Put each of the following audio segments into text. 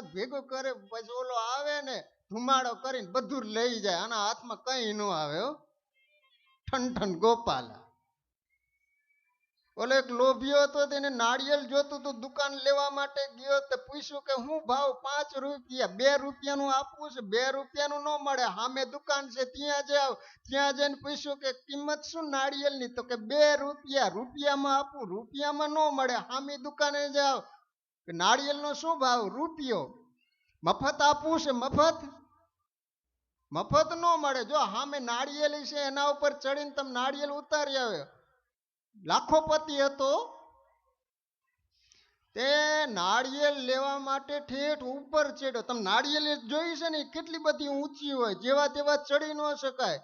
વખત ભેગું કરે પછી ઓલો આવે ને ધુમાડો કરીને બધું લઈ જાય, આના હાથમાં કઈ ન આવે હો. ઠન ઠન ગોપાલા. ઓલો એક લોભિયો હતો, તેને નાળિયેર જોતું તો દુકાન લેવા માટે ગયો, તો પૂછ્યું કે હું ભાવ? 5 રૂપિયા. 2 રૂપિયાનું આપવું છે. 2 રૂપિયાનું ન મળે, સામે દુકાન છે ત્યાં જાવ. ત્યાં જઈને પૂછ્યું કે કિંમત શું નાળિયેરની? તો કે 2 રૂપિયા. રૂપિયામાં આપવું? રૂપિયામાં ન મળે, સામે દુકાને જાવ. કે નાળિયેરનો શું ભાવ? રૂપિયો. મફત આપવું છે? મફત ન મળે. જો સામે નાળિયેર છે એના ઉપર ચડીને તમે નાળિયેર ઉતારી આવે. લાખોપતિ હતો, તે નાળિયેર લેવા માટે ઠેઠ ઉપર ચડ્યો. તમે નાળિયેર જોઈ છે ને, કેટલી બધી ઊંચી હોય, જેવા તેવા ચડી ન શકાય.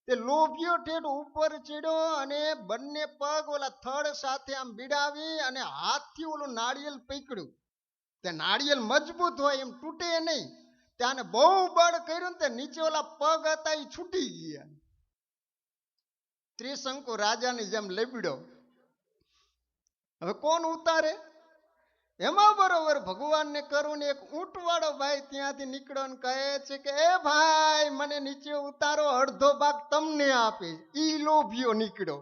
તે લોભિયો ઠેઠ ઉપર ચડ્યો અને બંને પગ ઓલા થડ સાથે આમ બીડાવી અને હાથથી ઓલું નાળિયેર પકડ્યું. તે નાળિયેર મજબૂત હોય, એમ તૂટે નહીં. ત્યાં બહુ બળ કર્યું ને તે નીચે ઓલા પગ હતા એ છૂટી ગયા. ત્રિશંકુ રાજાની જેમ લેબડ્યો. હવે કોણ ઉતારે? એમાં બરોબર ભગવાનને કરું ને એક ઊંટવાળો ભાઈ ત્યાંથી નીકળ્યો ને કહે છે કે એ ભાઈ મને નીચે ઉતારો, અડધો ભાગ તમને આપીશ. ઈ લોભિયો નીકળ્યો,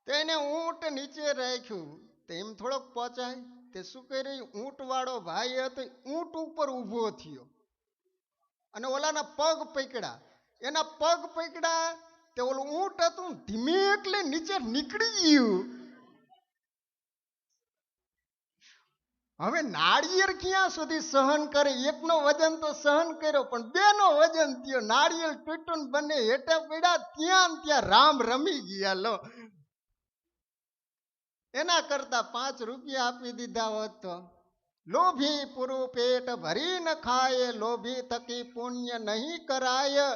તેને ઊંટ નીચે રાખ્યું. તેમ થોડોક પહોંચાય. તે શું કરી, ઊંટવાળો ભાઈ હતો ઊંટ ઉપર ઊભો થયો અને ઓલાના પગ પકડ્યા. એના પગ પકડ્યા તે ઓલું ઊંટ હતું ધીમે એટલે નીચે નીકળી ગયું. હવે નાળિયેર ક્યાં સુધી સહન કરે? એકનો વજન તો સહન કર્યો, પણ બેનો વજન થયો. નાળિયેર તૂટ્યું, બંને હેઠા પડ્યા. ત્યાં રામ રમી ગયા. લો, એના કરતા 5 રૂપિયા આપી દીધા હોત તો. લોભી પૂરું પેટ ભરી ન ખાય, લોભી થકી પુણ્ય નહીં કરાય.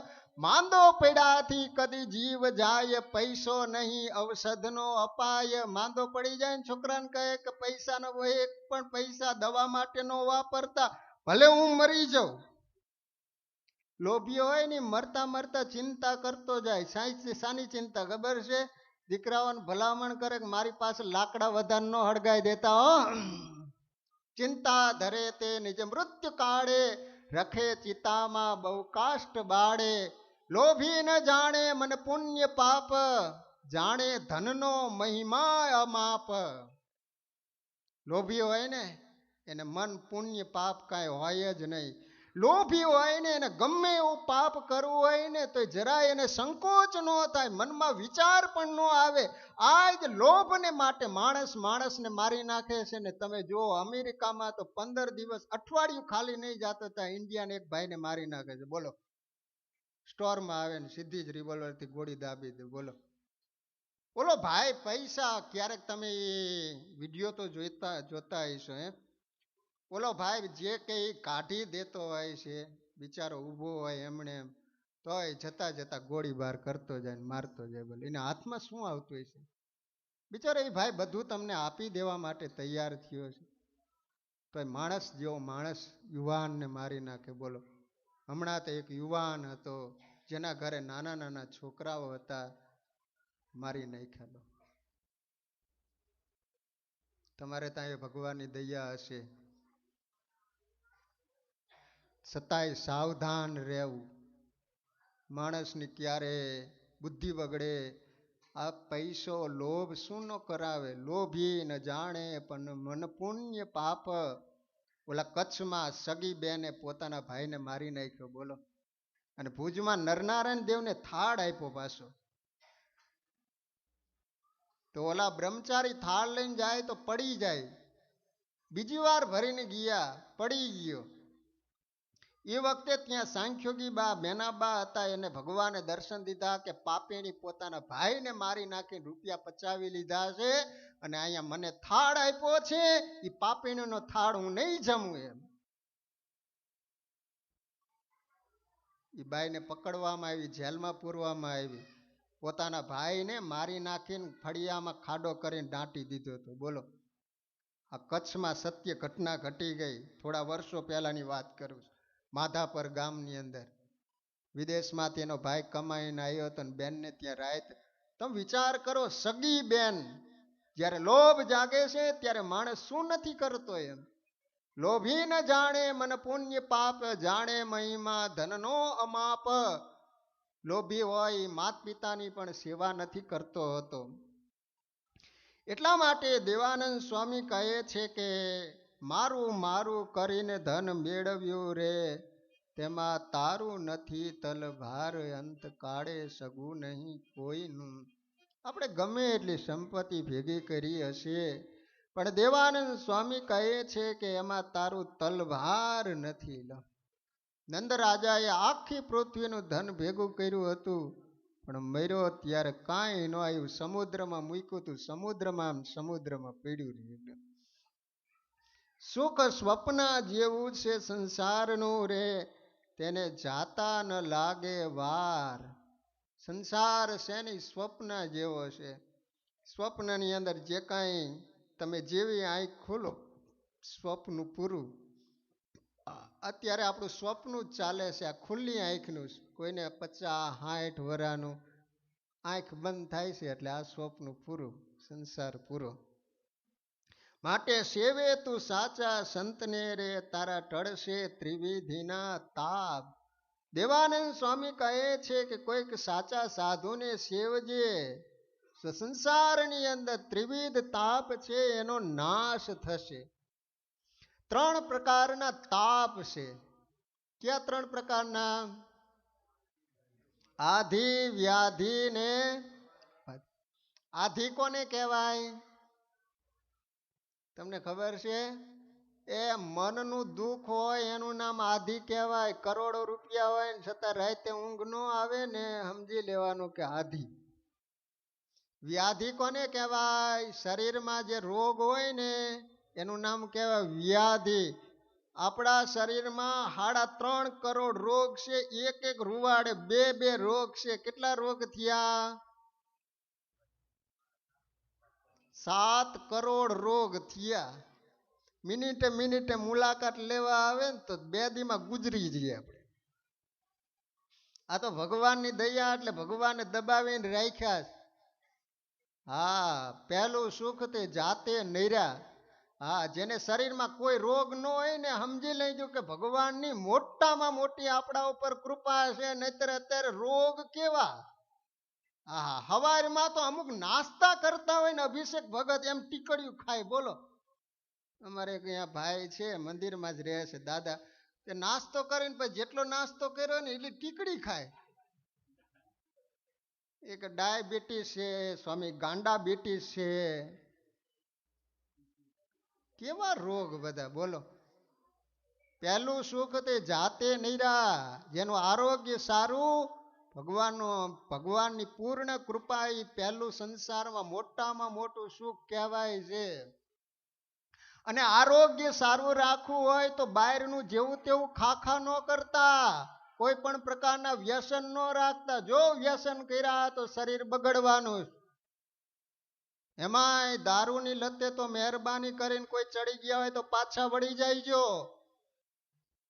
માંદો પડ્યાથી કદી જીવ જાય, પૈસો નહીં ઔષધનો અપાય. માંદો પડી જાય ને છોકરાને કહે કે પૈસાનો એક પણ પૈસા દવા માટે નો વાપરતા, ભલે હું મરી જાઉં. લોભી હોય ને મરતા મરતા ચિંતા કરતો જાય. શાની ચિંતા ખબર છે? દીકરાઓને ભલામણ કરે કે મારી પાસે લાકડા વધારે ન હળગાઈ દેતા હો. ચિંતા ધરે તે નિજ મૃત્યુ કાળે, રખે ચિતામાં બહુ કાષ્ટ બાળે. લોભી ન જાણે મન પુણ્ય પાપ, જાણે ધનનો મહિમા અમાપ. લોભી હોય ને એને મન પુણ્ય પાપ કાંઈ હોય જ નહીં. લોભી હોય ને એને ગમે એવું પાપ કરવું હોય ને તો જરાય એને સંકોચ ન થાય, મનમાં વિચાર પણ ન આવે. આ જ લોભને માટે માણસને મારી નાખે છે ને. તમે જો અમેરિકામાં તો 15 દિવસ અઠવાડિયું ખાલી નહીં જતા ત્યાં ઇન્ડિયાને એક ભાઈને મારી નાખે છે. બોલો, સ્ટોરમાં આવે ને સીધી જ રિવોલ્વરથી ગોળી દાબી દે. બોલો, બોલો ભાઈ પૈસા. ક્યારેક તમે વિડીયો તો જોતા હશો. ઓલો ભાઈ જે કઈ કાઢી દેતો હોય છે, બિચારો ઊભો હોય એમણે એમ, તોય જતા જતા ગોળીબાર કરતો જાય ને મારતો જાય. બોલે એના હાથમાં શું આવતું હોય છે? બિચારો એ ભાઈ બધું તમને આપી દેવા માટે તૈયાર થયો છે, તો માણસ જેવો માણસ યુવાનને મારી નાખે. બોલો, હમણાં તો એક યુવાન હતો જેના ઘરે નાના નાના છોકરાઓ હતા, મારી નાખ્યા. તમારે ત્યાં એ ભગવાનની દયા હશે, છતાંય સાવધાન રહેવું. માણસની ક્યારે બુદ્ધિ બગડે. આ પૈસો લોભ શું ન કરાવે? લોભી ન જાણે પણ મન પુણ્ય પાપ. ઓલા કચ્છમાં સગી બેને પોતાના ભાઈને મારી નાખ્યો. બોલો, અને ભુજમાં નરનારાયણ દેવને થાળ આપ્યો પાછો. તો ઓલા બ્રહ્મચારી થાળ લઈને જાય તો પડી જાય. બીજી વાર ભરીને ગયા, પડી ગયો. એ વખતે ત્યાં સાંખ્યોગી બા મેનાબા હતા, એને ભગવાને દર્શન દીધા કે પાપીણી પોતાના ભાઈને મારી નાખીને રૂપિયા પચાવી લીધા છે અને અહીંયા મને થાળ આપ્યો છે, એ પાપીણીનો થાળ હું નહીં જમું. એમ એ બાઈને પકડવામાં આવી, જેલમાં પૂરવામાં આવી. પોતાના ભાઈને મારી નાખીને ફળિયામાં ખાડો કરીને દાટી દીધો હતો. બોલો, આ કચ્છમાં સત્ય ઘટના ઘટી ગઈ. થોડા વર્ષો પહેલાની વાત કરું છું. માધાપર ગામની અંદર વિદેશમાંથી એનો ભાઈ કમાઈને આવ્યો હતો ને બેનને ત્યાં રાત. તમે વિચાર કરો, સગી બેન, જ્યારે લોભ જાગે છે ત્યારે માણસ શું નથી કરતો. એમ લોભી ન જાણે મન પુણ્ય પાપ, જાણે મહિમા ધનનો અમાપ. લોભી હોય માત પિતાની પણ સેવા નથી કરતો હતો. એટલા માટે દેવાનંદ સ્વામી કહે છે કે મારું મારું કરીને ધન મેળવ્યું રે, તેમાં તારું નથી તલભાર, અંત કાળે સગું નહીં કોઈનું. આપણે ગમે એટલી સંપત્તિ ભેગી કરી હશે, પણ દેવાનંદ સ્વામી કહે છે કે એમાં તારું તલભાર નથી. નંદ રાજાએ આખી પૃથ્વીનું ધન ભેગું કર્યું હતું, પણ મર્યો ત્યારે કાંઈ ન આવ્યું. સમુદ્રમાં મૂક્યું હતું, સમુદ્રમાં પડ્યું રહ્યું. સુખ સ્વપ્ન જેવું છે સંસારનું રે, તેને જાતા ન લાગે વાર. સંસાર છે ને સ્વપ્ન જેવો છે. સ્વપ્નની અંદર જે કાંઈ તમે જેવી આંખ ખોલો, સ્વપ્ન પૂરું. અત્યારે આપણું સ્વપ્ન જ ચાલે છે, આ ખુલ્લી આંખનું. કોઈને 50-60 વર્ષનું આંખ બંધ થાય છે એટલે આ સ્વપ્ન પૂરું, સંસાર પૂરો. માટે સેવે તું સાચા સંતને રે, તારા ટળશે ત્રિવિધિના તાપ. દેવાનંદ સ્વામી કહે છે કે કોઈક સાચા સાધુને સેવજે, સંસારની અંદર ત્રિવિધ તાપ છે એનો નાશ થશે. 3 પ્રકારના તાપ છે. ક્યાં 3 પ્રકારના? આધિ, વ્યાધિ ને. આધિ કોને કહેવાય? તમને ખબર છે? એ મનનું દુઃખ હોય એનું નામ આધિ કહેવાય. કરોડો રૂપિયા હોય ને છતાં રાતે ઊંઘ ન આવે ને, સમજી લેવાનું કે આધિ. વ્યાધિ કોને કહેવાય? શરીરમાં જે રોગ હોય ને એનું નામ કહેવાય વ્યાધિ. આપણા શરીરમાં 3.5 કરોડ રોગ છે. એક રૂવાડે 2 રોગ છે. કેટલા રોગ થયા? 7 કરોડ રોગ થયા. મિનિટે મુલાકાત લેવા આવે ને તો 2 દીમાં ગુજરી જઈએ આપણે. આ તો ભગવાનની દયા, એટલે ભગવાને દબાવીને રાખ્યા. હા, પહેલું સુખ તે જાતે નર્યા. હા, જેને શરીરમાં કોઈ રોગ ન હોય ને સમજી લેજો કે ભગવાનની મોટામાં મોટી આપણા ઉપર કૃપા છે. નહીતર અત્યારે રોગ કેવા. હા, હવારમાં તો અમુક નાસ્તા કરતા હોય ને અભિષેક ભગત એમ ટીકડ્યું ખાય. બોલો, અમારે અહીંયા ભાઈ છે મંદિરમાં જ રહે છે દાદા, તે નાસ્તો કરીને પછી જેટલો નાસ્તો કર્યો ને એટલી ટીકડી ખાય. એક ડાયાબિટીસ છે, સ્વામી ગાંડા બીટીસ છે. કેવા રોગ બધા, બોલો. પહેલું સુખ તે જાતે નર્યા. જેનું આરોગ્ય સારું, ભગવાનની પૂર્ણ કૃપા, એ પહેલું સંસારમાં મોટામાં મોટું સુખ કહેવાય છે. અને આરોગ્ય સારું રાખવું હોય તો બહારનું જેવું તેવું ખાખા ન કરતા, કોઈ પણ પ્રકારના વ્યસન ન રાખતા. જો વ્યસન કર્યા તો શરીર બગડવાનું. એમાંય દારૂની લતે તો મહેરબાની કરીને કોઈ ચડી ગયા હોય તો પાછા વળી જાયજો.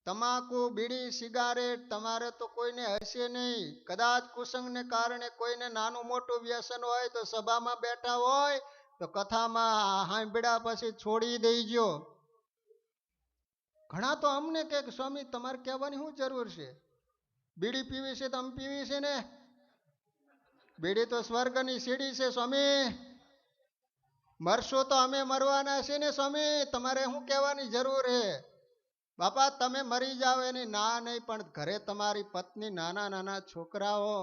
તમાકુ, બીડી, સિગારેટ તમારે તો કોઈને હશે નહીં. કદાચ કુસંગને કારણે કોઈને નાનું મોટું વ્યસન હોય તો સભામાં બેઠા હોય તો કથામાં સાંભળ્યા પછી છોડી દેજો. ઘણા તો અમને કહે કે સ્વામી તમારે કહેવાની શું જરૂર છે? બીડી પીવી છે તો અમે પીવી છે ને. બીડી તો સ્વર્ગની સીડી છે સ્વામી. મરશો તો અમે મરવાના છે ને સ્વામી, તમારે શું કહેવાની જરૂર છે? બાપા તમે મરી જાઓ એની ના નહીં, પણ ઘરે તમારી પત્ની, નાના છોકરાઓ,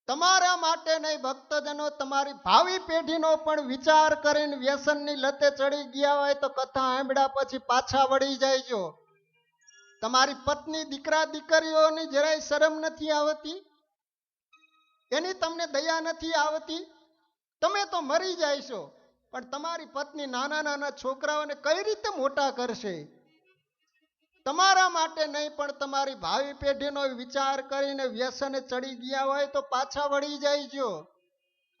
તમારા માટે નહીં ભક્તજનો, તમારી ભાવિ પેઢીનો પણ વિચાર કરીને વ્યસનની લતે ચડી ગયા હોય તો કથા સાંભળ્યા પછી પાછા વળી જાયજો. તમારી પત્ની, દીકરા દીકરીઓની જરાય શરમ નથી આવતી? એની તમને દયા નથી આવતી? તમે તો મરી જાયશો, પણ તમારી પત્ની નાના છોકરાઓને કઈ રીતે મોટા કરશે? તમારા માટે નહીં પણ તમારી ભાવિ પેઢીનો વિચાર કરીને વ્યસને ચડી ગયા હોય તો પાછા વળી જાયજો.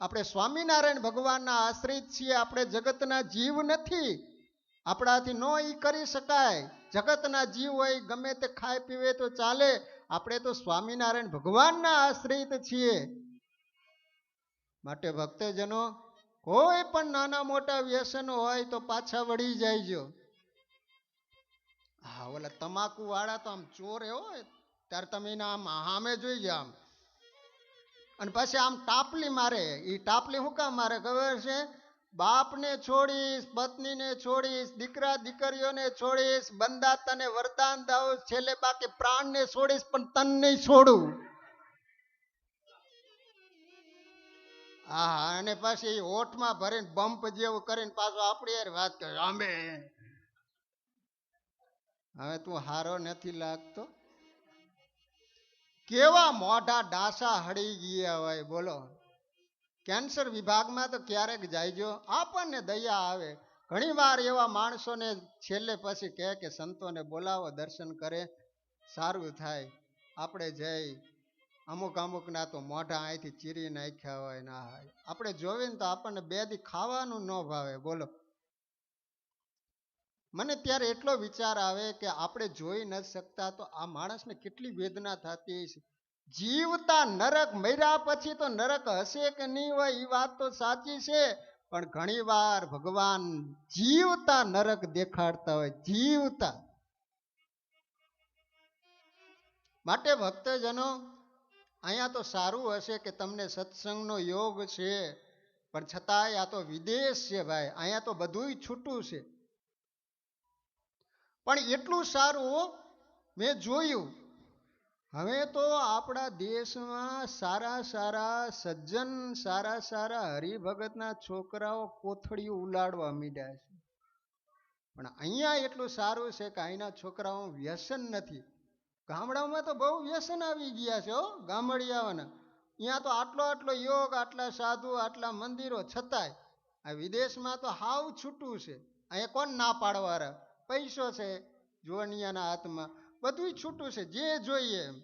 આપણે સ્વામિનારાયણ ભગવાનના આશ્રિત છીએ. આપણે જગતના જીવ નથી. આપણાથી નો ઈ કરી શકાય. જગતના જીવ હોય ગમે તે ખાય પીવે તો ચાલે. આપણે તો સ્વામિનારાયણ ભગવાનના આશ્રિત છીએ. માટે ભક્તજનો, કોઈ પણ નાના મોટા વ્યસનો હોય તો પાછા વળી જાયજો. હા, ઓલા તમાકુ વાળા તો આમ ચોર એવો હોય ત્યારે તમે એને આમ સામે જોઈ જાઓ આમ, અને પછી આમ ટાપલી મારે. એ ટાપલી શું કામ મારે ખબર છે? બાપને છોડીશ, પત્નીને છોડીશ, દીકરા દીકરીઓને છોડીશ, બંદા તને વરદાન દઉં, છેલ્લે બાકી પ્રાણને છોડીશ પણ તન નહીં છોડું. હા, અને પછી હોઠમાં ભરીને બમ્પ જેવું કરીને પાછો આપણી યાર વાત કરે આંબે. હવે તું હારો નથી લાગતો. કેવા મોઢા ડાસા હળી ગયા હોય બોલો. કેન્સર વિભાગમાં તો ક્યારેક જાયજો, આપણને દયા આવે. ઘણી વાર એવા માણસોને છેલ્લે પછી કહે કે સંતોને બોલાવો, દર્શન કરે, સારું થાય. આપણે જઈ અમુક અમુકના તો મોઢા અહીંથી ચીરી નાખ્યા હોય ના હોય. આપણે જોવીને તો આપણને બે દી ખાવાનું ન ભાવે બોલો. મને ત્યારે એટલો વિચાર આવે કે આપણે જોઈ ન શકતા તો આ માણસને કેટલી વેદના થતી છે. જીવતા નરક, મર્યા પછી તો નરક હશે કે નહીં હોય એ વાત તો સાચી છે, પણ ઘણી વાર ભગવાન જીવતા નરક દેખાડતા હોય, જીવતા. માટે ભક્તજનો, અહીંયા તો સારું હશે કે તમને સત્સંગનો યોગ છે, પણ છતાંય આ તો વિદેશ છે ભાઈ, અહીંયા તો બધુંય છૂટું છે. પણ એટલું સારું મેં જોયું, હવે તો આપણા દેશમાં સારા સારા સજ્જન, સારા સારા હરિભગતના છોકરાઓ કોથળીઓ ઉલાડવા માંડ્યા છે. પણ અહીંયા એટલું સારું છે કે અહીંના છોકરાઓ વ્યસન નથી. ગામડાઓમાં તો બહુ વ્યસન આવી ગયા છે હો, ગામડિયાઓના. અહીંયા તો આટલો આટલો યોગ, આટલા સાધુ, આટલા મંદિરો, છતાંય આ વિદેશમાં તો હાવ છૂટું છે. અહીંયા કોણ ના પાડવાના? પૈસો છે જુવાનિયાના હાથમાં, બધું છૂટું છે, જે જોઈએ એમ.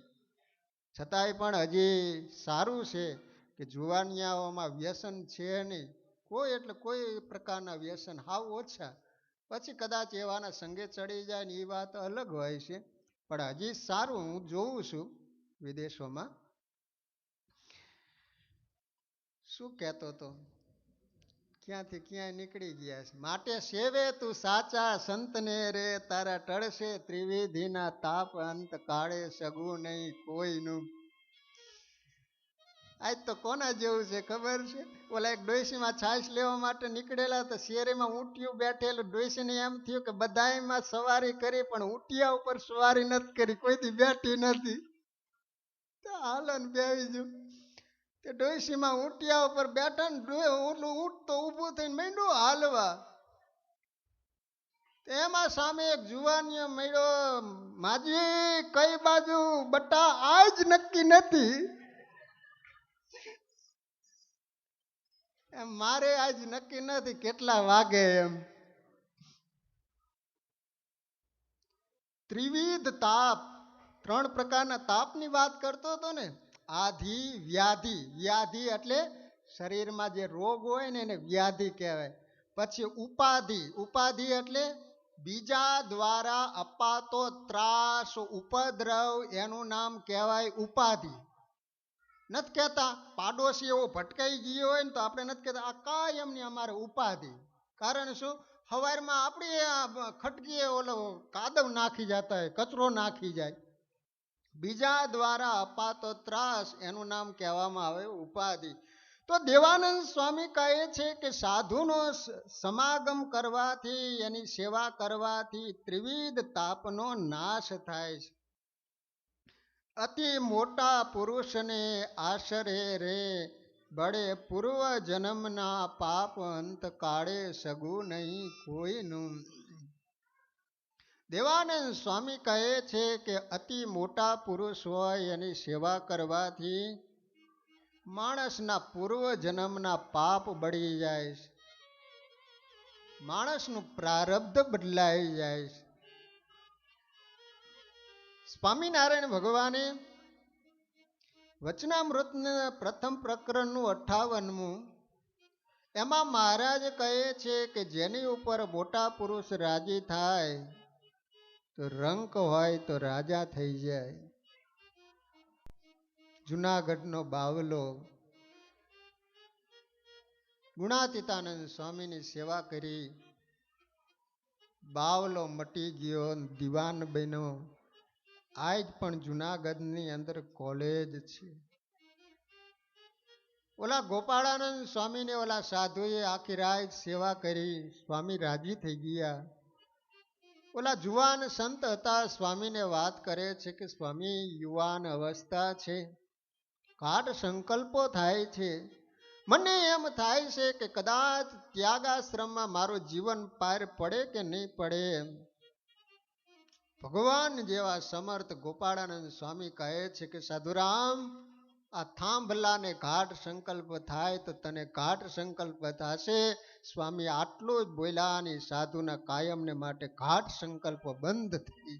છતાંય પણ હજી સારું છે કે જુવાનિયાઓમાં વ્યસન છે નહીં, કોઈ એટલે કોઈ પ્રકારના વ્યસન હાવ ઓછા. પછી કદાચ એવાના સંગે ચડી જાય ને એ વાત અલગ હોય છે, પણ હજી સારું હું જોઉં છું વિદેશોમાં. શું કહેતો હતો? ક્યાંથી ક્યાંય નીકળી ગયા છે. માટે સેવે તું સાચા સંતને રે, તારા ટળશે ત્રિવિધિના તાપ, અંત કાળે સગું નહીં કોઈનું. આજ તો કોના જેવું છે ખબર છે? ઓલા એક ડોઈસીમાં છાશ લેવા માટે નીકળેલા તો શેરીમાં ઊંટિયું બેઠેલું, ડોઈસીને એમ થયું કે બધાયમાં સવારી કરી પણ ઊંટિયા ઉપર સવારી નથી કરી, કોઈથી બેઠી નથી. તો હાલો ને બેસી જો. તે ડોઈસીમાં ઊંટિયા ઉપર બેઠા ને ઓલું ઊંટ તો ઊભું થઈને માંડ્યું હાલવા. એમાં સામે એક જુવાનીઓ મળ્યો, માજી કઈ બાજુ બટા આજ નક્કી નથી. એમ મારે આજ નક્કી નથી કેટલા વાગે એમ. ત્રિવિધ તાપ, ત્રણ પ્રકારના તાપની વાત કરતો હતો ને. આધિ, વ્યાધિ. વ્યાધિ એટલે શરીરમાં જે રોગ હોય ને એને વ્યાધિ કહેવાય. પછી ઉપાધિ. ઉપાધિ એટલે બીજા દ્વારા અપાતો ત્રાસ, ઉપદ્રવ, એનું નામ કહેવાય ઉપાધિ. નથી કહેતા પાડોશી એવો ભટકાઈ ગયો હોય ને તો આપણે નથી કહેતા આ કાયમની અમારે ઉપાધિ. કારણ શું? સવારમાં આપણે ખટકીએ ઓલો કાદવ નાખી જતા હોય, કચરો નાખી જાય. બીજા દ્વારા અપાતો ત્રાસ, એનું નામ કહેવામાં આવે ઉપાધિ. તો દેવાનંદ સ્વામી કહે છે કે સાધુનો સમાગમ કરવાથી, એની સેવા કરવાથી ત્રિવિધ તાપનો નાશ થાય છે. અતિ મોટા પુરુષને આશરે રે, બળે પૂર્વ જન્મના પાપ, અંત કાળે સગું નહીં કોઈનું. દેવાનંદ સ્વામી કહે છે કે અતિ મોટા પુરુષ હોય એની સેવા કરવાથી માણસના પૂર્વ જન્મના પાપ બળી જાય છે, માણસનું પ્રારબ્ધ બદલાઈ જાય છે. સ્વામિનારાયણ ભગવાને વચનામૃતના પ્રથમ પ્રકરણનું 58મું, એમાં મહારાજ કહે છે કે જેની ઉપર મોટા પુરુષ રાજી થાય તો રંક હોય તો રાજા થઈ જાય. જુનાગઢનો બાવલો ગુણાતીતાનંદ સ્વામીની સેવા કરી, બાવલો મટી ગયો, દીવાન બન્યો. આજ પણ જુનાગઢની અંદર કોલેજ છે. ઓલા ગોપાળાનંદ સ્વામીને ઓલા સાધુએ આખી રાત સેવા કરી, સ્વામી રાજી થઈ ગયા. ઓલા જુવાન સંત હતા, સ્વામીને વાત કરે છે કે સ્વામી યુવાન અવસ્થા છે, ગાઢ સંકલ્પો થાય છે, મને એમ થાય છે કે કદાચ ત્યાગાશ્રમમાં મારું જીવન પાર પડે કે નહીં પડે. ભગવાન જેવા સમર્થ ગોપાળાનંદ સ્વામી કહે છે કે સાધુરામ, આ થાંભલાને ગાઢ સંકલ્પ થાય તો તને ગાઢ સંકલ્પ થશે. સ્વામી આટલું જ બોલ્યાની સાધુના કાયમને માટે ગાઢ સંકલ્પ બંધ થઈ.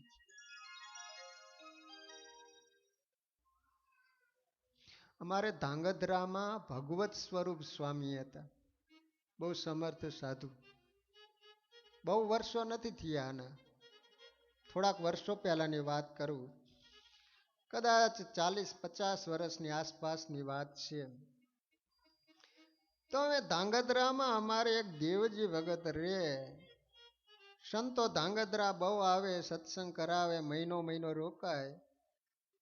અમારે ધાંગધ્રામાં ભગવત સ્વરૂપ સ્વામી હતા, બહુ સમર્થ સાધુ. બહુ વર્ષો નથી થયા આના, થોડાક વર્ષો પહેલાની વાત કરું, કદાચ 40-50 વર્ષની આસપાસની વાત છે. તો હવે ધાંગધ્રામાં અમારે એક દેવજી ભગત રે. સંતો ધાંગધ્રા બહુ આવે, સત્સંગ કરાવે, મહિનો રોકાય.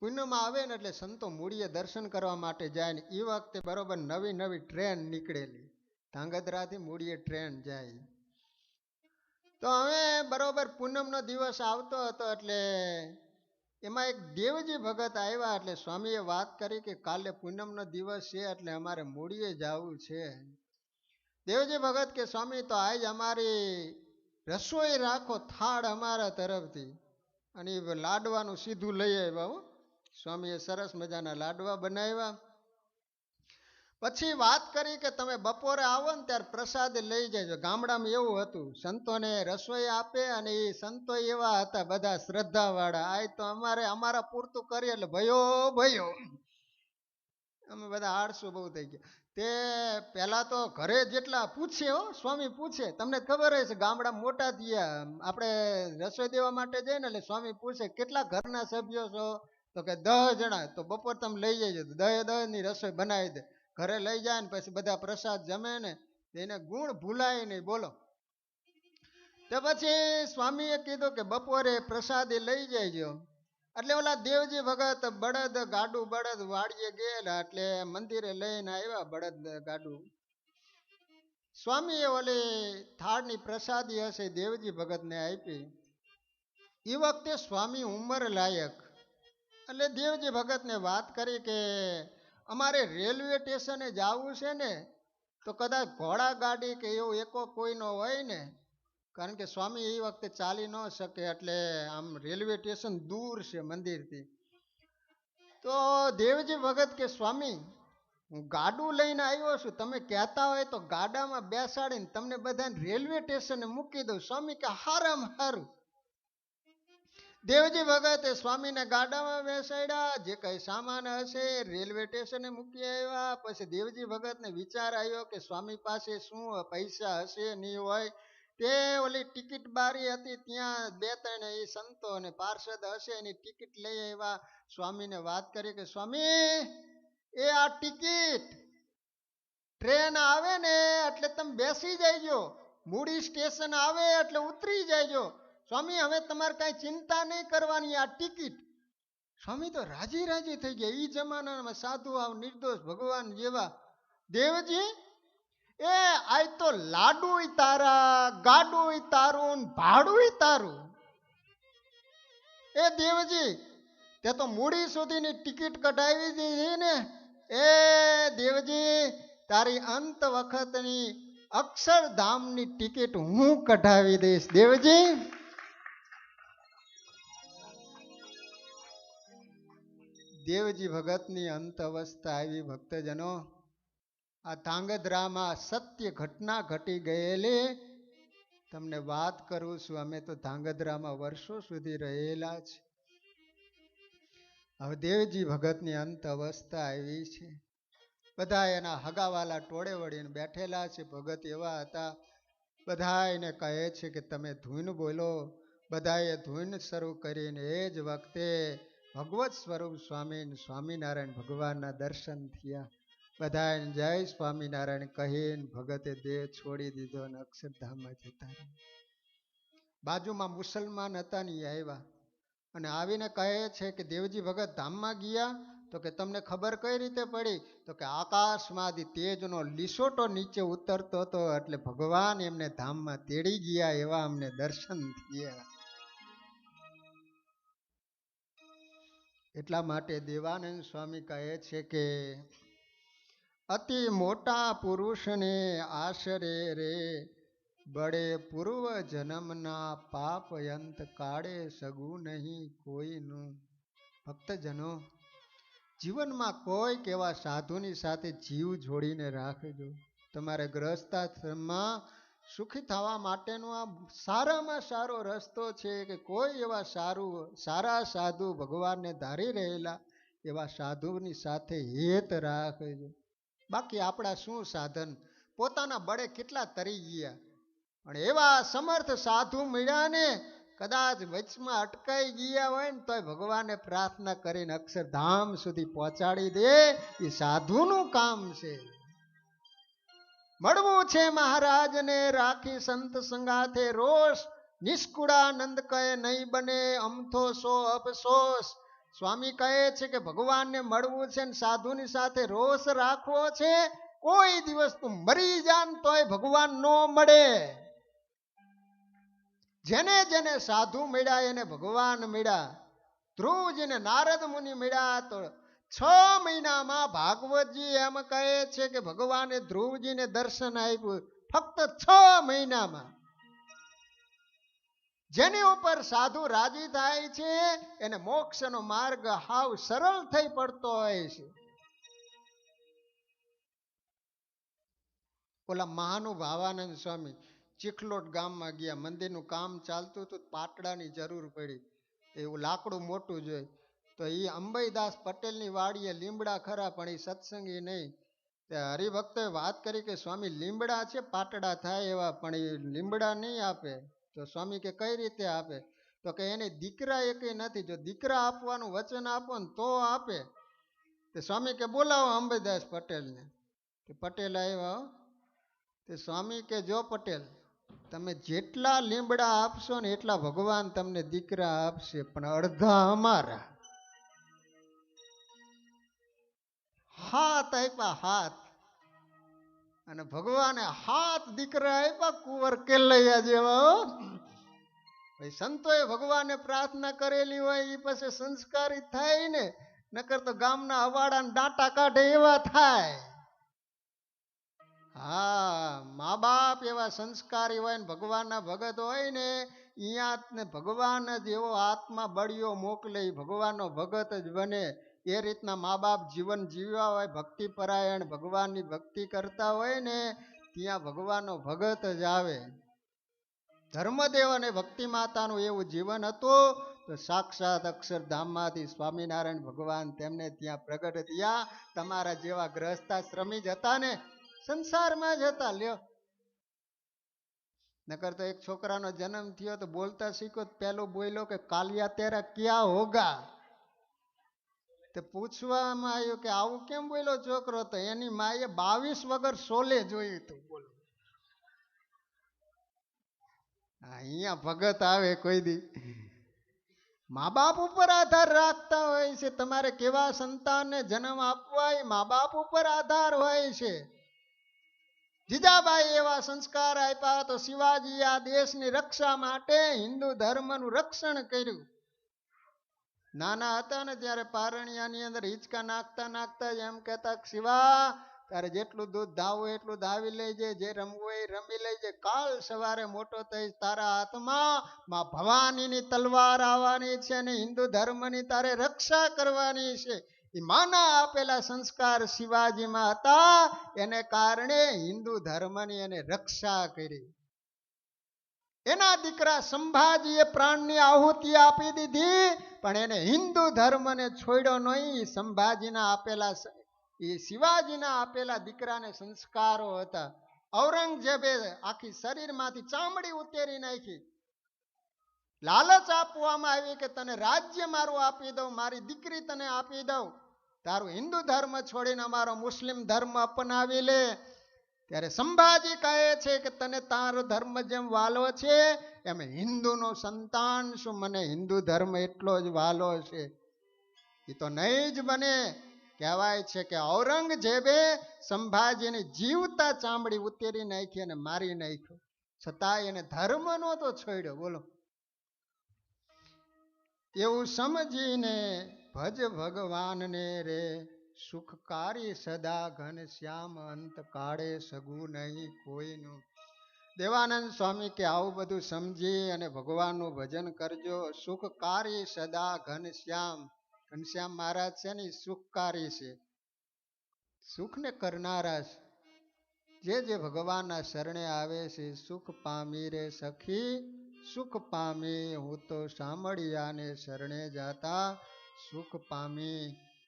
પૂનમ આવે ને એટલે સંતો મૂળીએ દર્શન કરવા માટે જાય ને એ વખતે બરોબર નવી ટ્રેન નીકળેલી, ધાંગધ્રાથી મૂળીએ ટ્રેન જાય. તો હવે બરોબર પૂનમનો દિવસ આવતો હતો એટલે એમાં એક દેવજી ભગત આવ્યા. એટલે સ્વામીએ વાત કરી કે કાલે પૂનમનો દિવસ છે એટલે અમારે મૂળીએ જવું છે. દેવજી ભગત કે સ્વામી તો આજ અમારી રસોઈ રાખો, થાળ અમારા તરફથી. અને એ લાડવાનું સીધું લઈ આવ્યા. સ્વામીએ સરસ મજાના લાડવા બનાવ્યા. પછી વાત કરી કે તમે બપોરે આવો ને ત્યારે પ્રસાદ લઈ જજો. ગામડામાં એવું હતું, સંતોને રસોઈ આપે અને એ સંતો એવા હતા બધા શ્રદ્ધા વાળા. આ તો અમારા પૂરતું કરીએ એટલે ભયો અમે બધા આળસુ બહુ થઈ ગયા. તે પેલા તો ઘરે જેટલા પૂછે, સ્વામી પૂછે, તમને ખબર હશે ગામડા મોટા થયા આપણે રસોઈ દેવા માટે જઈએ ને એટલે સ્વામી પૂછે કેટલા ઘરના સભ્યો છો, તો કે 10 જણા. તો બપોર તમે લઈ જજો, 10 ની રસોઈ બનાવી દે. ઘરે લઈ જાય ને પછી બધા પ્રસાદ જમે ને એને ગુણ ભૂલાય નહીં. બોલો. તો પછી સ્વામીએ કીધું કે બપોરે પ્રસાદી લઈ જજો. એટલે ઓલા દેવજી ભગત બળદ વાડીએ ગયેલા એટલે મંદિરે લઈને આવ્યા બળદ ગાડું. સ્વામીએ ઓલી થાળની પ્રસાદી હશે દેવજી ભગતને આપી. એ વખતે સ્વામી ઉંમર લાયક. એટલે દેવજી ભગતને વાત કરી કે અમારે રેલવે સ્ટેશને જવું છે ને, તો કદાચ ઘોડા ગાડી કે એવું એકો કોઈ નો હોય ને, કારણ કે સ્વામી એ વખતે ચાલી ન શકે એટલે આમ રેલવે સ્ટેશન દૂર છે મંદિરથી. તો દેવજી ભગત કે સ્વામી હું ગાડું લઈને આવ્યો છું, તમે કહેતા હોય તો ગાડામાં બેસાડીને તમને બધાને રેલવે સ્ટેશને મૂકી દઉં. સ્વામી કે હારામાં હારું. દેવજી ભગતે સ્વામીને ગાડામાં બેસાડ્યા, જે કઈ સામાન હશે રેલવે સ્ટેશને મૂકી આવ્યા. પછી દેવજી ભગતને વિચાર આવ્યો કે સ્વામી પાસે શું પૈસા હશે નહીં હોય. તે ઓલી ટિકિટ બારી હતી ત્યાં 2-3 એ સંતો અને પાર્ષદ હશે એની ટિકિટ લઈ આવ્યા. સ્વામીને વાત કરી કે સ્વામી એ આ ટિકિટ ટ્રેન આવે ને એટલે તમે બેસી જઈજો, મૂડી સ્ટેશન આવે એટલે ઉતરી જઈજો. સ્વામી હવે તમારે કઈ ચિંતા નહીં કરવાની, આ ટિકિટ. સ્વામી તો રાજી થઈ ગયા. એ જમાનામાં સાધુ આવ નિર્દોષ ભગવાન જેવા. દેવજી એ આજ તો લાડુય તારા, ગાડુય તારું, ભાડુય તારું. એ દેવજી તે તો મૂડી સુધીની ટિકિટ કઢાવી દીધી ને. એ દેવજી તારી અંત વખતની અક્ષરધામની ટિકિટ હું કઢાવી દઈશ. દેવજી દેવજી ભગતની અંત અવસ્થા આવી. ભક્તજનો, આ ધાંગધ્રામાં સત્ય ઘટના ઘટી ગયેલી તમને વાત કરું છું. અમે તો ધાંગધ્રામાં વર્ષો સુધી રહેલા છે. હવે દેવજી ભગતની અંત અવસ્થા આવી છે. બધા એના હગાવાલા ટોળે વળીને બેઠેલા છે. ભગત એવા હતા, બધા એને કહે છે કે તમે ધૂન બોલો. બધાએ ધૂન શરૂ કરીને એ જ વખતે ભગવત સ્વરૂપ સ્વામિનારાયણ ભગવાનના દર્શન થયા. બધાને જય સ્વામિનારાયણ કહીને ભગતે દેહ છોડી દીધો અને અક્ષરધામમાં જતા રહ્યા. બાજુમાં મુસલમાન હતા ને એ આવ્યા અને આવીને કહે છે કે દેવજી ભગત ધામમાં ગયા? તો કે તમને ખબર કઈ રીતે પડી? તો કે આકાશમાંથી તેજનો લીસોટો નીચે ઉતરતો હતો એટલે ભગવાન એમને ધામમાં તેડી ગયા, એવા અમને દર્શન થયા. એટલા માટે દેવાનંદ સ્વામી કહે છે કે અતિ મોટા પુરુષને આશરે રે, બળે પૂર્વ જન્મના પાપ અંત કાળે સગું નહીં કોઈનું. ભક્તજનો, જીવનમાં કોઈક એવા સાધુની સાથે જીવ જોડીને રાખજો. તમારે ગ્રહસ્થાશ્રમમાં સુખી થવા માટેનો આ સારામાં સારો રસ્તો છે કે કોઈ એવા સારા સાધુ ભગવાનને ધારી રહેલા એવા સાધુની સાથે હેત રાખજો. બાકી આપણા શું સાધન? પોતાના બળે કેટલા તરી ગયા, પણ એવા સમર્થ સાધુ મળ્યા ને કદાચ વચમાં અટકાઈ ગયા હોય ને તોય ભગવાને પ્રાર્થના કરીને અક્ષરધામ સુધી પહોંચાડી દે. એ સાધુનું કામ છે. મળવું છે મહારાજને રાખી સંત સંગાથે રોષ, નિષ્કુળાનંદ કહે નહીં બને અમથો સો અફસોસ. સ્વામી કહે છે કે ભગવાનને મળવું છે ને સાધુની સાથે રોષ રાખવો છે. કોઈ દિવસ તું મરી જાન તોય ભગવાન નો મળે. જેને જેને સાધુ મળ્યા એને ભગવાન મળ્યા. ધ્રુવજીને નારદ મુનિ મળ્યા તો 6 મહિનામાં ભાગવતજી એમ કહે છે કે ભગવાને ધ્રુવજીને દર્શન આપ્યું ફક્ત 6 મહિનામાં. જેની ઉપર સાધુ રાજી થાય છે એને મોક્ષનો માર્ગ હાવ સરળ થઈ પડતો હોય છે. ઓલા મહાનુભાવાનંદ સ્વામી ચીખલોટ ગામમાં ગયા, મંદિરનું કામ ચાલતું હતું, પાટડાની જરૂર પડી, એવું લાકડું મોટું જોઈ તો એ અંબાઈદાસ પટેલની વાડીએ લીમડા ખરા પણ એ સત્સંગી નહીં. હરિભક્તોએ વાત કરી કે સ્વામી લીમડા છે પાટડા થાય એવા, પણ એ લીમડા નહીં આપે. તો સ્વામી કે કઈ રીતે આપે? તો કે એને દીકરા એકેય નથી, જો દીકરા આપવાનું વચન આપો ને તો આપે. તે સ્વામી કે બોલાવો અંબાઈદાસ પટેલને. કે પટેલ આવ્યા. તે સ્વામી કે જો પટેલ, તમે જેટલા લીમડા આપશો ને એટલા ભગવાન તમને દીકરા આપશે, પણ અડધા અમારા. હાથ આપ્યા હાથ, અને ભગવાને હાથ દીકરા આપ્યા કુંવર કેલૈયા જેવા. સંતોએ ભગવાને પ્રાર્થના કરેલી હોય એ પછી સંસ્કારી થાય ને, નકર તો ગામના અવાડા ડાટા કાઢે એવા થાય. હા, મા બાપ એવા સંસ્કારી હોય ને ભગવાનના ભગત હોય ને, અહીંયા ભગવાન જ એવો આત્મા બળિયો મોકલે, ભગવાનનો ભગત જ બને. એ રીતના મા બાપ જીવન જીવ્યા હોય, ભક્તિ પરાયણ ભગવાનની ભક્તિ કરતા હોય ને ત્યાં ભગવાનનો ભગત જ આવે. ધર્મદેવ અને ભક્તિ માતાનું એવું જીવન હતું તો સાક્ષાત અક્ષરધામમાંથી સ્વામિનારાયણ ભગવાન તેમને ત્યાં પ્રગટ થયા. તમારા જેવા ગ્રહસ્થાશ્રમી જ હતા ને, સંસારમાં જ હતા. લ્યો, નકર તો એક છોકરાનો જન્મ થયો તો બોલતા શીખો, પેલું બોલ્યો કે કાલિયા તેરા ક્યાં હોગા. તે પૂછવામાં આવ્યું કે આવું કેમ બોલ્યો છોકરો? તો એની માએ 22 વગર સોલે જોયું હતું. બોલો, અહીંયા ભગત આવે કોઈ દી મા બાપ ઉપર આધાર રાખતા હોય છે. તમારે કેવા સંતાનને જન્મ આપવા એ મા બાપ ઉપર આધાર હોય છે. જીજાબાઈ એવા સંસ્કાર આપ્યા તો શિવાજી આ દેશની રક્ષા માટે હિન્દુ ધર્મનું રક્ષણ કર્યું. નાના હતા ને ત્યારે પારણિયાની અંદર હિંચકા નાખતા નાખતા એમ કહેતા, શિવા તારે જેટલું દૂધ ધાવવું એટલું ધાવી લેજે, જે રમવું એ રમી લેજે, કાલ સવારે મોટો થઈ તારા હાથમાં માં ભવાનીની તલવાર આવવાની છે અને હિન્દુ ધર્મની તારે રક્ષા કરવાની છે. એ માના આપેલા સંસ્કાર શિવાજીમાં હતા, એને કારણે હિન્દુ ધર્મની એને રક્ષા કરી. એના દીકરા સંભાજીએ પ્રાણની આહુતિ આપી દીધી, પણ એને હિન્દુ ધર્મને છોડ્યો નહીં. સંભાજીના આપેલા એ શિવાજીના આપેલા દીકરાને સંસ્કારો હતા. ઔરંગઝેબે આખી શરીરમાંથી ચામડી ઉતેરી નાખી. લાલચ આપવામાં આવી કે તને રાજ્ય મારું આપી દઉં, મારી દીકરી તને આપી દઉં, તારું હિન્દુ ધર્મ છોડીને અમારો મુસ્લિમ ધર્મ અપનાવી લે. ત્યારે સંભાજી કહે છે કે તને તારો ધર્મ જેમ વાલો છે એમ હિન્દુનો સંતાન છું, મને હિન્દુ ધર્મ એટલો જ વાલો છે. એ તો નહીં જ બને. કહેવાય છે કે ઔરંગઝેબે સંભાજીની જીવતા ચામડી ઉતેરી નાખી અને મારી નાખ્યો, છતાંય એને ધર્મ નહોતો છોડ્યો. બોલો, એવું સમજીને ભજ ભગવાનને રે, સુખકારી સદા ઘન શ્યામ, અંત કાળે સગું નહીં કોઈનું. દેવાનંદ સ્વામી કે આવું બધું સમજી અને ભગવાનનું ભજન કરજો. સુખકારી સદા ઘનશ્યામ. ઘનશ્યામ મહારાજ છે ને સુખકારી છે, સુખને કરનારા છે. જે ભગવાનના શરણે આવે છે સુખ પામી રે સખી, સુખ પામી. હું તો સાંભળિયાને શરણે જાતા સુખ પામી.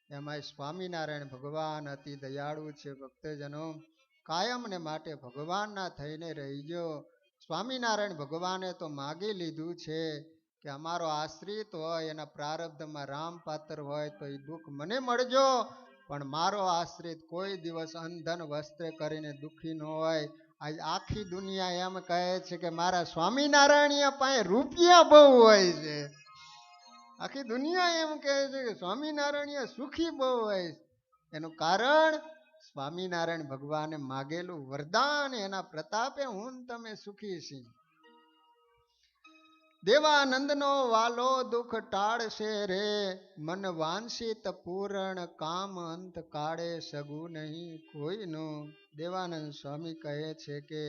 એમાં સ્વામિનારાયણ ભગવાન અતિ દયાળુ છે. ભક્તજનો, કાયમને માટે ભગવાનના થઈને રહીજો. સ્વામિનારાયણ ભગવાને તો માગી લીધું છે કે અમારો આશ્રિત હોય એના પ્રારબ્ધમાં રામપાત્ર હોય તો એ દુઃખ મને મળજો, પણ મારો આશ્રિત કોઈ દિવસ અંધન વસ્ત્ર કરીને દુઃખી ન હોય. આજ આખી દુનિયા એમ કહે છે કે મારા સ્વામિનારાયણ પાસે રૂપિયા બહુ હોય છે. આખી દુનિયા એમ કહે છે કે સ્વામિનારાયણ સુખી બહુ હોય. એનું કારણ સ્વામિનારાયણ ભગવાને માગેલું વરદાન, એના પ્રતાપે હું તમે સુખી છીએ. દેવાનંદનો વાલો દુઃખ ટાળશે રે, મન વાંસિત પૂરણ કામ, અંત કાળે સગું નહીં કોઈનું. દેવાનંદ સ્વામી કહે છે કે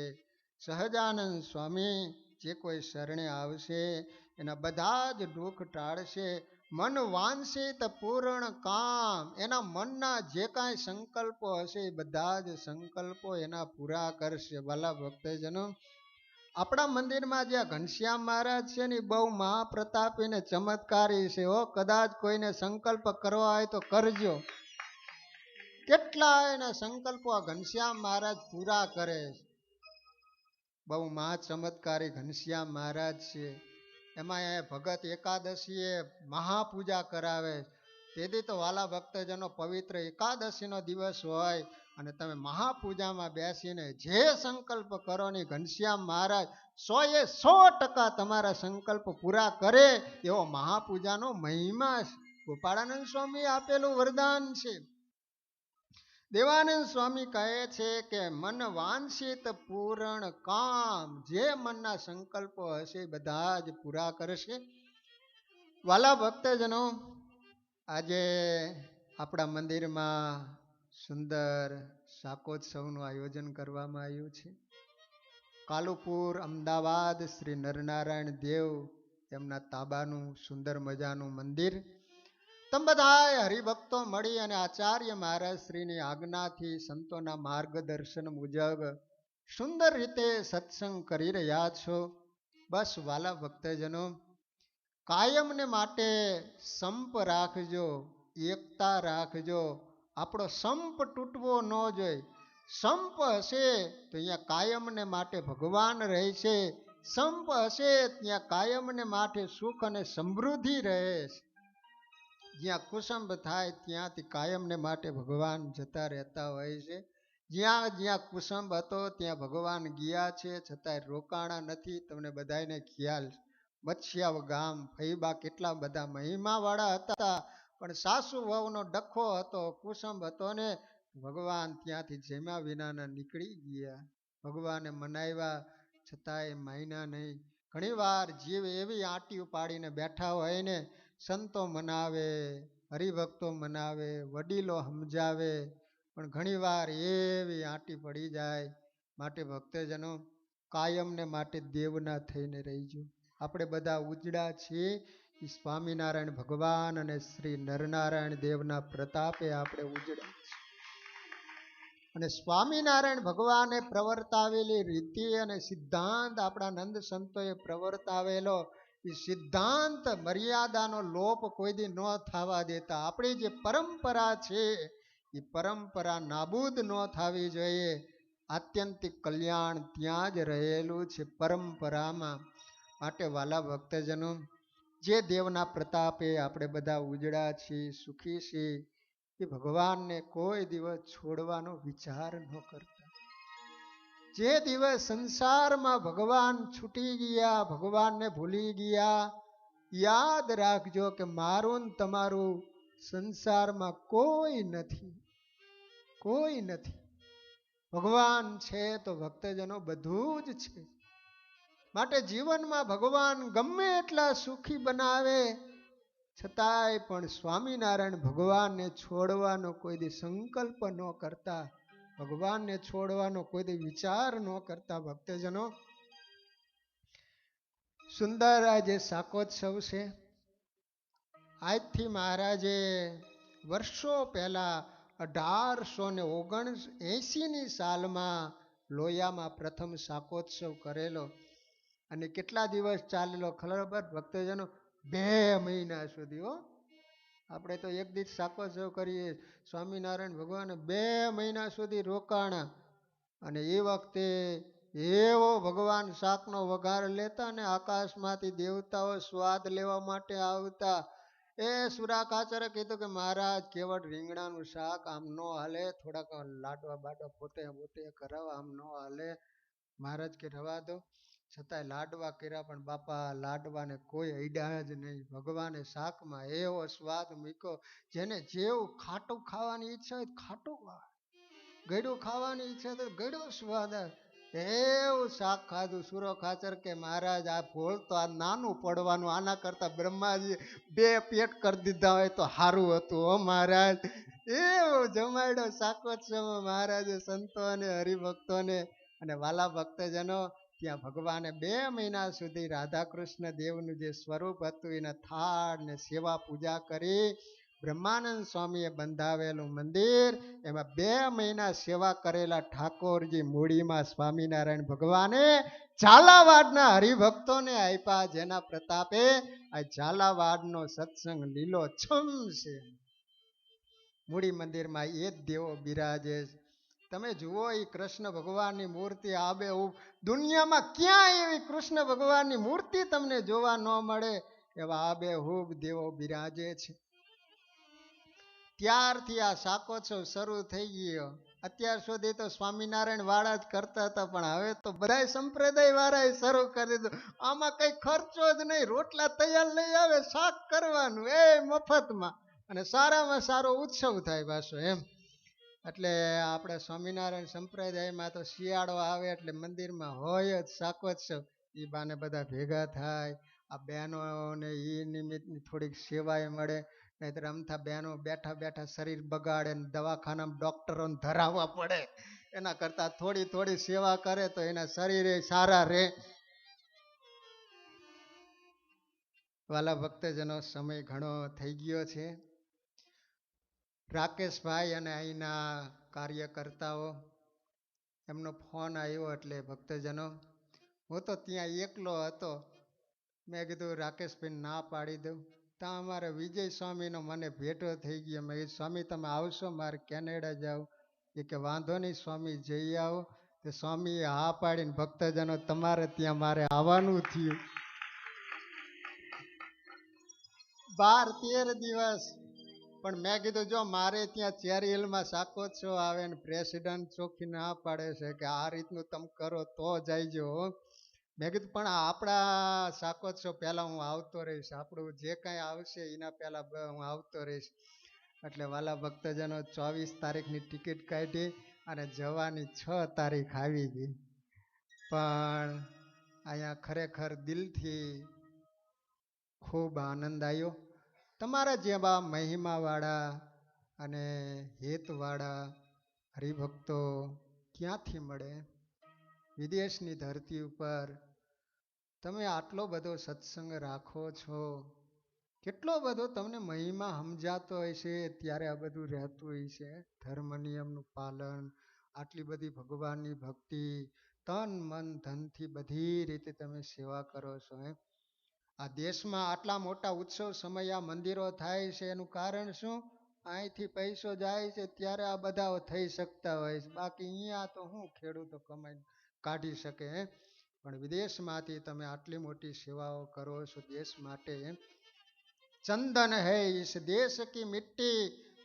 સહજાનંદ સ્વામી જે કોઈ શરણે આવશે એના બધા જ દુઃખ ટાળશે. મન વાંસિત પૂરણ કામ, એના મનના જે કાંઈ સંકલ્પો હશે એ બધા જ સંકલ્પો એના પૂરા કરશે. વાલા ભક્તજનો, આપણા મંદિરમાં જે ઘનશ્યામ મહારાજ છે ને બહુ મહાપ્રતાપી ને ચમત્કારી છે. કદાચ કોઈને સંકલ્પ કરવા હોય તો કરજો. કેટલા એના સંકલ્પો આ ઘનશ્યામ મહારાજ પૂરા કરે છે. બહુ મહા ચમત્કારી ઘનશ્યામ મહારાજ છે. એમાં ભગત એકાદશીએ મહાપૂજા કરાવે. તેથી તો વાલા ભક્તજનો પવિત્ર એકાદશીનો દિવસ હોય અને તમે મહાપૂજામાં બેસીને જે સંકલ્પ કરો ને ઘનશ્યામ મહારાજ 100% તમારા સંકલ્પ પૂરા કરે એવો મહાપૂજાનો મહિમા ગોપાળાનંદ સ્વામી આપેલું વરદાન છે. દેવાનંદ સ્વામી કહે છે કે મન વાંછિત પૂરણ કામ, જે મનના સંકલ્પો હશે બધા જ પૂરા કરશે. વાલા ભક્તજનો, આજે આપણા મંદિરમાં સુંદર શાકોત્સવનું આયોજન કરવામાં આવ્યું છે. કાલુપુર અમદાવાદ શ્રી નરનારાયણ દેવ એમના તાબાનું સુંદર મજાનું મંદિર. તમે બધા હરિભક્તો મળી અને આચાર્ય મહારાજ શ્રીની આજ્ઞાથી સંતોના માર્ગદર્શન મુજબ સુંદર રીતે સત્સંગ કરી રહ્યા છો. બસ વાલા ભક્તજનો, કાયમને માટે સંપ રાખજો, એકતા રાખજો. આપણો સંપ તૂટવો ન જોઈએ. સંપ હશે તો અહીંયા કાયમને માટે ભગવાન રહેશે. સંપ હશે ત્યાં કાયમને માટે સુખ અને સમૃદ્ધિ રહે છે. જ્યાં કુસંબ થાય ત્યાંથી કાયમને માટે ભગવાન જતા રહેતા હોય છે. જ્યાં જ્યાં કુસંબ હતો ત્યાં ભગવાન ગયા છે, છતાંય રોકાણા નથી. તમને બધાને ખ્યાલ. મત્સ્યાવ ગામ ફઈબા કેટલા બધા મહિમાવાળા હતા, પણ સાસુ વહુનો ડખો હતો, કુસંબ હતો ને ભગવાન ત્યાંથી જેમ્યા વિનાના નીકળી ગયા. ભગવાને મનાવ્યા છતાંય માન્યા નહીં. ઘણી વાર જીવ એવી આંટી પાડીને બેઠા હોય ને, સંતો મનાવે, હરિભક્તો મનાવે, વડીલો સમજાવે, પણ ઘણી વાર એવી આંટી પડી જાય. માટે ભક્તજનો, કાયમને માટે દેવના થઈને રહીજો. આપણે બધા ઉજડા છીએ એ સ્વામિનારાયણ ભગવાન અને શ્રી નરનારાયણ દેવના પ્રતાપે આપણે ઉજડા છીએ. અને સ્વામિનારાયણ ભગવાને પ્રવર્તાવેલી રીતિ અને સિદ્ધાંત આપણા નંદ સંતોએ પ્રવર્તાવેલો એ સિદ્ધાંત મર્યાદાનો લોપ કોઈ દી ન થવા દેતા. આપણી જે પરંપરા છે એ પરંપરા નાબૂદ ન થવી જોઈએ. આત્યંતિક કલ્યાણ ત્યાં જ રહેલું છે પરંપરામાં. માટે વાલા ભક્તજનો, જે દેવના પ્રતાપે આપણે બધા ઉજળા છીએ, સુખી છીએ, એ ભગવાનને કોઈ દિવસ છોડવાનો વિચાર ન કરતા. જે દિવસ સંસારમાં ભગવાન છૂટી ગયા, ભગવાનને ભૂલી ગયા, યાદ રાખજો કે મારું ને તમારું સંસારમાં કોઈ નથી, કોઈ નથી. ભગવાન છે તો ભક્તજનો બધું જ છે. માટે જીવનમાં ભગવાન ગમે એટલા સુખી બનાવે છતાંય પણ સ્વામિનારાયણ ભગવાનને છોડવાનો કોઈ દી સંકલ્પ ન કરતા, ભગવાનને છોડવાનો કોઈ દી વિચાર ન કરતા. ભક્તજનો, સુંદર આજે શાકોત્સવ છે. આજથી મહારાજે વર્ષો પહેલા 1879ની સાલમાં લોયામાં પ્રથમ શાકોત્સવ કરેલો. અને કેટલા દિવસ ચાલેલો ખબર ભક્તજનો? 2 મહિના સુધી. હો, આપણે તો એક દિવસ શાકોત્સવ કરીએ, સ્વામિનારાયણ ભગવાન 2 મહિના સુધી રોકાણા. અને એ વખતે એવો ભગવાન શાકનો વઘાર લેતા ને આકાશમાંથી દેવતાઓ સ્વાદ લેવા માટે આવતા. એ સુરા ખાચરે કીધું કે મહારાજ કેવળ રીંગણાનું શાક આમ નો હાલે, થોડાક લાડવા બાડવા પોતે પોતે કરાવવા આમ નો હાલે. મહારાજ કે રવા દો. છતાંય લાડવા કર્યા, પણ બાપા લાડવાને કોઈ અડ્યા જ નહીં. ભગવાને શાકમાં એવો સ્વાદ મૂક્યો, જેને જેવું ખાટું ખાવાની ઈચ્છા હોય ખાટું ખાય, ગળ્યું ખાવાની ઈચ્છા તો ગળ્યો સ્વાદ આવે, એવું શાક ખાધું. સુરો ખાચર કે મહારાજ આ ભોળ તો આ નાનું પડવાનું, આના કરતા બ્રહ્માજી 2 પેટ કરી દીધા હોય તો સારું હતું. હો મહારાજ, એવું જમાડ્યો શાકોત્સવમાં મહારાજે સંતોને, હરિભક્તોને. અને વાલા ભક્તજનો, ત્યાં ભગવાને 2 મહિના સુધી રાધા કૃષ્ણ દેવનું જે સ્વરૂપ હતું એના થાળ ને સેવા પૂજા કરી. બ્રહ્માનંદ સ્વામીએ બંધાવેલું મંદિર, એમાં 2 મહિના સેવા કરેલા ઠાકોરજી મૂડીમાં સ્વામિનારાયણ ભગવાને ઝાલાવાડના હરિભક્તોને આપ્યા. જેના પ્રતાપે આ ઝાલાવાડનો સત્સંગ લીલો છમ છે. મૂડી મંદિરમાં એ જ દેવો બિરાજે. તમે જુઓ, એ કૃષ્ણ ભગવાનની મૂર્તિ આબેહૂબ દુનિયામાં ક્યાંય એવી કૃષ્ણ ભગવાનની મૂર્તિ તમને જોવા ન મળે એવા આબેહૂબ દેવો બિરાજે છે. ત્યારથી આ શાકોત્સવ શરૂ થઈ ગયો. અત્યાર સુધી તો સ્વામિનારાયણ વાળા જ કરતા હતા, પણ હવે તો બધા સંપ્રદાય વાળાએ શરૂ કરી દીધું. આમાં કઈ ખર્ચો જ નહીં, રોટલા તૈયાર લઈ આવે, શાક કરવાનું એ મફતમાં, અને સારામાં સારો ઉત્સવ થાય પાછો એમ. એટલે આપણે સ્વામિનારાયણ સંપ્રદાયમાં તો શિયાળો આવે એટલે મંદિરમાં હોય જ શાકોત્સવ. એ બાને બધા ભેગા થાય, આ બહેનોને એ નિમિત્તની થોડીક સેવાય મળે. નહીતર અમથા બહેનો બેઠા બેઠા શરીર બગાડે ને દવાખાનામાં ડોક્ટરોને ધરાવવા પડે. એના કરતાં થોડી થોડી સેવા કરે તો એના શરીરે સારા રહે. વાલા ભક્તજનો, સમય ઘણો થઈ ગયો છે. રાકેશભાઈ અને અહીંના કાર્યકર્તાઓ, એમનો ફોન આવ્યો એટલે ભક્તજનો, હું તો ત્યાં એકલો હતો. મેં કીધું રાકેશભાઈ ના પાડી દઉં. ત્યાં અમારે વિજય સ્વામીનો મને ભેટો થઈ ગયો. મેં કીધું સ્વામી તમે આવશો, મારે કેનેડા જાવ. એ કે વાંધો નહીં સ્વામી, જઈ આવો. તો સ્વામીએ હા પાડીને ભક્તજનો તમારે ત્યાં મારે આવવાનું થયું. 12-13 દિવસ. પણ મેં કીધું જો મારે ત્યાં ચેરી હિલમાં શાકોત્સવ આવે ને પ્રેસિડન્ટ ચોખ્ખી ના પાડે છે કે આ રીતનું તમે કરો તો જઈજો. મેં કીધું પણ આપણા શાકોત્સવ પહેલા હું આવતો રહીશ, આપણું જે કાંઈ આવશે એના પહેલા હું આવતો રહીશ. એટલે વાલા ભક્તજનો 24 તારીખની ટિકિટ કાઢી અને જવાની 6 તારીખ આવી ગઈ. પણ અહીંયા ખરેખર દિલથી ખૂબ આનંદ આવ્યો. તમારા જેવા મહિમાવાળા અને હેતવાળા હરિભક્તો ક્યાંથી મળે? વિદેશની ધરતી ઉપર તમે આટલો બધો સત્સંગ રાખો છો, કેટલો બધો તમને મહિમા સમજાતો હોય છે, ત્યારે આ બધું રહેતું હોય છે. ધર્મ નિયમનું પાલન, આટલી બધી ભગવાનની ભક્તિ, તન મન ધનથી બધી રીતે તમે સેવા કરો છો. આ દેશમાં આટલા મોટા ઉત્સવ સમય આ મંદિરો થાય છે, એનું કારણ શું? અહીંથી પૈસો જાય છે ત્યારે આ બધા થઈ શકતા હોય છે. બાકી અહીંયા તો હું ખેડૂતો કમાઈને કાઢી શકે. પણ વિદેશમાંથી તમે આટલી મોટી સેવાઓ કરો છો દેશ માટે. ચંદન હૈ ઇસ દેશ કી મિટ્ટી,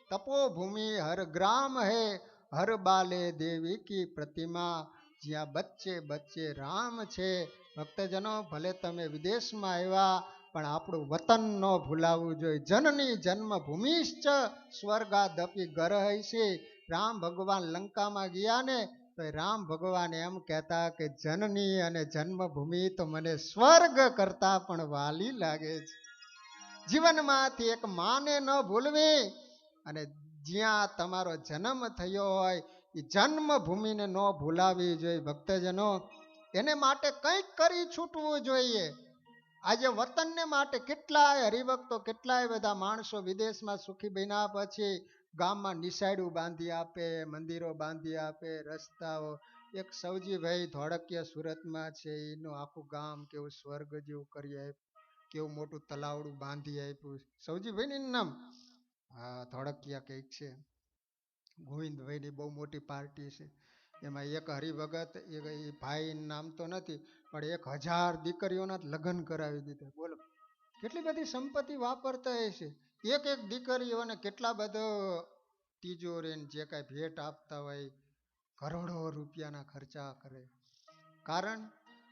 તપોભૂમિ હર ગ્રામ હૈ, હર બાલે દેવી કી પ્રતિમા. જ્યાં બચ્ચે બચ્ચે રામ છે. ભક્તજનો, ભલે તમે વિદેશમાં આવ્યા પણ આપણું વતન ન ભૂલાવવું જોઈએ. જનની જન્મભૂમિશ્ચ સ્વર્ગાદપી ગરહૈષી. રામ ભગવાન લંકામાં ગયા ને તો રામ ભગવાન એમ કહેતા કે જનની અને જન્મભૂમિ તો મને સ્વર્ગ કરતા પણ વાલી લાગે છે. જીવનમાંથી એક માને ન ભૂલવી અને જ્યાં તમારો જન્મ થયો હોય એ જન્મભૂમિને ન ભૂલાવી જોઈએ. ભક્તજનો, એને માટે કંઈક કરી છૂટવું જોઈએ. આજે વતનને માટે કેટલાય હરિભક્તો, કેટલાય બધા માણસો વિદેશમાં સુખી બન્યા પછી ગામમાં નિશાળું બાંધી આપે, મંદિરો બાંધી આપે, રસ્તાઓ. એક સૌજીભાઈ ધોળકિયા સુરતમાં છે, એનું આખું ગામ કેવું સ્વર્ગ જેવું કરી આપ્યું, કેવું મોટું તલાવડું બાંધી આપ્યું. સૌજીભાઈ ને નામ, હા, ધોળકિયા કંઈક છે. ગોવિંદભાઈની બહુ મોટી પાર્ટી છે. એમાં એક હરિભગત, એ ભાઈ નામ તો નથી, પણ 1000 દીકરીઓના લગ્ન કરાવી દીધા. બોલો કેટલી બધી સંપત્તિ વાપરતા હશે. એક એક દીકરીઓને કેટલા બધો તિજોરી જે કાંઈ ભેટ આપતા હોય, કરોડો રૂપિયાના ખર્ચા કરે. કારણ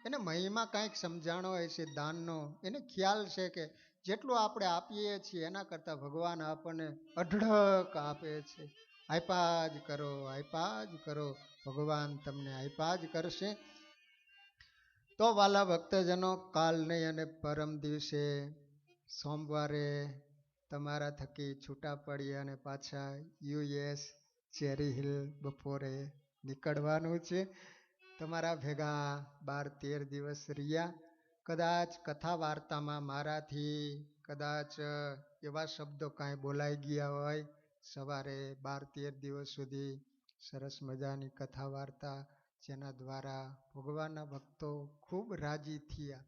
એને મહિમા કાંઈક સમજાણો હોય છે દાનનો. એને ખ્યાલ છે કે જેટલું આપણે આપીએ છીએ એના કરતાં ભગવાન આપણને અઢળક આપે છે. આપ્યા જ કરો, આપ્યા જ કરો, ભગવાન તમને આપ્યા જ કરશે. તો વાલા ભક્તજનો, કાલ નહીં અને પરમ દિવસે સોમવારે તમારા થકી છૂટા પડી અને પાછા US ચેરી હિલ બપોરે નીકળવાનું છે. તમારા ભેગા 12-13 દિવસ રહ્યા. કદાચ કથા વાર્તામાં મારાથી કદાચ એવા શબ્દો કાંઈ બોલાઈ ગયા હોય. સવારે 12-13 દિવસ સુધી સરસ મજાની કથા વાર્તા, જેના દ્વારા ભગવાનના ભક્તો ખૂબ રાજી થયા.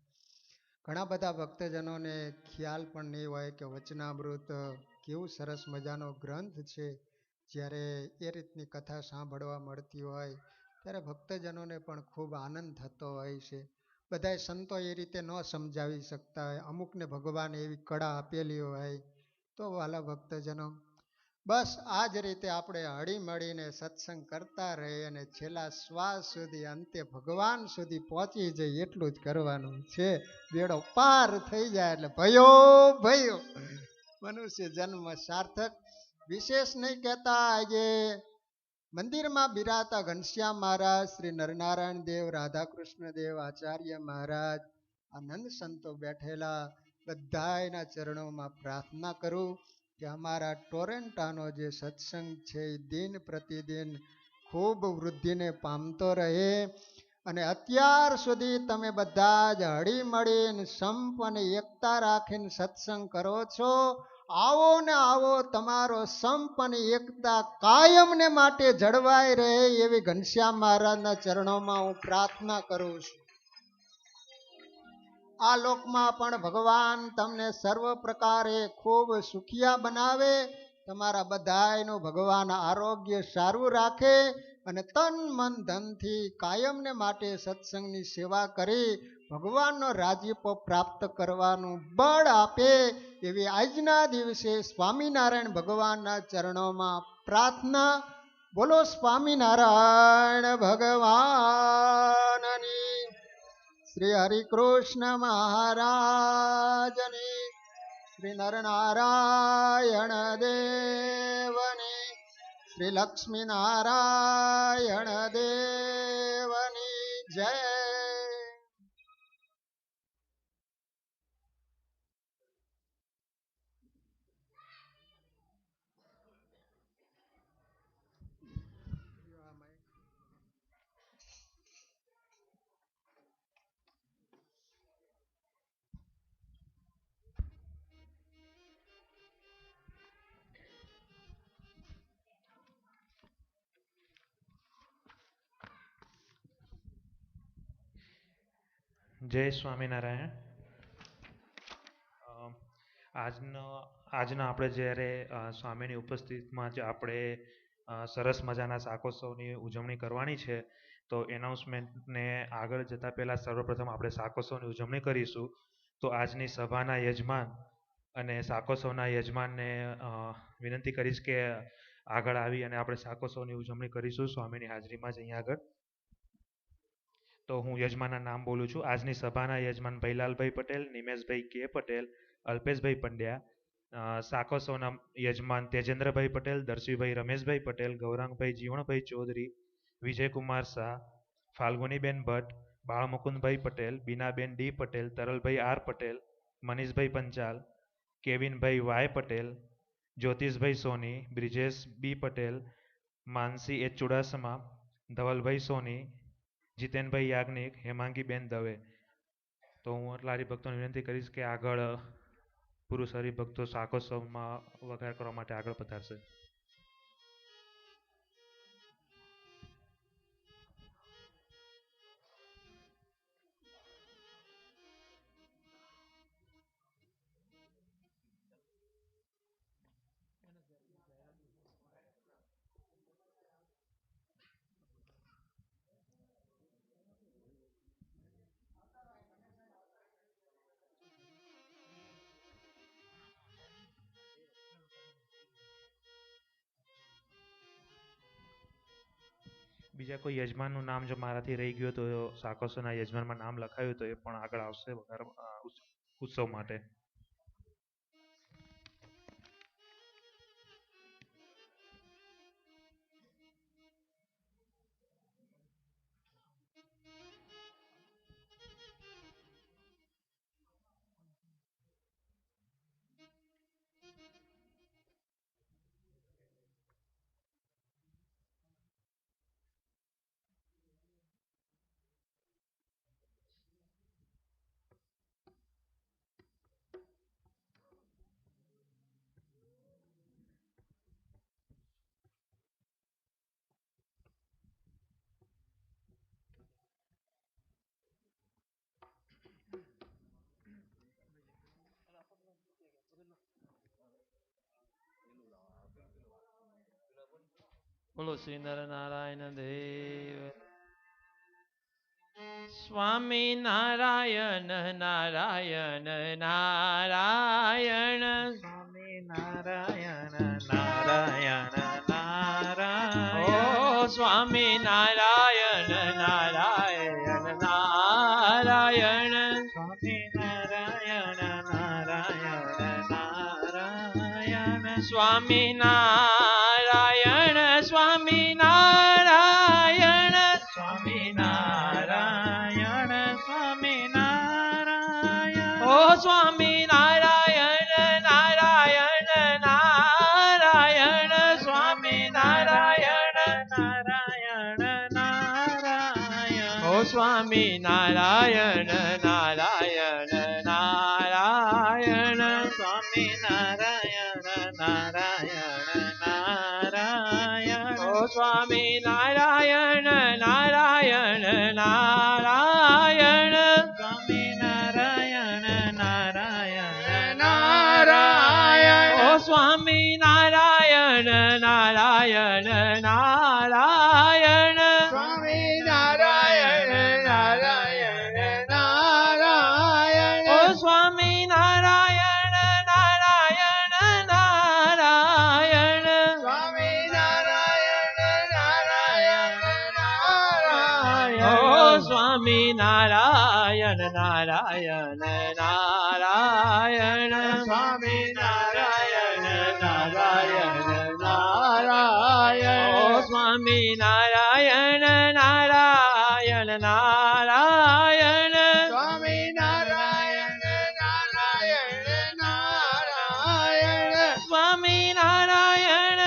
ઘણા બધા ભક્તજનોને ખ્યાલ પણ નહીં હોય કે વચનામૃત કેવું સરસ મજાનો ગ્રંથ છે. જ્યારે એ રીતની કથા સાંભળવા મળતી હોય ત્યારે ભક્તજનોને પણ ખૂબ આનંદ થતો હોય છે. બધાય સંતો એ રીતે ન સમજાવી શકતા હોય, અમુકને ભગવાને એવી કળા આપેલી હોય. તો વાલા ભક્તજનો, બસ આ જ રીતે આપણે હળી મળીને સત્સંગ કરતા રહીએ અને છેલ્લા શ્વાસ સુધી, અંતે ભગવાન સુધી પહોંચી જઈએ એટલું જ કરવાનું છે. બેડો પાર થઈ જાય એટલે ભયો ભયો મનુષ્ય જન્મ સાર્થક. વિશેષ નહીં કહેતા, આજે મંદિરમાં બિરાતા ઘનશ્યામ મહારાજ, શ્રી નરનારાયણ દેવ, રાધાકૃષ્ણ દેવ, આચાર્ય મહારાજ, આનંદ સંતો બેઠેલા, બધાયના ચરણોમાં પ્રાર્થના કરું કે અમારા ટોરેન્ટાનો જે સત્સંગ છે એ દિન પ્રતિદિન ખૂબ વૃદ્ધિને પામતો રહે. અને અત્યાર સુધી તમે બધા જ હળી મળીને સંપ અને એકતા રાખીને સત્સંગ કરો છો. આવો ને આવો તમારો સંપ અને એકતા કાયમને માટે જળવાઈ રહે એવી ઘનશ્યામ મહારાજના ચરણોમાં હું પ્રાર્થના કરું છું. આ લોકમાં પણ ભગવાન તમને સર્વ પ્રકારે ખૂબ સુખિયા બનાવે. તમારા બધાયનું ભગવાન આરોગ્ય સારું રાખે અને તન મન ધનથી કાયમને માટે સત્સંગની સેવા કરી ભગવાનનો રાજીપો પ્રાપ્ત કરવાનું બળ આપે એવી આજના દિવસે સ્વામિનારાયણ ભગવાનના ચરણોમાં પ્રાર્થના. બોલો સ્વામિનારાયણ ભગવાનની, શ્રી હરિકૃષ્ણ મહારાજની, શ્રી નરનારાયણ દેવની, શ્રી લક્ષ્મી નારાયણ દેવની જય. જય સ્વામિનારાયણ. આજના આપણે જ્યારે સ્વામીની ઉપસ્થિતિમાં જે આપણે સરસ મજાના શાકોત્સવની ઉજવણી કરવાની છે, તો એનાઉન્સમેન્ટને આગળ જતા પહેલાં સર્વપ્રથમ આપણે શાકોત્સવની ઉજવણી કરીશું. તો આજની સભાના યજમાન અને શાકોત્સવના યજમાનને વિનંતી કરીશ કે આગળ આવી અને આપણે શાકોત્સવની ઉજવણી કરીશું સ્વામીની હાજરીમાં જ અહીંયા આગળ. તો હું યજમાનના નામ બોલું છું. આજની સભાના યજમાન ભૈલાલભાઈ પટેલ, નિમેશભાઈ કે પટેલ, અલ્પેશભાઈ પંડ્યા. સાકોસોના યજમાન તેજેન્દ્રભાઈ પટેલ, દર્શીભાઈ રમેશભાઈ પટેલ, ગૌરાંગભાઈ જીવણભાઈ ચૌધરી, વિજયકુમાર શાહ, ફાલ્ગુનીબેન ભટ્ટ, બાળમુકુંદભાઈ પટેલ, બીનાબેન ડી પટેલ, તરલભાઈ આર પટેલ, મનીષભાઈ પંચાલ, કેવિનભાઈ વાય પટેલ, જ્યોતિષભાઈ સોની, બ્રિજેશ બી પટેલ, માનસી એચ ચુડાસમા, ધવલભાઈ સોની, જીતેનભાઈ યાજ્ઞિક, હેમાંગીબેન દવે. તો હું એટલા હરિભક્તોને વિનંતી કરીશ કે આગળ પુરુષ હરિભક્તો શાકોત્સવમાં વઘાર કરવા માટે આગળ પધારશે. બીજા કોઈ યજમાનનું નામ જો મારાથી રહી ગયું તો શાકોત્સવના યજમાનમાં નામ લખાયું તો એ પણ આગળ આવશે વઘાર ઉત્સવ માટે. બોલો શ્રી નરનારાયણ દેવ. સ્વામી નારાયણ નારાયણ નારાયણ, સ્વામી નારાયણ નારાયણ નારાયણ, ઓ સ્વામી નારાયણ નારાયણ નારાયણ, સ્વામી નારાયણ નારાયણ નારાયણ, સ્વામી નારાયણ સ્વામી નારાયણ, સ્વામી નારાયણ સ્વામી નારાયણ, ઓ સ્વામી નારાયણ નારાયણ નારાયણ, સ્વામી નારાયણ નારાયણ નારાયણ, ઓ સ્વામી નારાયણ નારાયણ નારાયણ, સ્વામી નારાયણ નારાયણ નારાયણ, ઓ સ્વામી નારાયણ નારાયણ નારાયણ, સ્વામી નારાયણ નારાયણ નારાયણ, ઓ સ્વામી નારાયણ નારાયણ નારાયણ, સ્વામી નારાયણ નારાયણ નારાયણ, ઓ સ્વામી નારાયણ નારાયણ નારાયણ, સ્વામી નારાયણ નારાયણ નારાયણ, ઓ સ્વામી નારાયણ નારાયણ નારાયણ, સ્વામી નારાયણ નારાયણ નારાયણ, ઓ સ્વામી નારાયણ નારાયણ નારાયણ, સ્વામી નારાયણ નારાયણ નારાયણ, સ્વામી નારાયણ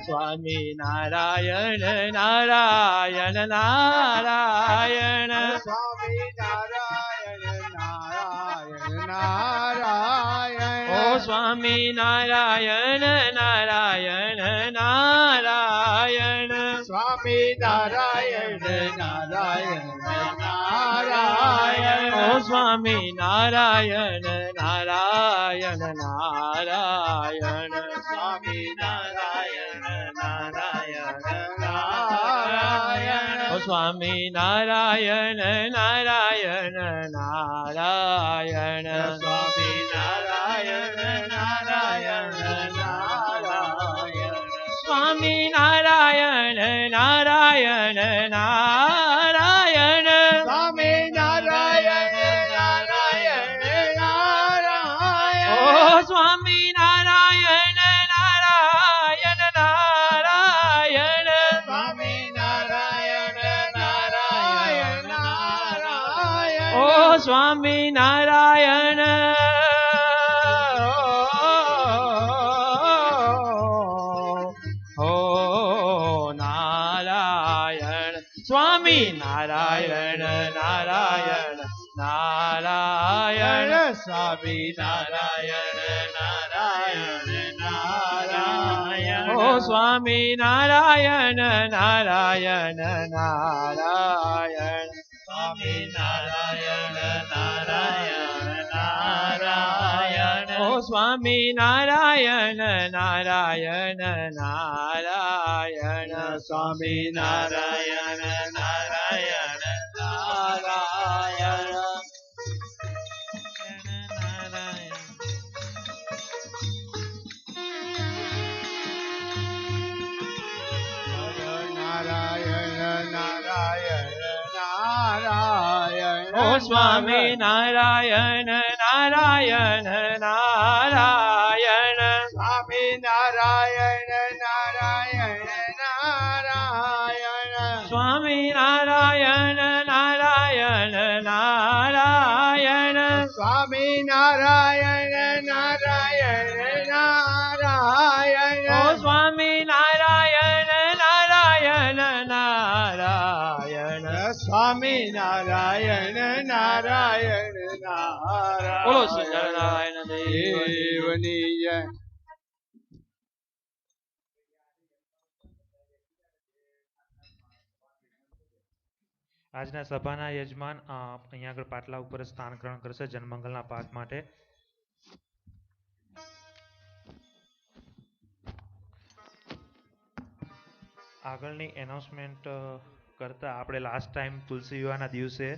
સ્વામી નારાયણ નારાયણ નારાયણ, સ્વામી નારાયણ નારાયણ નારાયણ, ઓ સ્વામી નારાયણ નારાયણ નારાયણ, સ્વામી નારાયણ નારાયણ નારાયણ, ઓ સ્વામી નારાયણ નારાયણ નારાયણ, સ્વામી નારાયણ નારાયણ નારાયણ, સ્વામી નારાયણ નારાયણ નારાયણ સ્વામી નારાયણ નારાયણ નારાયણ સ્વામી નારાયણ નારાયણ નારાયણ સ્વામી નારાયણ નારાયણ નારાયણ ઓ સ્વામી નારાયણ નારાયણ નારાયણ સ્વામી નારાયણ નારાયણ નારાયણ ઓ સ્વામી નારાયણ ઓ નારાયણ સ્વામી નારાયણ નારાયણ નારાયણ સ્વામી નારાયણ નારાયણ નારાયણ ઓ સ્વામી નારાયણ નારાયણ નારાયણ સ્વામી નારાયણ નારાયણ નારાયણ ઓ સ્વામી નારાયણ નારાયણ નારાયણ સ્વામી નારાયણ નારાયણ નારાયણ નારાયણ નારાયણ નારાયણ ઓ સ્વામી નારાયણ નારાયણ નારાયણ સ્વામી નારાયણ નારાયણ નારાયણ સ્વામી નારાયણ નારાયણ નારાયણ સ્વામી નારાયણ નારાયણ નારાયણ ઓ સ્વામી નારાયણ નારાયણ નારાયણ સ્વામી નારાયણ નારાયણ નારાયણ બોલો શ્રી નારાયણ દેવની જય. આજના સભાના યજમાન અહીંયા આગળ પાટલા ઉપર સ્થાન ગ્રહણ કરશે જનમંગલના પાઠ માટે. આગળની એનાઉન્સમેન્ટ કરતા આપણે લાસ્ટ ટાઈમ તુલસી વિવાહના દિવસે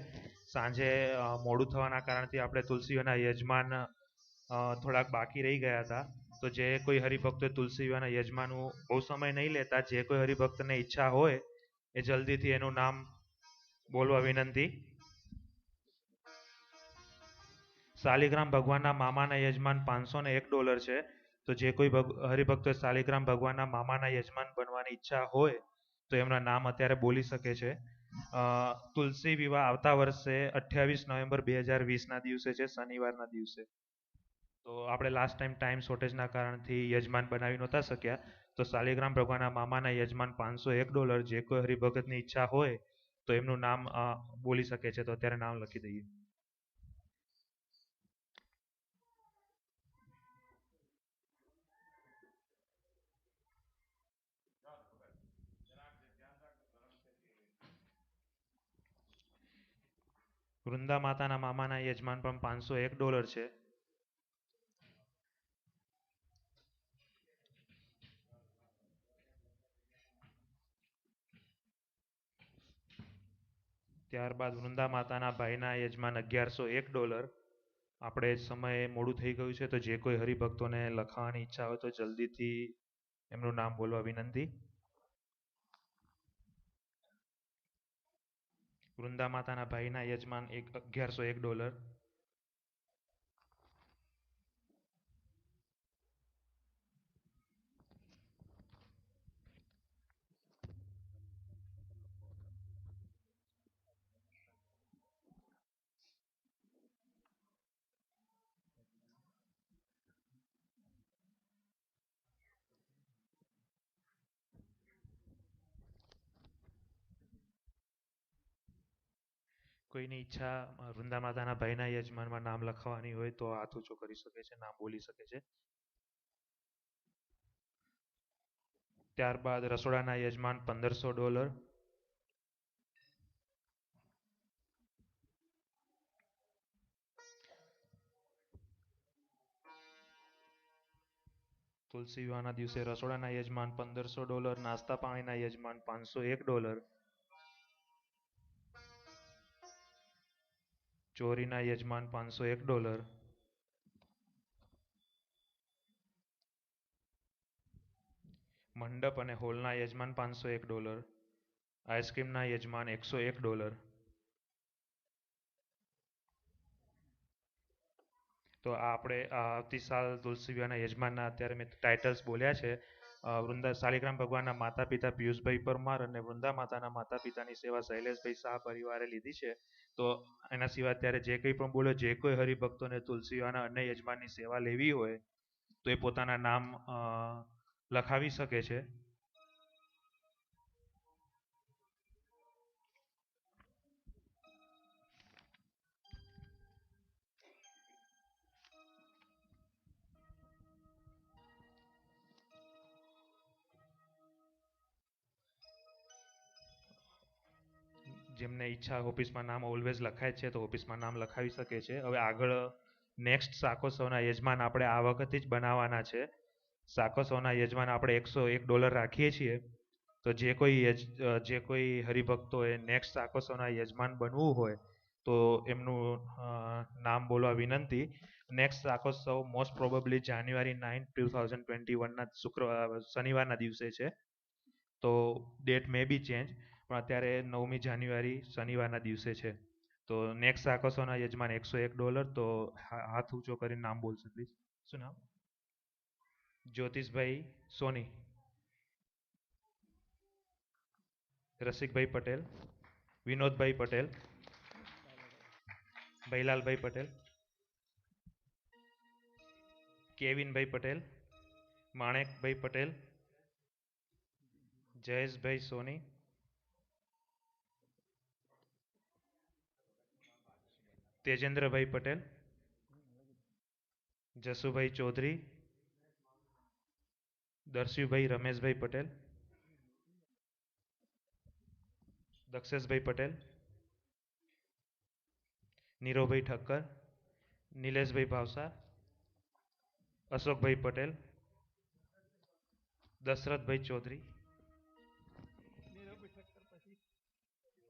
સાંજે મોડું થવાના કારણથી આપણે તુલસી વિવાહના યજમાન થોડાક બાકી રહી ગયા હતા. તો જે કોઈ હરિભક્તો તુલસી વિવાહના યજમાનનું બહુ સમય નહીં લેતા, જે કોઈ હરિભક્તને ઈચ્છા હોય એ જલ્દીથી એનું નામ બોલવા વિનંતી. શાલિગ્રામ ભગવાનના મામાના યજમાન $501 છે. તો જે કોઈ હરિભક્તો શાલિગ્રામ ભગવાનના મામાના યજમાન બનવાની ઈચ્છા હોય તો એમના નામ અત્યારે બોલી શકે છે. તુલસી વિવાહ આવતા વર્ષે 28 નવેમ્બર 2020ના દિવસે છે, શનિવારના દિવસે. તો આપણે લાસ્ટ ટાઈમ શોર્ટેજના કારણથી યજમાન બનાવી નહોતા શક્યા. તો શાલિગ્રામ ભગવાનના મામાના યજમાન $501, જે કોઈ હરિભગતની ઈચ્છા હોય તો એમનું નામ બોલી શકે છે. તો અત્યારે નામ લખી દઈએ. વૃંદા માતાના મામાના યજમાન પણ $501 છે. ત્યારબાદ વૃંદા માતાના ભાઈના યજમાન $1101. આપણે સમયે મોડું થઈ ગયું છે, તો જે કોઈ હરિભક્તોને લખાવાની ઈચ્છા હોય તો જલ્દીથી એમનું નામ બોલવા વિનંતી. વૃંદા માતાના ભાઈના યજમાન $1101. કોઈની ઈચ્છા વૃંદા માતાના ભાઈના યજમાનમાં નામ લખવાની હોય તો હાથ ઊંચો કરી શકે છે, નામ બોલી શકે છે. ત્યારબાદ રસોડાના યજમાન $1500. તુલસી વિવાહના દિવસે રસોડાના યજમાન $1500, નાસ્તા પાણીના યજમાન $501. ચોરીના યજમાન $501, મંડપ અને હોલના યજમાન $501, આઈસ્ક્રીમના યજમાન $101. તો આ આપણે આવતી સાલ તુલસી વિવાહના યજમાનના અત્યારે મેં ટાઇટલ્સ બોલ્યા છે. શાલિગ્રામ ભગવાનના માતા પિતા પિયુષભાઈ પરમાર અને વૃંદા માતાના માતા પિતાની સેવા શૈલેષભાઈ શાહ પરિવારે લીધી છે. તો એના સિવાય અત્યારે જે કંઈ પણ બોલ્યો, જે કોઈ હરિભક્તોને તુલસી વિવાહના અન્ય યજમાનની સેવા લેવી હોય તો એ પોતાના નામ લખાવી શકે છે. જેમને ઈચ્છા ઓફિસમાં નામ ઓલવેઝ લખાય છે તો ઓફિસમાં નામ લખાવી શકે છે. હવે આગળ નેક્સ્ટ શાકોત્સવના યજમાન આપણે આ વખતે જ બનાવવાના છે. શાકોત્સવના યજમાન આપણે $101 રાખીએ છીએ. તો જે કોઈ હરિભક્તોએ નેક્સ્ટ શાકોત્સવના યજમાન બનવું હોય તો એમનું નામ બોલવા વિનંતી. નેક્સ્ટ શાકોત્સવ મોસ્ટ પ્રોબેબલી જાન્યુઆરી 9, 2021ના શનિવારના દિવસે છે. તો ડેટ મે બી ચેન્જ, પણ અત્યારે 9મી જાન્યુઆરી શનિવારના દિવસે છે. તો નેક્સ્ટ શાકોત્સવના યજમાન $101. તો હાથ ઊંચો કરીને નામ બોલશે પ્લીઝ. શું નામ? જ્યોતિષભાઈ સોની, રસિકભાઈ પટેલ, વિનોદભાઈ પટેલ, ભૈલાલભાઈ પટેલ, કેવિનભાઈ પટેલ, માણેકભાઈ પટેલ, જયેશભાઈ સોની, તેજેન્દ્રભાઈ પટેલ, જસુભાઈ ચૌધરી, દર્શીભાઈ રમેશભાઈ પટેલ, દક્ષેશભાઈ પટેલ, નીરોભાઈ ઠક્કર, નિલેશભાઈ ભાવસાર, અશોકભાઈ પટેલ, દશરથભાઈ ચૌધરી,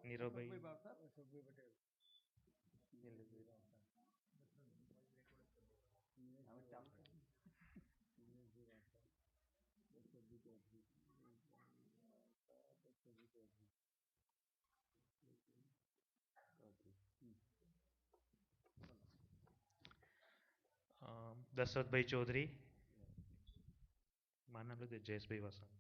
નીરોભાઈ દશરથભાઈ ચૌધરી, મારું નામ લખી દે, જયેશભાઈ વસંત.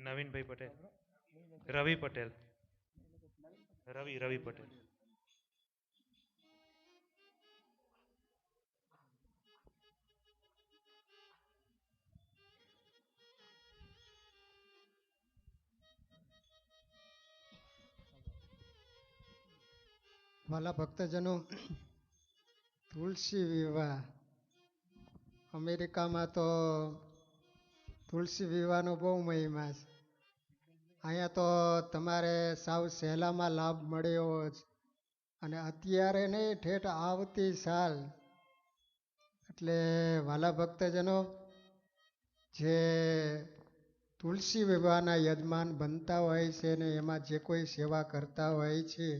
નવીનભાઈ પટેલ, રવિ પટેલ, રવિ પટેલ. વાલા ભક્તજનો, તુલસી વિવાહ અમેરિકામાં તો તુલસી વિવાહનો બહુ મહિમા છે. અહીંયા તો તમારે સાવ સહેલામાં લાભ મળ્યો જ, અને અત્યારે નહીં, ઠેઠ આવતી સાલ. એટલે વાલા ભક્તજનો, જે તુલસી વિવાહના યજમાન બનતા હોય છે ને એમાં જે કોઈ સેવા કરતા હોય છે,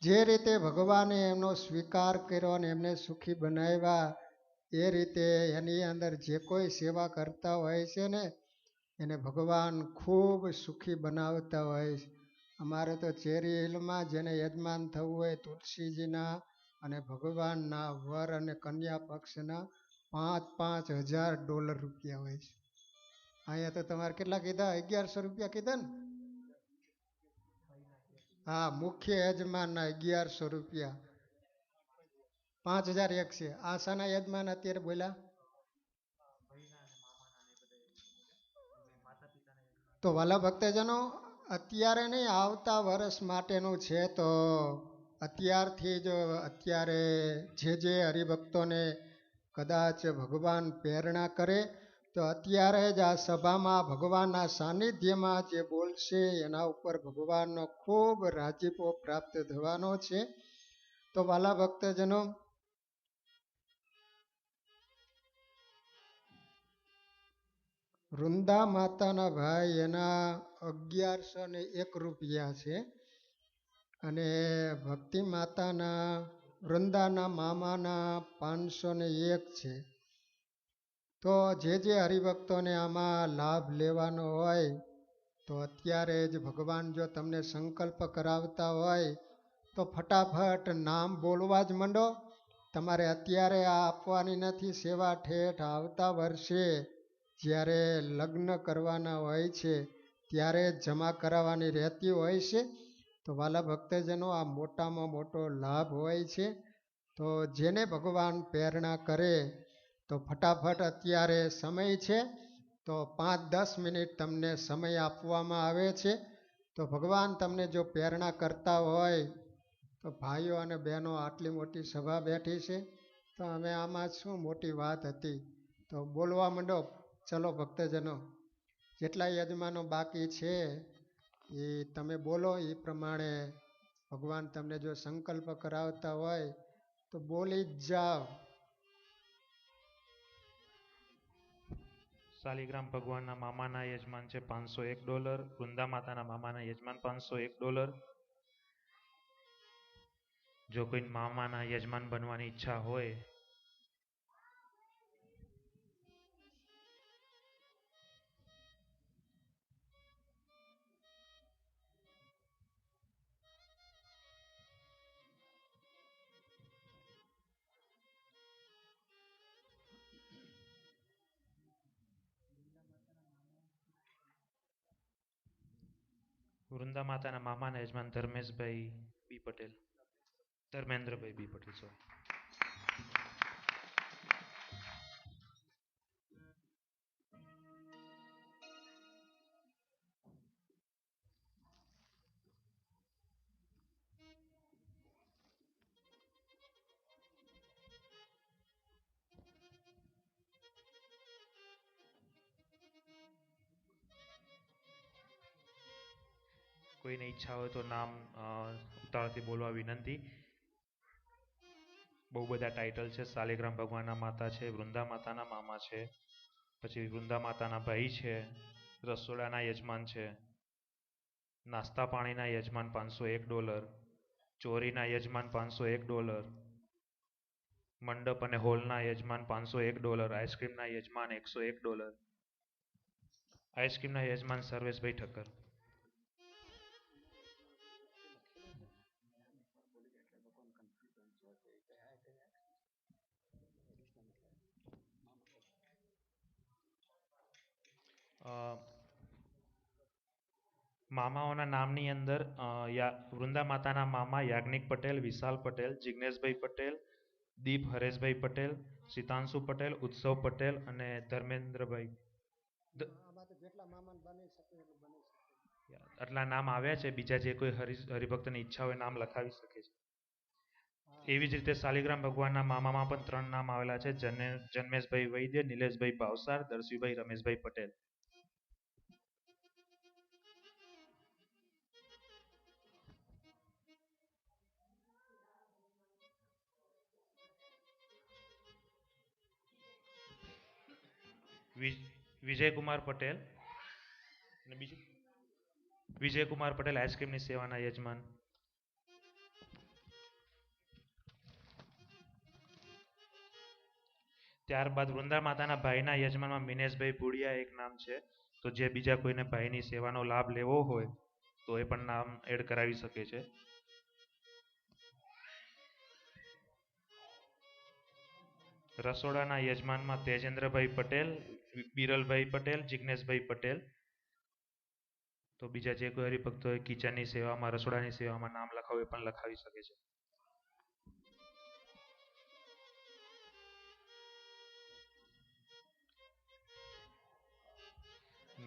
જે રીતે ભગવાને એમનો સ્વીકાર કર્યો અને એમને સુખી બનાવ્યા, એ રીતે એની અંદર જે કોઈ સેવા કરતા હોય છે ને એને ભગવાન ખૂબ સુખી બનાવતા હોય છે. અમારે તો ચેરી હિલમાં જેને યજમાન થવું હોય તુલસીજીના અને ભગવાનના, વર અને કન્યા પક્ષના $5,000 હોય છે. અહીંયા તો તમારે કેટલા કીધા? $1,100 કીધા ને? હા, મુખ્ય યજમાનના $1,100, 5,001 છે. આશાના યજમાન અત્યારે બોલ્યા તો વાલા ભક્તજનો, અત્યારે નહીં, આવતા વર્ષ માટેનું છે. તો અત્યારથી જ અત્યારે જે હરિભક્તોને કદાચ ભગવાન પ્રેરણા કરે તો અત્યારે જ આ સભામાં ભગવાનના સાનિધ્યમાં જે બોલશે એના ઉપર ભગવાનનો ખૂબ રાજીપો પ્રાપ્ત થવાનો છે. તો વાલા ભક્તજનો, વૃંદા માતાના ભાઈ એના 1101 રૂપિયા છે અને ભક્તિ માતાના વૃંદાના મામાના 501 છે. તો જે હરિભક્તોને આમાં લાભ લેવાનો હોય તો અત્યારે જ ભગવાન જો તમને સંકલ્પ કરાવતા હોય તો ફટાફટ નામ બોલવા જ માંડો. તમારે અત્યારે આ આપવાની નથી. સેવા ઠેઠ આવતા વર્ષે જ્યારે લગ્ન કરવાના હોય છે ત્યારે જમા કરાવવાની રહેતી હોય છે. તો વાલા ભક્તજનો, આ મોટામાં મોટો લાભ હોય છે. તો જેને ભગવાન પ્રેરણા કરે તો ફટાફટ અત્યારે સમય છે, તો 5-10 મિનિટ તમને સમય આપવામાં આવે છે. તો ભગવાન તમને જો પ્રેરણા કરતા હોય તો ભાઈઓ અને બહેનો, આટલી મોટી સભા બેઠી છે તો અમે આમાં શું મોટી વાત હતી. તો બોલવા માંડો. ચલો ભક્તજનો, જેટલા યજમાનો બાકી છે એ તમે બોલો. એ પ્રમાણે ભગવાન તમને જો સંકલ્પ કરાવતા હોય તો બોલી જ જાઓ. શાલિગ્રામ ભગવાનના મામાના યજમાન છે $501. વૃંદા માતાના મામાના યજમાન $501. જો કોઈ મામાના યજમાન બનવાની ઈચ્છા હોય વૃંદા માતાના મામાના યજમાન ધર્મેશભાઈ બી પટેલ, ધર્મેન્દ્રભાઈ બી પટેલ, sorry. કોઈને ઈચ્છા હોય તો નામ ઉતાવળથી બોલવા વિનંતી. બહુ બધા ટાઇટલ છે. શાલિગ્રામ ભગવાનના માતા છે, વૃંદા માતાના મામા છે, પછી વૃંદા માતાના ભાઈ છે, રસોડાના યજમાન છે, નાસ્તા પાણીના યજમાન $501, ચોરીના યજમાન $501, મંડપ અને હોલના યજમાન $501, આઈસ્ક્રીમના યજમાન $101, આઈસ્ક્રીમના યજમાન સર્વેશભાઈ ઠક્કર. મામાઓના નામની અંદર વૃંદા માતાના મામા યાજ્ઞિક પટેલ, વિશાલ પટેલ, જિગ્નેશભાઈ પટેલ, દીપ હરેશભાઈ પટેલ, સીતાંશુ પટેલ, ઉત્સવ પટેલ અને ધર્મેન્દ્રભાઈ. આટલા નામ આવ્યા છે. બીજા જે કોઈ હરિભક્તની ઈચ્છા હોય નામ લખાવી શકે છે. એવી જ રીતે શાલિગ્રામ ભગવાનના મામામાં પણ 3 નામ આવેલા છે. જન્મેશભાઈ વૈદ્ય, નિલેશભાઈ ભાવસાર, દર્શીભાઈ રમેશભાઈ પટેલ. વિજયકુમાર પટેલ અને બીજું વિજયકુમાર પટેલ આઈસ્ક્રીમની સેવાના યજમાન. ત્યારબાદ વૃંદા માતાના ભાઈના યજમાનમાં મિનેશભાઈ ભુડિયા એક નામ છે. તો જે બીજા કોઈને ભાઈની સેવાનો લાભ લેવો હોય તો એ પણ નામ એડ કરાવી શકે છે. રસોડાના યજમાનમાં તેજેન્દ્રભાઈ પટેલ, બિરલભાઈ પટેલ, જિગ્નેશભાઈ પટેલ. તો બીજા જે કોઈ હરિભક્તો હોય કિચનની સેવામાં, રસોડાની સેવામાં નામ લખાવું એ પણ લખાવી શકે છે.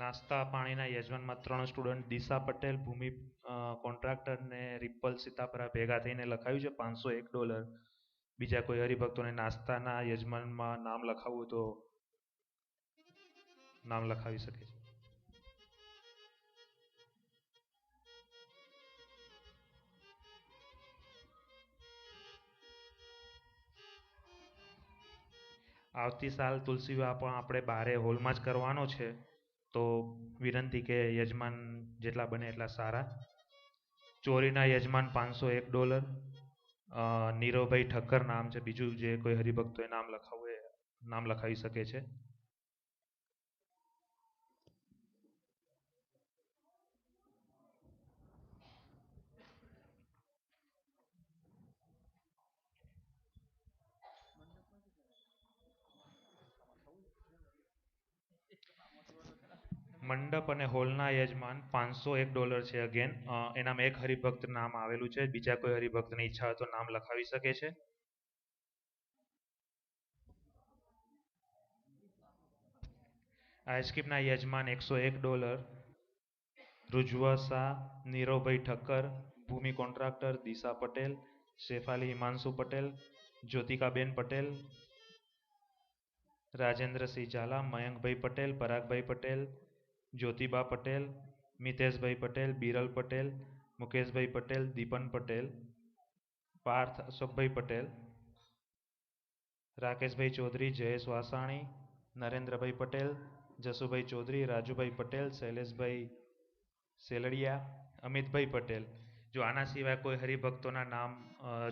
નાસ્તા પાણીના યજમાનમાં 3 સ્ટુડન્ટ દિશા પટેલ, ભૂમિ કોન્ટ્રાક્ટર ને રિપલ સીતાપરા ભેગા થઈને લખાવ્યું છે $501. બીજા કોઈ હરિભક્તોને નાસ્તાના યજમાનમાં નામ લખાવવું તો નામ લખાવી શકે છે. આવતી સાલ તુલસી વિવાહ પણ આપણે બારે હોલમાં જ કરવાનો છે. તો વિનંતી કે યજમાન જેટલા બને એટલા સારા. ચોરીના યજમાન $501. નીરવભાઈ ઠક્કર નામ છે. બીજું જે કોઈ હરિભક્તોએ નામ લખાવવું એ નામ લખાવી શકે છે. મંડપ અને હોલના યજમાન $501 છે. અગેન એનામાં એક હરિભક્ત નામ આવેલું છે. બીજા કોઈ હરિભક્તની ઈચ્છા હોય તો નામ લખાવી શકે છે. આઈસ્ક્રીમના યજમાન $101. રુજવા શાહ, નીરવભાઈ ઠક્કર, ભૂમિ કોન્ટ્રાક્ટર, દિશા પટેલ, શેફાલી હિમાંશુ પટેલ, જ્યોતિકાબેન પટેલ, રાજેન્દ્રસિંહ ઝાલા, મયંકભાઈ પટેલ, પરાગભાઈ પટેલ, જ્યોતિબા પટેલ, મિતેશભાઈ પટેલ, બિરલ પટેલ, મુકેશભાઈ પટેલ, દીપન પટેલ, પાર્થ અશોકભાઈ પટેલ, રાકેશભાઈ ચૌધરી, જયેશ વાસાણી, નરેન્દ્રભાઈ પટેલ, જસુભાઈ ચૌધરી, રાજુભાઈ પટેલ, શૈલેષભાઈ સેલડિયા, અમિતભાઈ પટેલ. જો આના સિવાય કોઈ હરિભક્તોના નામ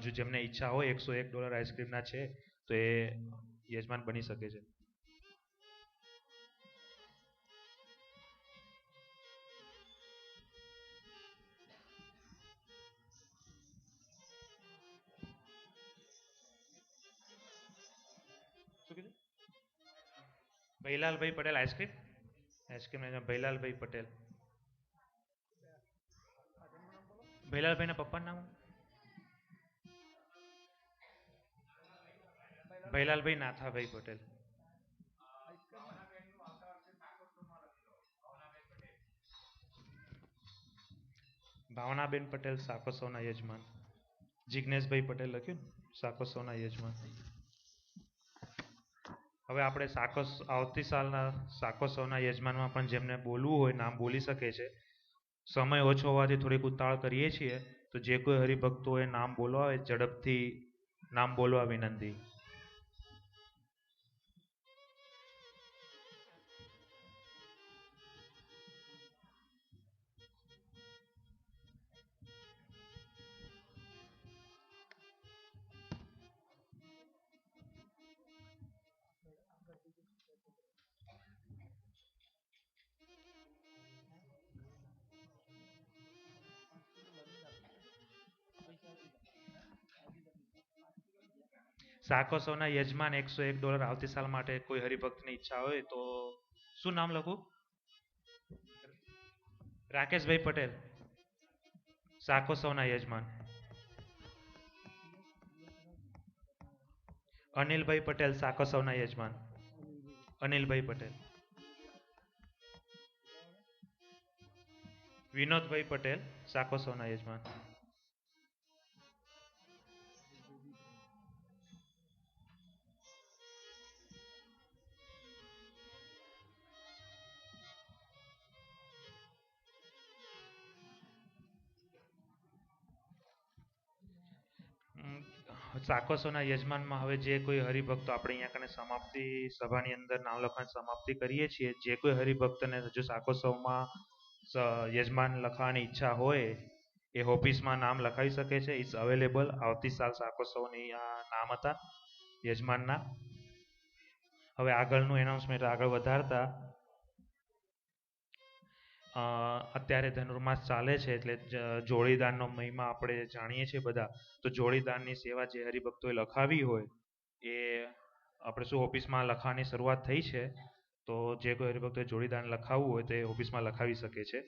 જો જેમને ઈચ્છા હોય $101 આઈસ્ક્રીમના છે તો એ યજમાન બની શકે છે. ભૈલાલભાઈ પટેલ આઈસ્ક્રીમ ભૈલાલભાઈ પટેલ. ભૈલાલભાઈના પપ્પાનું નામ ભૈલાલભાઈ નાથાભાઈ પટેલ. ભાવનાબેન પટેલ સાકોસોના યજમાન. જિજ્ઞેશભાઈ પટેલ લખ્યું સાકોસોના યજમાન. હવે આપણે આવતી સાલના સાકોસોના યજમાનમાં પણ જેમને બોલવું હોય નામ બોલી શકે છે. સમય ઓછો હોવાથી થોડીક ઉતાવળ કરીએ છીએ તો જે કોઈ હરિભક્તોએ નામ બોલવા હોય ઝડપથી નામ બોલવા વિનંતી. સાકોસોના યજમાન $101 આવતી સાલ માટે કોઈ હરિભક્તની ઈચ્છા હોય તો શું નામ લખું? રાકેશભાઈ પટેલ સાકોસોના યજમાન. અનિલભાઈ પટેલ સાકોસોના યજમાન. અનિલભાઈ પટેલ. વિનોદભાઈ પટેલ સાકોસોના યજમાન. સાકોસોના યજમાનમાં હવે જે કોઈ હરિભક્તો આપણે અહીંયા કને સમાપ્તિ સભાની અંદર નામ લખવાની સમાપ્તિ કરીએ છીએ. જે કોઈ હરિભક્તને હજુ સાકોસોમાં યજમાન લખવાની ઈચ્છા હોય એ ઓફિસમાં નામ લખાવી શકે છે. It's available. આવતી સાલ સાકોસોની આ નામ હતા યજમાનના. હવે આગળનું એનાઉન્સમેન્ટ આગળ વધારતા અત્યારે ધનુર્માસ ચાલે છે એટલે જોડીદાનનો મહિમા આપણે જાણીએ છીએ બધા. તો જોડીદાનની સેવા જે હરિભક્તોએ લખાવી હોય એ આપણે શું ઓફિસમાં લખવાની શરૂઆત થઈ છે. તો જે કોઈ હરિભક્તોએ જોડીદાન લખાવવું હોય તો એ ઓફિસમાં લખાવી શકે છે.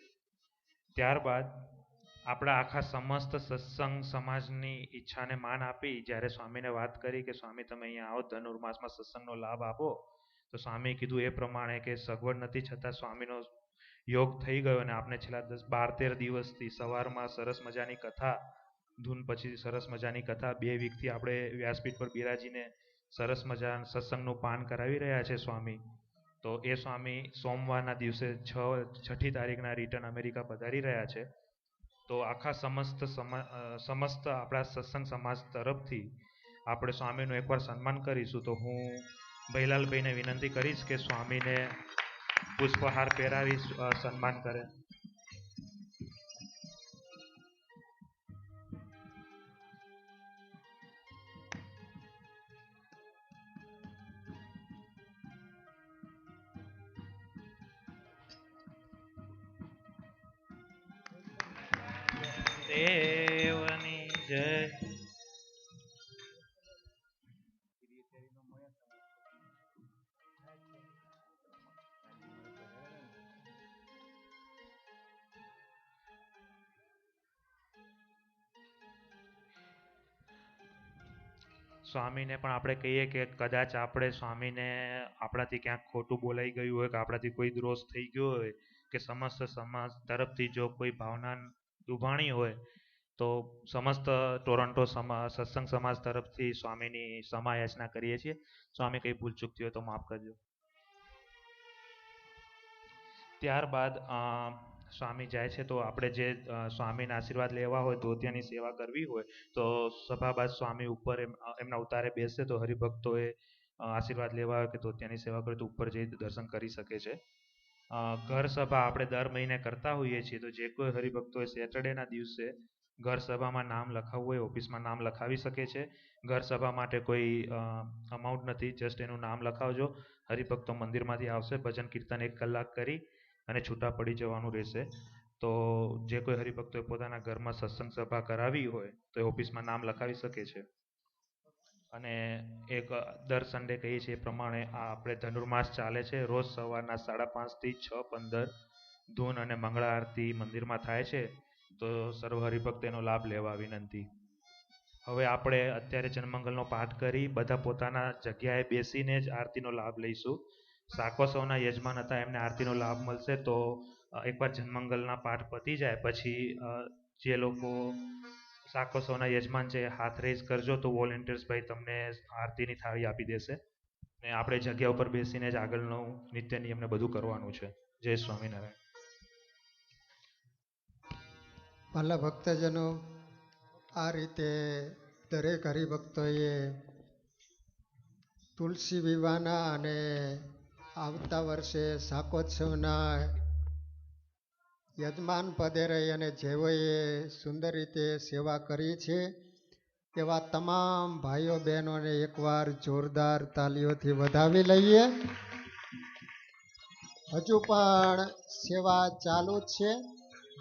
ત્યારબાદ આપણા આખા સમસ્ત સત્સંગ સમાજની ઈચ્છાને માન આપી જ્યારે સ્વામીને વાત કરી કે સ્વામી તમે અહીંયા આવો ધનુર્માસમાં સત્સંગનો લાભ આપો તો સ્વામી કીધું એ પ્રમાણે કે સગવડ નથી છતાં સ્વામીનો યોગ થઈ ગયો અને આપણે છેલ્લા 12-13 દિવસથી સવારમાં સરસ મજાની કથા ધૂન પછી સરસ મજાની કથા 2 વીકથી આપણે વ્યાસપીઠ પર બિરાજીને સરસ મજા સત્સંગનું પાન કરાવી રહ્યા છે સ્વામી. તો એ સ્વામી સોમવારના દિવસે 6ઠી તારીખના રિટર્ન અમેરિકા પધારી રહ્યા છે. તો આખા સમસ્ત આપણા સત્સંગ સમાજ તરફથી આપણે સ્વામીનું એકવાર સન્માન કરીશું. તો હું ભૈલાલભાઈને વિનંતી કરીશ કે સ્વામીને પુષ્પહાર પહેરાવી સન્માન કરે. દેવની જય. સ્વામીને પણ આપણે કહીએ કે કદાચ આપણે સ્વામીને આપણાથી ક્યાંક ખોટું બોલાઈ ગયું હોય કે આપણાથી કોઈ દોષ થઈ ગયો હોય કે સમસ્ત સમાજ તરફથી જો કોઈ ભાવના દુભાણી હોય તો સમસ્ત ટોરન્ટો સત્સંગ સમાજ તરફથી સ્વામીની ક્ષમાયાચના કરીએ છીએ. સ્વામી કઈ ભૂલ ચૂકતી હોય તો માફ કરજો. ત્યારબાદ સ્વામી જાય છે તો આપણે જે સ્વામીના આશીર્વાદ લેવા હોય તો ત્યાંની સેવા કરવી હોય તો સભા બાદ સ્વામી ઉપર એમના ઉતારે બેસે તો હરિભક્તોએ આશીર્વાદ લેવા હોય કે તો ત્યાંની સેવા કરે તો ઉપર જઈ દર્શન કરી શકે છે. ઘર સભા આપણે દર મહિને કરતા હોઈએ છીએ તો જે કોઈ હરિભક્તોએ સેટરડેના દિવસે ઘર સભામાં નામ લખાવવું હોય ઓફિસમાં નામ લખાવી શકે છે. ઘર સભા માટે કોઈ અમાઉન્ટ નથી, જસ્ટ એનું નામ લખાવજો. હરિભક્તો મંદિરમાંથી આવશે, ભજન કીર્તન 1 કલાક કરી અને છૂટા પડી જવાનું રહેશે. તો જે કોઈ હરિભક્તોએ પોતાના ઘરમાં સત્સંગ સભા કરાવી હોય તો એ ઓફિસમાં નામ લખાવી શકે છે. અને એક દર સન્ડે કહીએ છીએ એ પ્રમાણે આ આપણે ધનુર્માસ ચાલે છે. રોજ સવારના 5:30 થી 6:15 ધૂન અને મંગળા આરતી મંદિરમાં થાય છે. તો સર્વ હરિભક્ત એનો લાભ લેવા વિનંતી. હવે આપણે અત્યારે જનમંગલનો પાઠ કરી બધા પોતાના જગ્યાએ બેસીને જ આરતીનો લાભ લઈશું. સાકોસવના યજમાન હતા એમને આરતીનો લાભ મળશે. તો એકવાર જનમંગલના પાઠ પતી જાય પછી જે લોકો સાકોસવના યજમાન છે હાથ રેઝ કરજો તો વોલેન્ટિયર્સ ભાઈ તમને આરતીની થાળી આપી દેશે. ને આપણે જગ્યા ઉપર બેસીને જ આગળનું નિત્ય નિયમને બધું કરવાનું છે. જય સ્વામિનારાયણ. ભલા ભક્તજનો, આ રીતે દરેક હરિભક્તોએ તુલસી વિવાહના અને આવતા વર્ષે શાકોત્સવના યજમાન પદે રહી અને જેઓએ સુંદર રીતે સેવા કરી છે એવા તમામ ભાઈઓ બહેનોને એકવાર જોરદાર તાલીઓથી વધાવી લઈએ. હજુ પણ સેવા ચાલુ જ છે.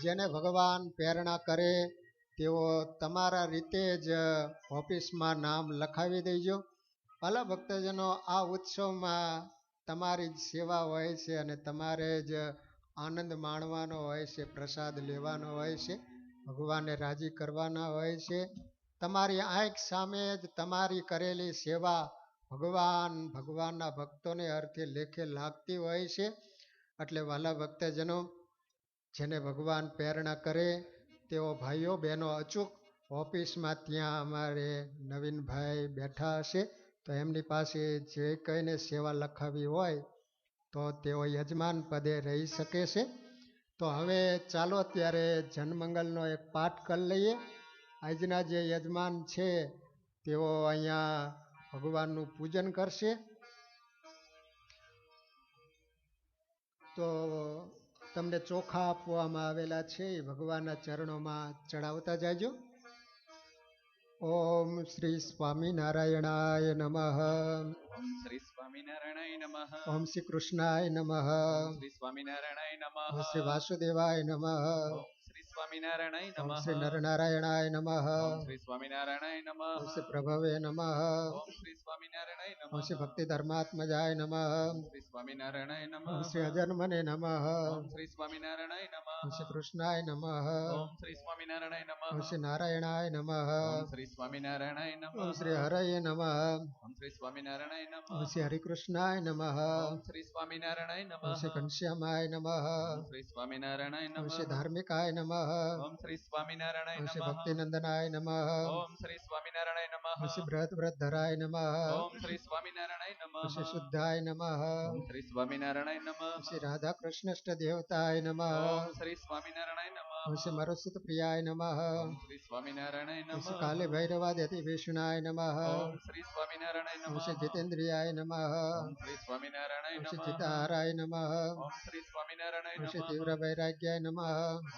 જેને ભગવાન પ્રેરણા કરે તેઓ તમારા રીતે જ ઓફિસમાં નામ લખાવી દેજો. ભલા ભક્તજનો, આ ઉત્સવમાં તમારી જ સેવા હોય છે અને તમારે જ આનંદ માણવાનો હોય છે, પ્રસાદ લેવાનો હોય છે, ભગવાનને રાજી કરવાના હોય છે. તમારી આંખ સામે જ તમારી કરેલી સેવા ભગવાનના ભક્તોને અર્થે લેખે લાગતી હોય છે. એટલે વાલા ભક્તજનો, જેને ભગવાન પ્રેરણા કરે તેઓ ભાઈઓ બહેનો અચૂક ઓફિસમાં ત્યાં અમારે નવીનભાઈ બેઠા હશે તો એમની પાસે જે કંઈને સેવા લખાવી હોય તો તેઓ યજમાન પદે રહી શકે છે. તો હવે ચાલો ત્યારે જનમંગલનો એક પાઠ કરી લઈએ. આજના જે યજમાન છે તેઓ અહીંયા ભગવાનનું પૂજન કરશે. તો તમને ચોખા આપવામાં આવેલા છે એ ભગવાનના ચરણોમાં ચડાવતા જાજો. ઓમ શ્રી સ્વામિનારાયણાય નમઃ. ઓમ શ્રી સ્વામિનારાયણાય નમઃ. ઓમ શ્રી કૃષ્ણાય નમઃ. શ્રી સ્વામિનારાયણાય નમઃ. ઓમ શ્રી વાસુદેવાય નમઃ. શ્રી સ્વામિનારાયણાય ઓમ નમઃ. શ્રી નરનારાયણાય નમઃ. શ્રી સ્વામિનારાયણાય નમઃ. ઓમ શ્રી પ્રભવે નમઃ. ઓમ શ્રી સ્વામિનારાયણાય નમઃ. ઓમ શ્રી ભક્તિ ધર્માત્મજાય નમઃ. શ્રી સ્વામિનારાયણાય નમઃ. ઓમ શ્રી અજન્મને નમઃ. ઓમ શ્રી સ્વામિનારાયણાય નમઃ. ઓમ શ્રી કૃષ્ણાય નમઃ. ઓમ શ્રી સ્વામિનારાયણાય નમઃ. ઓમ શ્રી નારાયણાય નમઃ. ઓમ શ્રી સ્વામિનારાયણાય નમઃ. ઓમ શ્રી હરયે નમઃ. ઓમ શ્રી સ્વામિનારાયણાય નમઃ. ઓમ શ્રી હરિકૃષ્ણાય નમઃ. ઓમ શ્રી સ્વામિનારાયણાય નમઃ. ઓમ શ્રી ઘનશ્યામાય નમઃ. ઓમ શ્રી સ્વામિનારાયણાય ઓમ નમઃ. શ્રી ધાર્મિકાય નમઃ. ઓમ શ્રી સ્વામિનારાયણાય ઓમ શ્રી નમઃ. ભક્તિનંદનાય નમઃ. ઓમ શ્રી સ્વામિનારાયણાય નમઃ. ઓમ શ્રી બૃહદ્ધરાય નમઃ. ઓમ શ્રી સ્વામિનારાયણાય નમઃ. ઓમ શ્રી શુદ્ધાય નમઃ. ઓમ શ્રી સ્વામિનારાયણાય નમઃ. ઓમ શ્રી રાધા કૃષ્ણષ્ટ દેવતાય નમઃ. ઓમ શ્રી સ્વામિનારાયણાય નમઃ. ઓમ શ્રી મરુત્સુત પ્રિયાય નમઃ ઓમ શ્રી સ્વામિનારાયણ ઓમ શ્રી નમઃ કાલે ભૈરવાદિતિ વિષ્ણુનાય નમઃ ઓમ શ્રી સ્વામિનારાયણ ઓમ નમઃ શ્રી જીતેન્દ્રિયાય નમઃ ઓમ શ્રી સ્વામિનારાયણ ઓમ શ્રી નમઃ ચિત્તહારાય નમઃ ઓમ શ્રી સ્વામિનારાયણ ઓમ શ્રી નમઃ તીવ્ર વૈરાગ્યાય નમઃ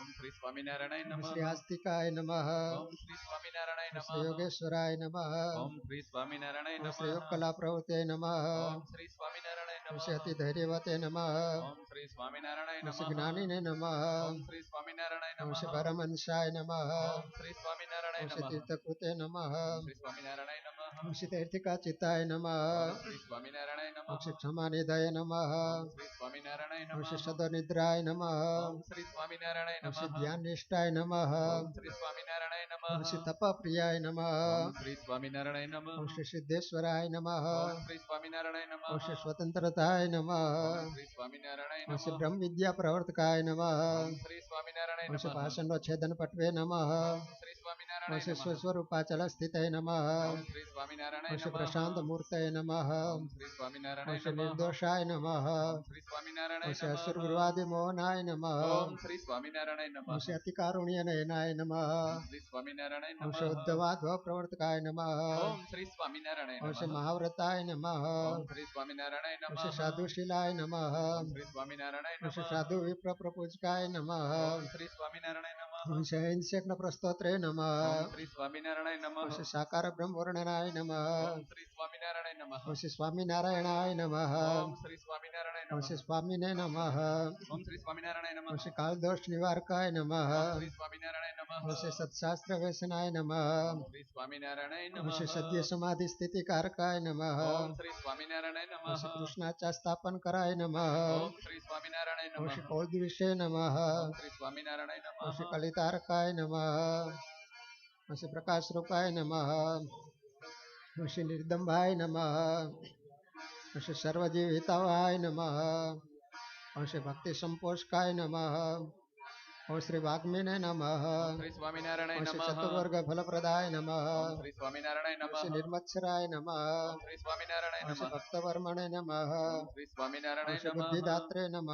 ઓમ શ્રી સ્વામિનારાયણ ઓમ નમઃ શ્રી આસ્તિકાય નમઃ ઓમ શ્રી સ્વામિનારાયણ ઓમ શ્રી નમઃ યોગેશ્વરાય નમઃ ઓમ શ્રી સ્વામિનારાયણ ઓમ શ્રી યોગ નમઃ કલા પ્રવૃત્તય નમઃ ઓમ શ્રી સ્વામિનારાયણ ઓમ નમઃ શ્રી અતિ ધૈર્યવતે નમઃ ઓમ શ્રી સ્વામિનારાયણ ઓમ શ્રી નમઃ જ્ઞાનીને નમઃ ઓમ શ્રી સ્વામિનારાયણ ઓમ શ્રી નમઃ પરમહંસાય નમઃ ઓમ શ્રી સ્વામિનારાયણ ઓમ શ્રી નમઃ તીર્થકૃતે નમઃ ઓમ શ્રી સ્વામિનારાયણ નમઃ ઓમ શ્રી તૈર્થિકા ચિત્તાય નમઃ ઓમ શ્રી સ્વામિનારાયણ ઓમ નમઃ શ્રી ક્ષમાનિધય નમઃ ઓમ શ્રી સ્વામિનારાયણ ઓમ શ્રી નમઃ સદનિદ્રાય નમઃ ઓમ શ્રી સ્વામિનારાયણ ઓમ શ્રી નમઃ ધ્યાનિષ્ઠાય નમઃ ઓમ શ્રી સ્વામિનારાયણ ઓમ નમઃ શ્રી તપપ્રિયાય નમઃ ઓમ શ્રી સ્વામિનારાયણ નમઃ ઓમ શ્રી સિદ્ધેશ્વરાય નમઃ ઓમ શ્રી સ્વામિનારાયણ નમઃ ઓમ શ્રી સ્વતંત્રતાય નમઃ ઓમ શ્રી સ્વામિનારાયણ ઓમ શ્રી નમઃ બ્રહ્મ વિદ્યા પ્રવર્તકાય નમઃ ઓમ શ્રી સ્વામિનારાયણ ઓમ શ્રી નમઃ ભાષણો છેદન પટવે નમઃ ઓમ શ્રી ઓમ સ્વામિનારાયણ શ્રી નમઃ સ્વસ્વરૂપાચલ સ્થિતય નમઃ ઓમ શ્રી સ્વામિનારાયણ ઓમ શ્રી નમઃ પ્રશાંત મૂર્તય નમઃ ઓમ શ્રી ઓમ સ્વામિનારાયણ શ્રી નમઃ નિર્દોષાય નમઃ ઓમ શ્રી ઓમ સ્વામિનારાયણ શ્રી નમઃ અસુરગૃવાદિ મોહનાય નમઃ ઓમ શ્રી સ્વામિનારાયણ ઓમ નમઃ શ્રી અતિકારુણ્ય નયનાય નમઃ ઓમ શ્રી સ્વામિનારાયણ ઓમ શ્રી નમઃ ઉદ્ધવાધ્વ પ્રવર્તકાય નમઃ ઓમ શ્રી સ્વામિનારાયણ ઓમ શ્રી નમઃ મહાવ્રતાય નમઃ ઓમ શ્રી સ્વામિનારાયણ ઓમ નમઃ શ્રી સાધુશીલાય નમઃ ઓમ શ્રી સ્વામિનારાયણ ઓમ શ્રી નમઃ સાધુ વિપ્ર પ્રપૂજકાય નમઃ ઓમ શ્રી સ્વામિનારાયણ નમઃ ઓમ શ્રી અહિંસક પ્રસ્તોત્રે નમઃ ઓમ શ્રી સ્વામિનારાયણ ઓમ નમઃ શ્રી સાકાર બ્રહ્મવર્ણનાય નમઃ ઓમ શ્રી સ્વામિનારાયણ નમઃ ઓમ શ્રી સ્વામિનારાયણાય નમઃ ઓમ શ્રી સ્વામિનારાયણ ઓમ નમઃ શ્રી સ્વામિને નમઃ ઓમ શ્રી સ્વામિનારાયણ ઓમ નમઃ શ્રી કાલદોષ નિવારકાય નમઃ ઓમ શ્રી સ્વામિનારાયણ નમઃ ઓમ શ્રી સત્શાસ્ત્ર વ્યસનાય નમઃ ઓમ શ્રી સ્વામિનારાયણ ઓમ શ્રી નમઃ સદ્ય સમાધિ સ્થિતિ કારકાય નમઃ ઓમ શ્રી સ્વામિનારાયણ ઓમ શ્રી નમઃ કૃષ્ણાચાર સ્થાપન કરાય નમઃ ઓમ શ્રી સ્વામિનારાયણ ઓમ નમઃ શ્રી કૌલદ્વિષે નમઃ ઓમ શ્રી સ્વામિનારાયણ ઓમ શ્રી નમઃ કલિતારકાય નમઃ ઓમ શ્રી પ્રકાશ રૂપાય નમઃ ઓમ શ્રી નિર્દંભાય નમઃ ઓમ શ્રી સર્વજીવ હિતાવાય નમઃ ઓમ શ્રી ભક્તિ સંપોષકાય નમઃ ઓમ શ્રી વાગ્મીને નમઃ ઓમ શ્રી સ્વામિનારાયણ ઓમ શ્રી નમઃ ચતુર્વર્ગ ફલપ્રદાય નમઃ ઓમ શ્રી સ્વામિનારાયણ ઓમ શ્રી નમઃ નિર્મત્સરાય નમઃ ઓમ શ્રી સ્વામિનારાયણ ઓમ શ્રી નમઃ ભક્તવર્મણે નમઃ ઓમ શ્રી ઓમ સ્વામિનારાયણ શ્રી નમઃ બુદ્ધિદાત્રે નમઃ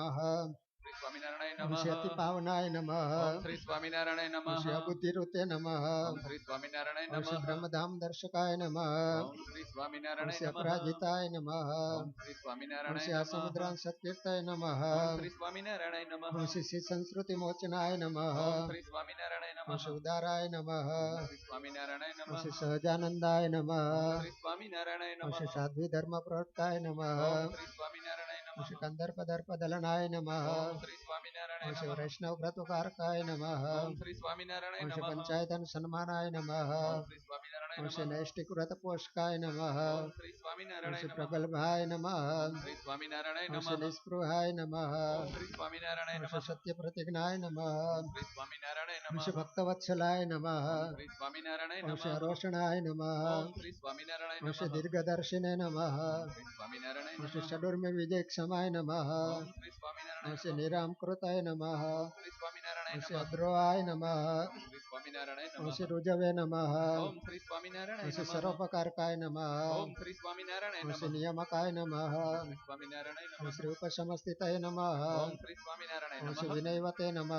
શ્રી સ્વામિનારાયણ ઓમ શ્રી અતિ નમઃ પાવનાય નમઃ ઓમ શ્રી સ્વામિનારાયણ ઓમ શ્રી નમઃ અબુદ્ધિરુતે નમઃ ઓમ શ્રી સ્વામિનારાયણ ઓમ શ્રી નમઃ બ્રહ્મધામ દર્શકાય નમઃ ઓમ શ્રી ઓમ સ્વામિનારાયણ શ્રી નમઃ અપરાજિતાય નમઃ ઓમ શ્રી ઓમ સ્વામિનારાયણ શ્રી નમઃ આસમુદ્રાન સત્કીર્તય નમઃ ઓમ શ્રી સ્વામિનારાયણ નમઃ ઓમ શ્રી સંસ્કૃતિ મોચનાય નમઃ ઓમ શ્રી સ્વામિનારાયણ ઓમ નમઃ શ્રી ઉદારાય નમઃ ઓમ શ્રી સ્વામિનારાયણ ઓમ નમઃ શ્રી સહજાનંદાય નમઃ ઓમ શ્રી સ્વામિનારાયણ ઓમ નમઃ શ્રી સાધ્વી ધર્મ પ્રવર્તાય નમઃ ઓમ શ્રી સ્વામિનારાયણ ઓમ નમઃ શ્રી કંદર્પ દર્પ દલનાય નમઃ ઓમ શ્રી ઓમ સ્વામિનારાયણ શ્રી નમઃ વૈષ્ણવ વ્રતકારકાય નમઃ ઓમ શ્રી સ્વામિનારાયણ ઓમ શ્રી નમઃ પંચાયતન સન્માનાય નમઃ ઓમ શ્રી સ્વામિનારાયણ ઓમ શ્રી નમઃ નૈષ્ટિક વ્રત પોષકાય નમઃ ઓમ શ્રી ઓમ સ્વામિનારાયણ શ્રી નમઃ પ્રગલ્ભાય નમઃ ઓમ શ્રી સ્વામિનારાયણ ઓમ શ્રી નમઃ નિસ્પૃહાય નમઃ ઓમ શ્રી સ્વામિનારાયણ ઓમ શ્રી નમઃ સત્ય પ્રતિજ્ઞાય નમઃ ઓમ શ્રી સ્વામિનારાયણ ઓમ નમઃ શ્રી ભક્તવત્સલાય નમઃ ઓમ શ્રી સ્વામિનારાયણ ઓમ શ્રી નમઃ અરોષણાય નમઃ ઓમ શ્રી સ્વામિનારાયણ ઓમ શ્રી નમઃ દીર્ઘદર્શિને નમઃ ઓમ શ્રી સ્વામિનારાયણ ઓમ શ્રી નમઃ ષડુર્મિ વિજયક્ષમાય નમઃ ઓમ શ્રી ઓમ સ્વામિનારાયણ શ્રી નમઃ નિરામકૃતાય નમઃ ઓમ શ્રી ઓમ સ્વામિનારાયણ શ્રી નમઃ અદ્રોહાય નમઃ ઓમ શ્રી સ્વામિનારાયણ ઓમ નમઃ શ્રી રુજવે નમઃ ઓમ શ્રી ઓમ સ્વામિનારાયણ શ્રી નમઃ સર્વોપકારકાય નમઃ ઓમ શ્રી સ્વામિનારાયણ ઓમ શ્રી નમઃ નિયામકાય નમઃ ઓમ શ્રી સ્વામિનારાયણ ઓમ નમઃ શ્રી ઉપસમસ્થિતાય નમઃ ઓમ શ્રી સ્વામિનારાયણ ઓમ શ્રી નમઃ વિનયવતે નમઃ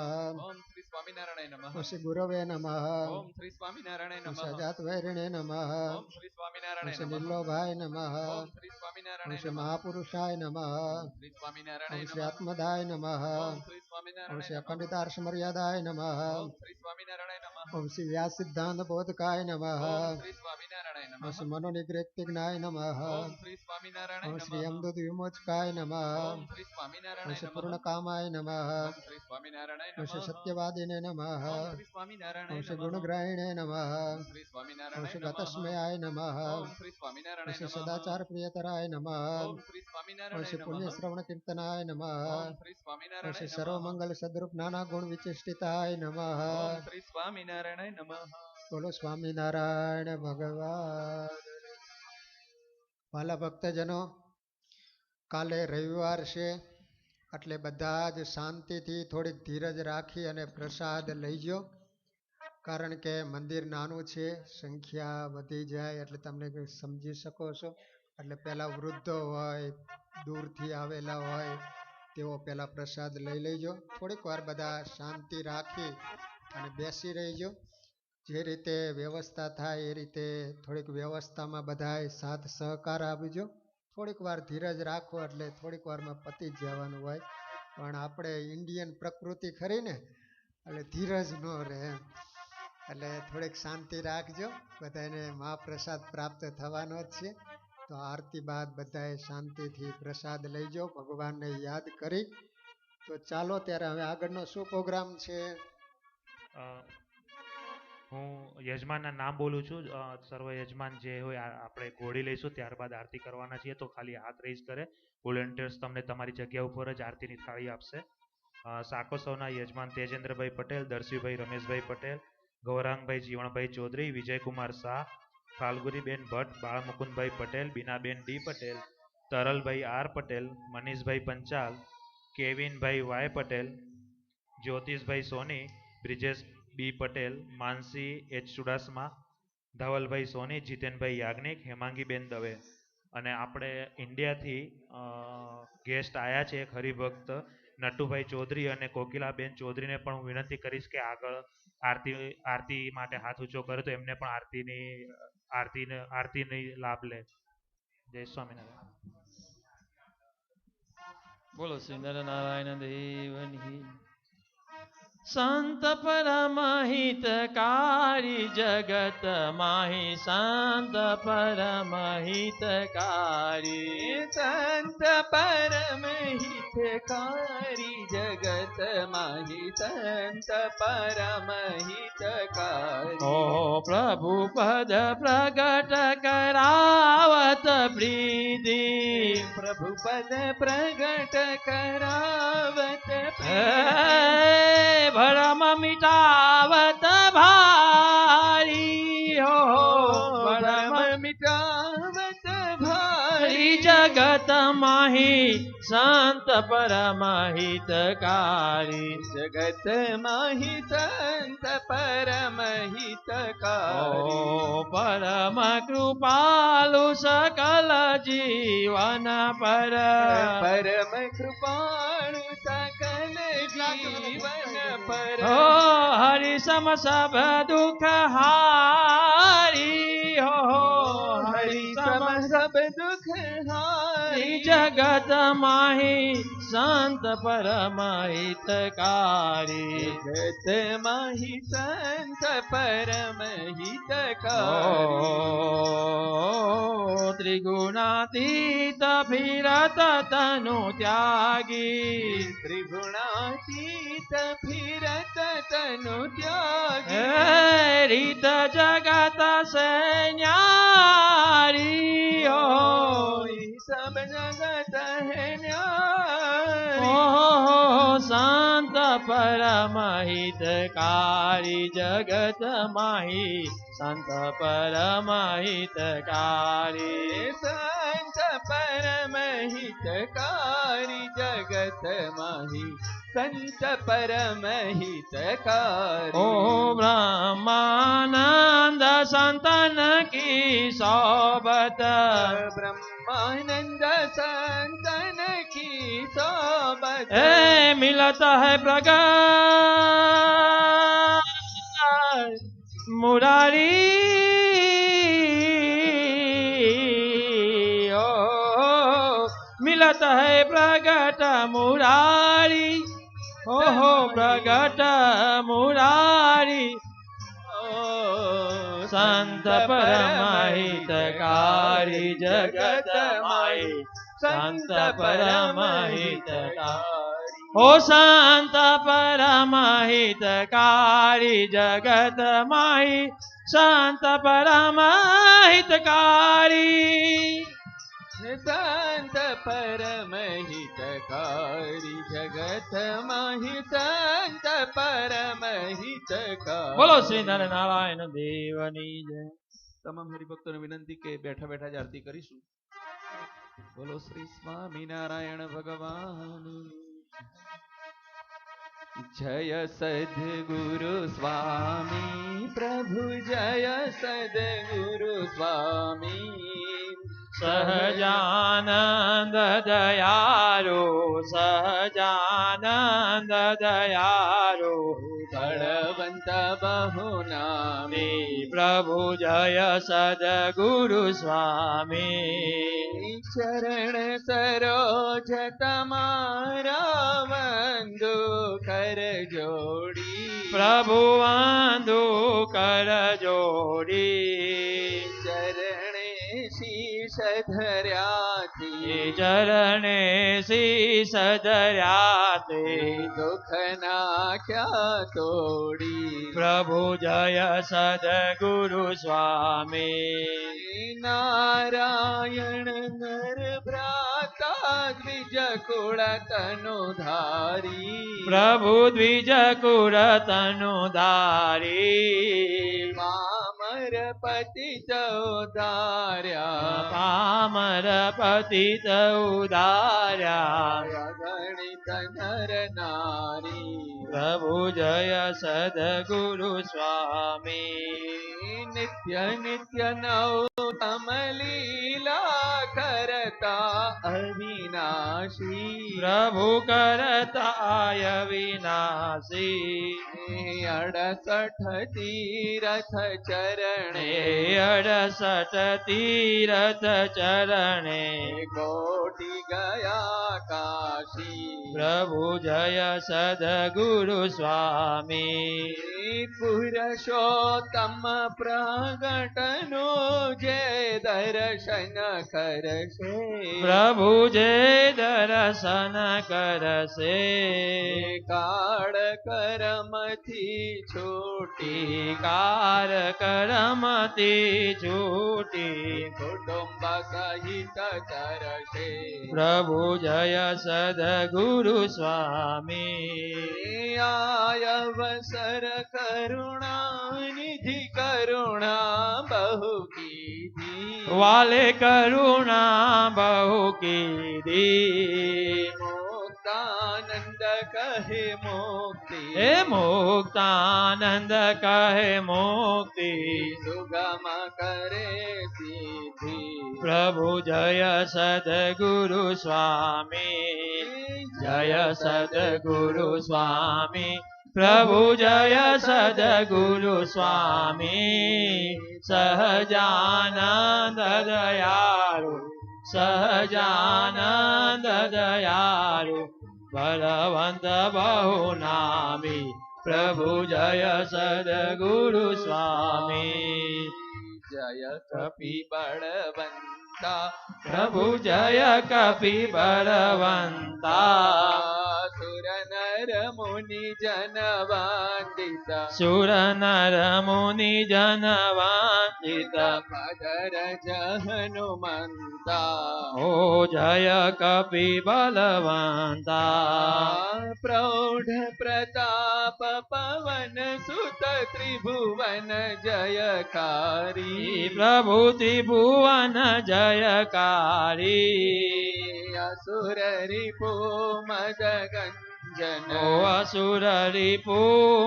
ઓમ શ્રી સ્વામિનારાયણ નમઃ ઓમ શ્રી ગુરવે નમઃ ઓમ શ્રી સ્વામિનારાયણ ઓમ નમઃ શ્રી અજાતવૈરિણે નમઃ ઓમ શ્રી ઓમ સ્વામિનારાયણ શ્રી નમઃ નિર્લોભાય નમઃ ઓમ શ્રી ઓમ સ્વામિનારાયણ શ્રી નમઃ મહાપુરુષાય નમઃ ઓમ શ્રી ઓમ સ્વામિનારાયણ શ્રી નમઃ આત્મદાય નમઃ ઓમ શ્રી ઓમ સ્વામિનારાયણ શ્રી નમઃ અખંડિતાર્ષમર્યાદાય નમઃ ઓમ શ્રી સ્વામિનારાયણ નમઃ ઓમ શ્રી વ્યાસ સિદ્ધાંત બોધકાય નમઃ ઓમ શ્રી સ્વામિનારાયણ ઓમ નમઃ શ્રી મનોનિગ્રહ્તિજ્ઞાય નમઃ ઓમ શ્રી સ્વામિનારાયણ ઓમ શ્રી નમઃ યમદૂત વિમોચકાય નમઃ ઓમ શ્રી ઓમ સ્વામિનારાયણ શ્રી નમઃ પૂર્ણકામાય નમઃ ઓમ શ્રી સ્વામિનારાયણ ઓમ શ્રી નમઃ સત્યવાદિને નમઃ ઓમ ઓમ શ્રી સ્વામિનારાયણ શ્રી નમઃ ગુણગ્રાહિણે નમઃ ઓમ શ્રી ઓમ સ્વામિનારાયણ શ્રી નમઃ ગતસ્મયાય નમઃ ઓમ શ્રી ઓમ સ્વામિનારાયણ શ્રી નમઃ સદાચાર પ્રિયતરાય નમઃ ઓમ શ્રી ઓમ સ્વામિનારાયણ શ્રી નમઃ પુણ્ય શ્રવણ કીર્તનાય નમઃ ઓમ શ્રી ઓમ સ્વામિનારાયણ શ્રી નમઃ સર્વમંગલ સદરૂપ નાના ગુણ વિચિષ્ટિતાય નમઃ ઓમ શ્રી સ્વામિનારાયણ નમઃ બોલો સ્વામિનારાયણ ભગવાન. વાલા ભક્તજનો, કાલે રવિવાર છે એટલે બધા જ શાંતિથી થોડીક ધીરજ રાખી અને પ્રસાદ લઈજો, કારણ કે મંદિર નાનું છે, સંખ્યા વધી જાય એટલે તમને કંઈ સમજી શકો છો. એટલે પહેલાં વૃદ્ધો હોય, દૂરથી આવેલા હોય તેઓ પહેલાં પ્રસાદ લઈ લેજો. થોડીક વાર બધા શાંતિ રાખી અને બેસી રહીજો. જે રીતે વ્યવસ્થા થાય એ રીતે થોડીક વ્યવસ્થામાં બધાય સાથ સહકાર આપજો. થોડીક વાર ધીરજ રાખો એટલે થોડીક વારમાં પતી જ જવાનું હોય, પણ આપણે ઇન્ડિયન પ્રકૃતિ ખરીને એટલે ધીરજ ન રહે એમ. એટલે થોડીક શાંતિ રાખજો. બધાને મહાપ્રસાદ પ્રાપ્ત થવાનો જ છે. તો આરતી બાદ બધાએ શાંતિથી પ્રસાદ લઈજો, ભગવાનને યાદ કરી. તો ચાલો ત્યારે હવે આગળનો શું પ્રોગ્રામ છે? હું યજમાનના નામ બોલું છું. સર્વ યજમાન જે હોય આપણે ઘોડી લઈશું, ત્યારબાદ આરતી કરવાના છીએ. તો ખાલી હાથ રેઇઝ કરે વોલેન્ટિયર્સ તમને તમારી જગ્યા ઉપર જ આરતીની થાળી આપશે. સાકોસવના યજમાન તેજેન્દ્રભાઈ પટેલ, દર્શીભાઈ રમેશભાઈ પટેલ, ગૌરાંગભાઈ જીવણભાઈ ચૌધરી, વિજયકુમાર શાહ, ફાલ્ગુનીબેન ભટ્ટ, બાળમુકુંદભાઈ પટેલ, બીનાબેન ડી પટેલ, તરલભાઈ આર પટેલ, મનીષભાઈ પંચાલ, કેવિનભાઈ વાય પટેલ, જ્યોતિષભાઈ સોની, બ્રિજેશ બી પટેલ, માનસી એચ ચુડાસમા, ધવલભાઈ સોની, જીતેનભાઈ યાજ્ઞિક, હેમાંગીબેન દવે. અને આપણે ઇન્ડિયાથી ગેસ્ટ આવ્યા છે એક હરિભક્ત નટુભાઈ ચૌધરી અને કોકિલાબેન ચૌધરીને પણ હું વિનંતી કરીશ કે આગળ આરતી માટે હાથ ઊંચો કરે તો એમને પણ આરતીની લાભ લે. જય સ્વામિનારાયણ. બોલો શ્રી નરનારાયણ દેવની. સંત પરમહિતકારી જગત માહી, સંત પરમહિતકારી, સંત પરમહિતકારી જગત માહી, સંત પરમહિતકારી. ઓ પ્રભુ પદ પ્રગટ કરાવત પ્રીતિ, પ્રભુ પદ પ્રગટ કરાવત ભરમ મિટાવત ભારી, હો ભરમ મિટાવત ભારી જગત માહી, સંત પરમહિતકારી, જગત માહી, સંત પરમહિતકારી. ઓ પરમ કૃપાલુ સકલ જીવન પર, પરમ કૃપાળુ સકલ જીવન પર. ઓ હરિ સમ સબ દુઃખ હારી, હો હરિ સમ સબ દુઃખ હારી. જગત માહી, સંત પરમહિતકારી, જગત માહી, સંત પરમહિતકારી. ત્રિગુણાતીત ફિરત તનુ ત્યાગી, ત્રિગુણાતીત ફિરત તનુ ત્યાગી. રીત જગત સે ન્યારી, હો સબ જગત હે ન્યારી. ઓ સંત પરમહિતકારી, જગત માહી, સંત પરમહિતકારી, સંત પરમહિતકારી, જગત માહી, સંત પરમહિતકારી. ઓ બ્રહ્માનંદ સંતન કી સોબત, ब्रह्मानंद संतन की सोबत. मिलत है प्रगट मुरारी, ओ मिलत है प्रगट मुरारी, ओहो प्रगट मुरारी. संत परमहितकारी, जगत माही, संत परमहितकारी. ओ संत परमहितकारी, जगत माही, संत परमहितकारी. संत परमहितकारी, जगत माही, संत परमहितकारी. बोलो श्री नरनारायण देवनी जय. તમામ હરિભક્તોને વિનંતી કે બેઠા બેઠા જ આરતી કરીશું. બોલો શ્રી સ્વામિનારાયણ ભગવાન. जय सद्गुरु स्वामी प्रभु, जय सद्गुरु स्वामी. सहजानंद दयारो, सहजानंद दयारो, बलवंत बहु नामी प्रभु जय सद्गुरु स्वामी चरण सरोज तमारा वंदु कर जोड़ी प्रभु वंदु कर जोड़ी चरणे शीश धर्या थी चरणे शीश धर्या ते दुख ना क्या तोड़ी प्रभु जय सद्गुरु स्वामी नारायण नर भ्राता द्विज कुल तनुधारी प्रभु द्विज कुल तनुधारी पामर पतित उदार्या पामर पतित उदार्या गणित नर नारी प्रभु जय सद्गुरु स्वामी नित्य नित्य नौतम लीला करता अविनाशी प्रभु करताय विनाशी 68 तीरथ चरणे 68 तीरथ चरणे कोटि गया काशी प्रभु जय सद्गुरु स्वामी पुरुषोत्तम प्रगटनु जय दर्शन करसे प्रभु जे दर्शन करसे काळ करमथी छूटी कार करमती छूटी कुटुंब सहित चरसे प्रभु जय सद्गुरु स्वामी आयवसर करुणा निधि करुणा बहु कीधी वाले करुणा बहु कीधी मुक्तानंद कहे मुक्ति हे मुक्तानंद कहे मुक्ति सुगम करे सिद्धि प्रभु जय सद्गुरु स्वामी जय सद्गुरु स्वामी प्रभु जय सद्गुरु स्वामी सहजानंद दयालु सहजानंद दयालु बलवंत बहु नामी प्रभु जय सद्गुरु स्वामी जय कपि बलवंता प्रभु जय कपि बलवंता सुर नर मुनि जन वंदिता सुर नर मुनि जन वंदिता पदर हनुमंता ओ जय कपि बलवंता प्रौढ़ प्रताप पवन सुत त्रिभुवन जयकारी प्रभु त्रिभुवन जयकारी असुर रिपु मद गंजन ओ असुर रिपु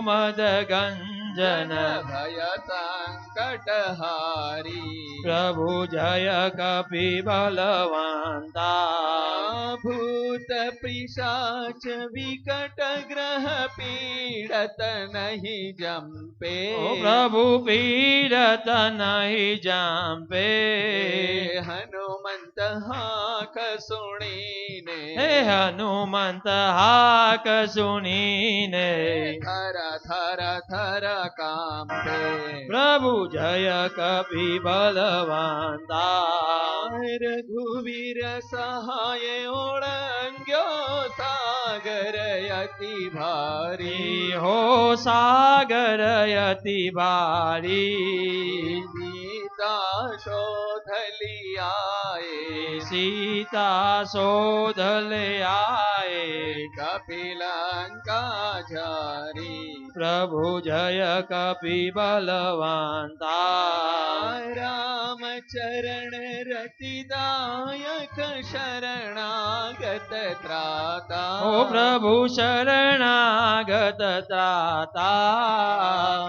मद गंजन भय संकट हारी प्रभु जय कपि बलवंता भूत पिशाच विकट ग्रह पीड़त नहीं जंपे ओ प्रभु पीड़त नहीं जंपे हनुमंत हाक सुनीने हे हनुमंत हाक सुनीने थर थर थर कांपे प्रभु जय कपि बलवंता रघुवीर सहाय ओळंग्यो सागर अति भारी हो सागर यति भारी सीता शोधली आए सीता शोधल आए कपिलंका झारी प्रभु जय कपि बलवंता राम चरण रतिदायक शरणागत त्राता ओ प्रभु शरणागत त्राता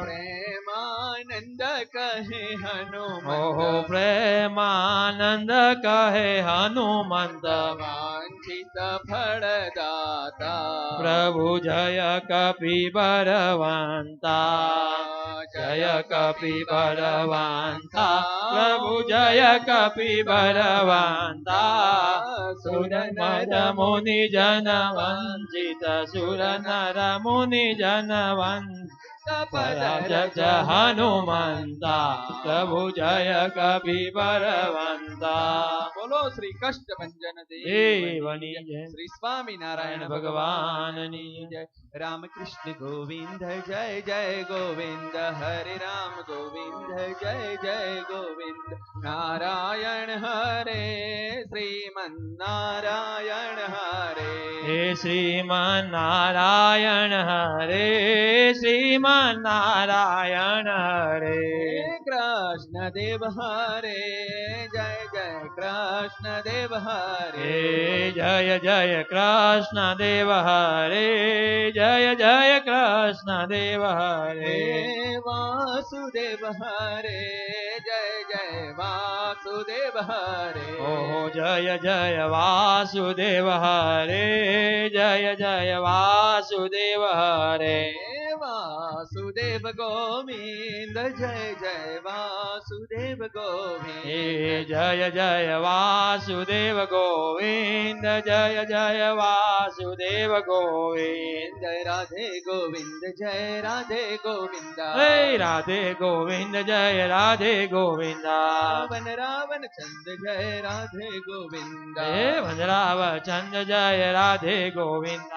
प्रेमानंद कहे हनुमंत ओ प्रेमानंद कहे हनुमंत वांछित फलदाता प्रभु जय कपि बलवंता જય કપી બળવંતા પ્રભુ જય કપી બળવંતા સુર નર મુનિ જન વંચિત સુર નર મુનિ જન વંચિત હનુમંતા પ્રભુ જય કપી બળવંતા. બોલો શ્રી કષ્ટભંજન દેવની જય. શ્રી સ્વામિનારાયણ ભગવાનની જય. રામકૃષ્ણ ગોવિંદ જય જય ગોવિંદ હરે રામ ગોવિંદ જય જય ગોવિંદ નારાયણ હરે શ્રીમન નારાયણ હરે હે શ્રીમન નારાયણ હરે શ્રીમન નારાયણ હરે કૃષ્ણ દેવ હરે જય જય કૃષ્ણ દેવ હરે હે જય જય કૃષ્ણ દેવ હરે જય જય કૃષ્ણ દેવ હરે વાસુદેવ હરે જય જય વાસુદેવ હરે ઓહો જય જય વાસુદેવ હરે જય જય વાસુદેવ હરે વાસુદેવ ગોવિંદ જય જય વાસુદેવ ગોવિંદ હે જય જય વાસુદેવ ગોવિંદ જય જય વાસુદેવ ગોવિંદ જય રાધે ગોવિંદ જય રાધે ગોવિંદ હે રાધે ગોવિંદ જય રાધે ગોવિંદ રાવણ રાવણ ચંદ જય રાધે ગોવિંદ હે વજરાવ ચંદ જય રાધે ગોવિંદ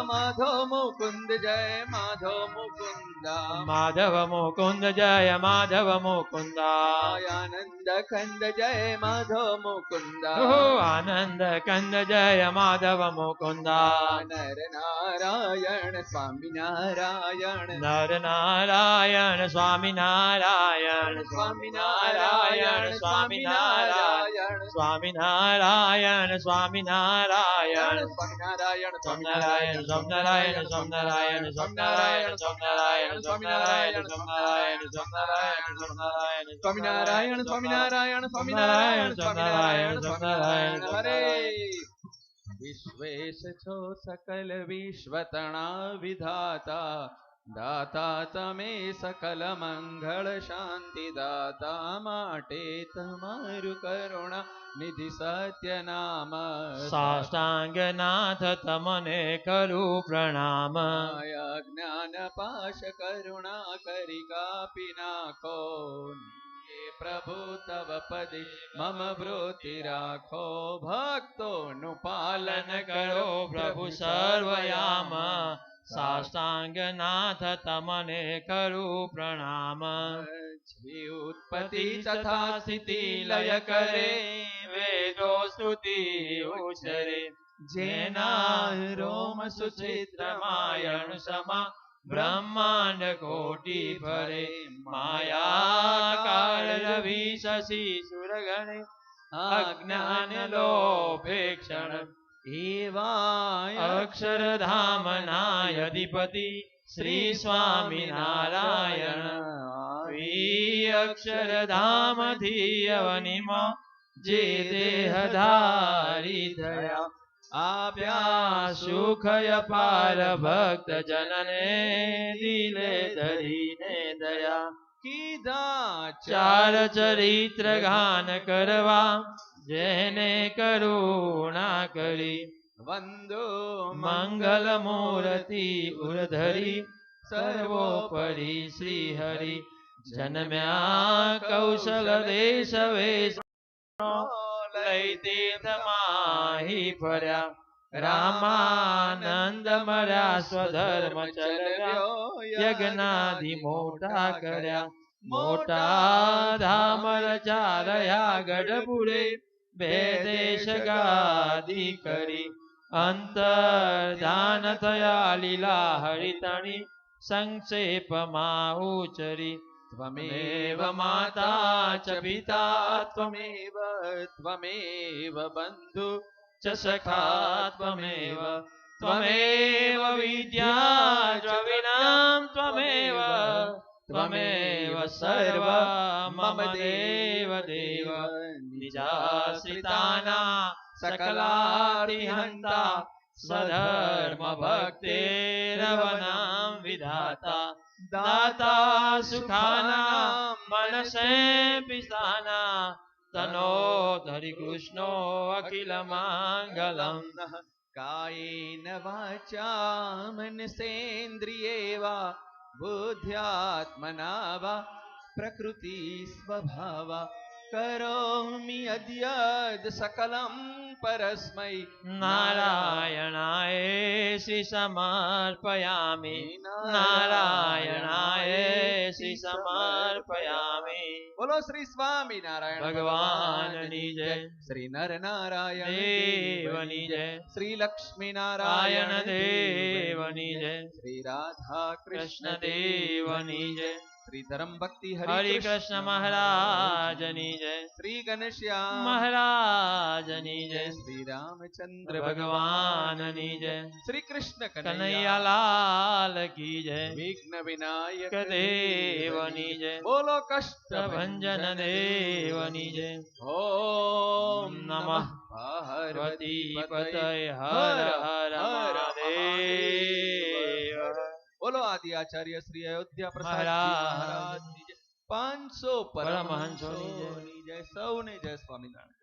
માધવ મુકુંદ જય માધવ મુકુંદ માધવ મુકુંદ જય માધવ મુકુંદ આનંદ કંદ જય માધવ મુકુંદ ઓહો આનંદ કંદ જય માધવ મુકુંદ નર નારાયણ સ્વામી નારાયણ નર નારાયણ સ્વામી નારાયણ સ્વામી નારાયણ સ્વામી નારાયણ સ્વામી નારાયણ સ્વામી નારાયણ સ્વામિનારાયણ સ્વામિનારાયણ સ્વામિનારાયણ સ્વામિનારાયણ સ્વામિનારાયણ સ્વામિનારાયણ સ્વામિનારાયણ સ્વામિનારાયણ સ્વામિનારાયણ સ્વામિનારાયણ સ્વામિનારાયણ સ્વામિનારાયણ સ્વામિનારાયણ સ્વામિનારાયણ હરે વિશ્વેશ છો સકલ વિશ્વતણા વિધાતા દાતા તમે સકલ મંગળ શાંતિ દાતા માટે તમારું કરુણા નિધિ સત્ય નામ સાષ્ટાંગનાથ તમને કરું પ્રણામ માયા જ્ઞાન પાશ કરુણા કરી કાપી નાખો હે પ્રભુ તવ પદે મમ વૃત્તિ રાખો ભક્તોનું પાલન કરો પ્રભુ સર્વયામ સાષ્ટાંગનાથ તમને કરું પ્રણામ જે ઉત્પત્તિ તથા તથા સ્થિતિ લય કરે વેદો સ્તુતિ ઉચ્ચરે જેના રોમ સુચિત્ર માયણ સમા બ્રહ્માંડ કોટી ફરે માયા કાળ રવિ શશી સુરગણે અજ્ઞાન લોભે ક્ષણ એવા અક્ષરધામના અધિપતિ શ્રી સ્વામિનારાયણ અક્ષરધામથી અવનિમાં જે દેહધારી થયા આપ્યા સુખય પાર ભક્ત જનને દિલે ધરીને દયા કીધા ચાર ચરિત્ર ગાન કરવા જેને કરુણા કરી વંદો મંગલ મૂર્તિ ઉરધરી સર્વોપરી શ્રી હરિ જન્મ્યા કૌશલ દેશ વેશ લઈ તીર્થમાહી ફર્યા રામાનંદ મળ્યા સ્વધર્મ ચલવ્યો યજ્ઞાદિ મોટા કર્યા મોટા ધામ રચાર્યા ગઢપુરે બે દેશ ગાદી કરી અંતર્ધાન થયા લીલા હરિતણી સંક્ષેપમાં ઉચરી ત્વમેવ માતા ચ પિતા ત્વમેવ ત્વમેવ બંધુ ચ સખા ત્વમેવ ત્વમેવ વિદ્યા દ્રવિણામ ત્વમેવ ત્વમેવ સર્વ મમ દેવ દેવ નિજાશ્રિતાના સકલારિહંતા સ્વધર્મ ભક્તેરવનામ વિધાતા दाता सुखाना मनसे पिताना तनो धरि कृष्णो अखिल मंगलम कायेन वाचा मनसेन्द्रिये वा बुद्ध्यात्मना वा प्रकृति स्वभावा करोमि अद्यद् सकलं परस्मै नारायणाय श्री समर्पयामि नारायणाय श्री समर्पयामि बोलो श्री स्वामी नारायण भगवान ની જય श्री नर नारायण દેવની જય श्री लक्ष्मी નારાયણ नारायण દેવની જય श्री राधा કૃષ્ણ कृष्ण દેવની જય श्री धर्म भक्ति હરિ हरि કૃષ્ણ મહારાજની જય श्री घनश्याम મહારાજની જય श्री रामचंद्र ભગવાનની જય श्री कृष्ण कन्हैया કનૈયાલાલ की जय विघ्न विनायक દેવની જય बोलो कष्ट ભંજન દેવની જય ओम नमः पार्वती પાર્વતી પતય હર હર મહાદેવ बोलो आदि आचार्य श्री अयोध्या प्रसाद महाराज महाराज की जय 500 પરમહંસોની જય. परमहंसोनी जय सौने जय स्वामीनारायण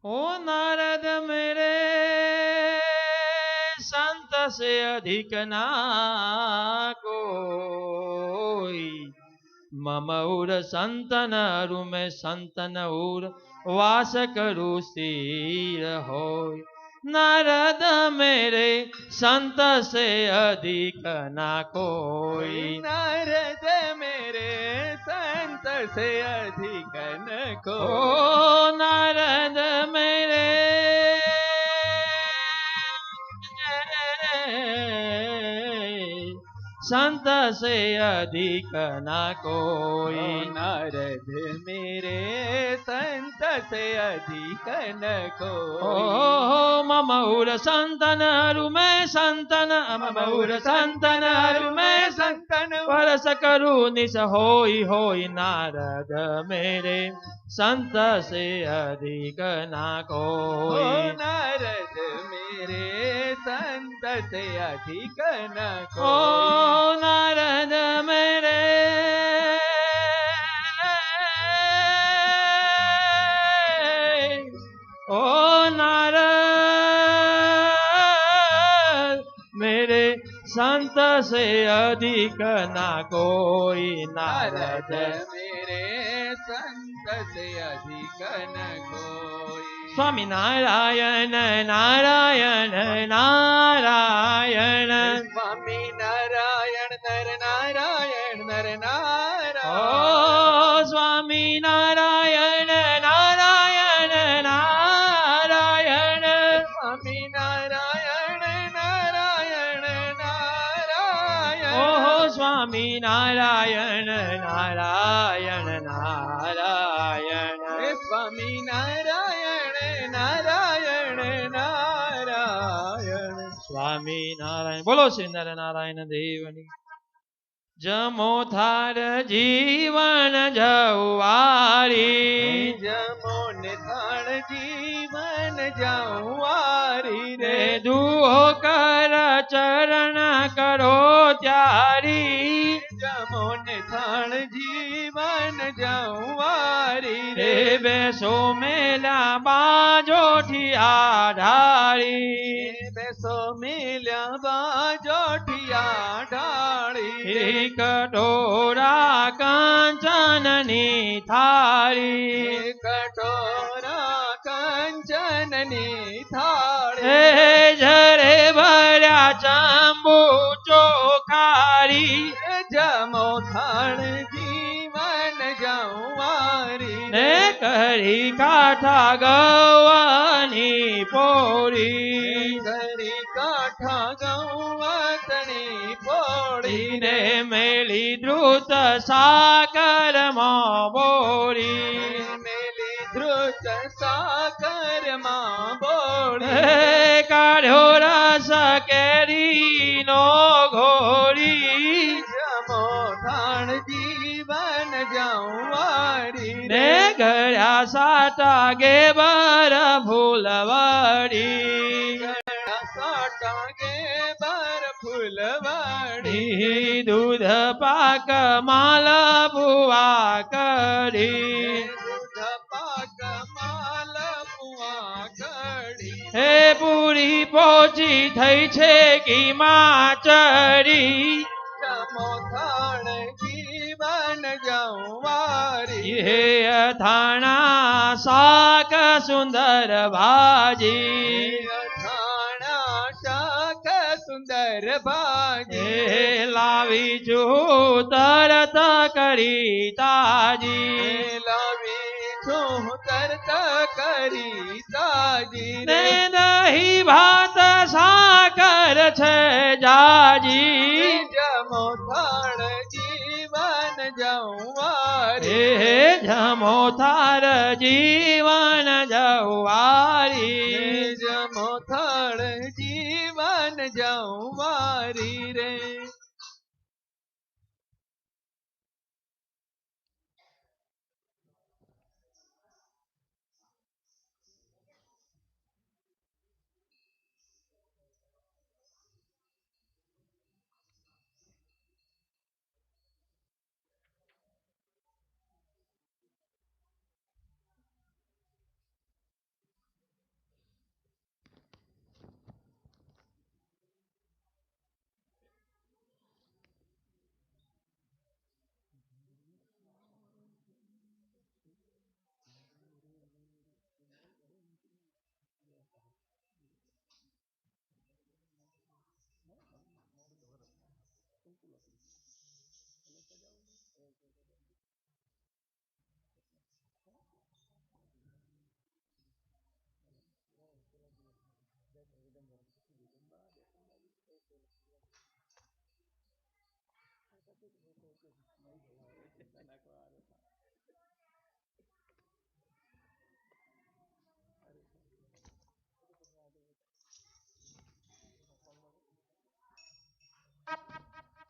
ओ नारद मेरे संत से अधिक ना कोई मम उर संतन अरु में संतन उर वास करू स्थिर होय नारद मेरे संत से अधिक ना कोई नारद मेरे संत से अधिक न को ओ नारद मेरे संत से अधिक ना कोई नारद मेरे संत से अधिक न को ओ मम उर संतन अरु में संतन मम उर संतन अरु में संतन परस करू निस होई होई नारद मेरे संत से अधिक ना कोई नारद मेरे संत से अधिक न ओ को नारद मेरे ओ नारद मेरे संत से अधिक ना कोई नारद नारद मेरे संत से अधिक न कोई स्वामी नारायण नारायण नारायण स्वामी नारायण नर नारायण नर ओ नारायण स्वामी नारायण नारायण नारायण स्वामी नारायण नारायण नारायण ओ स्वामी नारायण नारायण नारायण हे स्वामी नारायण नारायण नारायण स्वामी नारायण बोलो श्री नर नारायण देवनी जमो थार जीवन जवारी जमोन थाण जीवन जाऊआरी रे रे दुहो कर चरण करो त्यारी जमोन थाण जीवन जाऊआरी रे रे बेसो मेला बाजो ढारी बेसो मिल्या बाजोठिया ढाળી रे कटोरा कांचननी थारी कटोरा कंचननी थाળી हे झरे भर्या चांबू चोखारी जमो थाण जीवन जाऊआरी ने करी काठा गवानी पोरी घरी काठा गौवतनी पोળી ને મેલી દ્રુત સાકરમાં બોરી મેલી ધ્રુત સાકરમાં બોળી હે કાઢ્યો રસ કેરીનો ઘોરી જમો થાણ જીવન જવારી ને ગળ્યા સાટા ગેબર ફૂલવાડી સાટાગે બર ફૂલવાડી દૂધ પાક માલ ભુવા કરી દૂધ પાક માલ પુઆ કડી હે પૂરી પહોંચી થઈ છે કીમાં ચડી જમો થાણ જીવન જવારી હે અથાણા શાક સુંદર ભાજી અથાણા શાક સુંદર ભાજી હે લાવી છું તરત કરી તાજી લાવી છું તરત કરી તાજી ને દહીં ભાત સાકર છે જાજી જમો થાળ જીવન જવારી હે જમો થાર જીવન જવારી જમો થાળ જીવન જવારી રે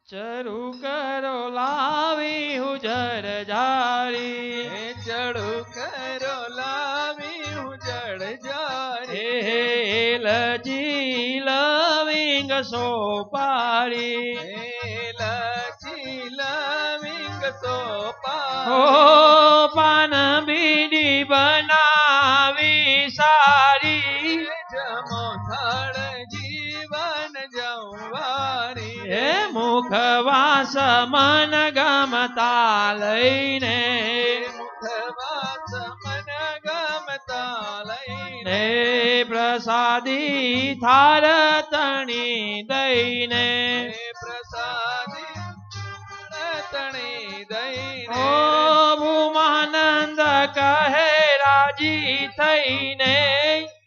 ચરુ કરો લાવી હુજર જારી હે ચડુ કરો લાવી હું જળ જારી હે લજી લવિંગ સોપારી હે લચી લવિંગ તો ઓ પાન બીડી બનાવી સારી જમો થાળ જીવન જવારી હે મુખવાસ મન ગમતા લઈને મુખવાસ મન ગમતા લઈને ને પ્રસાદી થાર તણી દઈને હે પ્રસાદી તણી દઈને ઓ ભૂમાનંદ કહે રાજી થઈને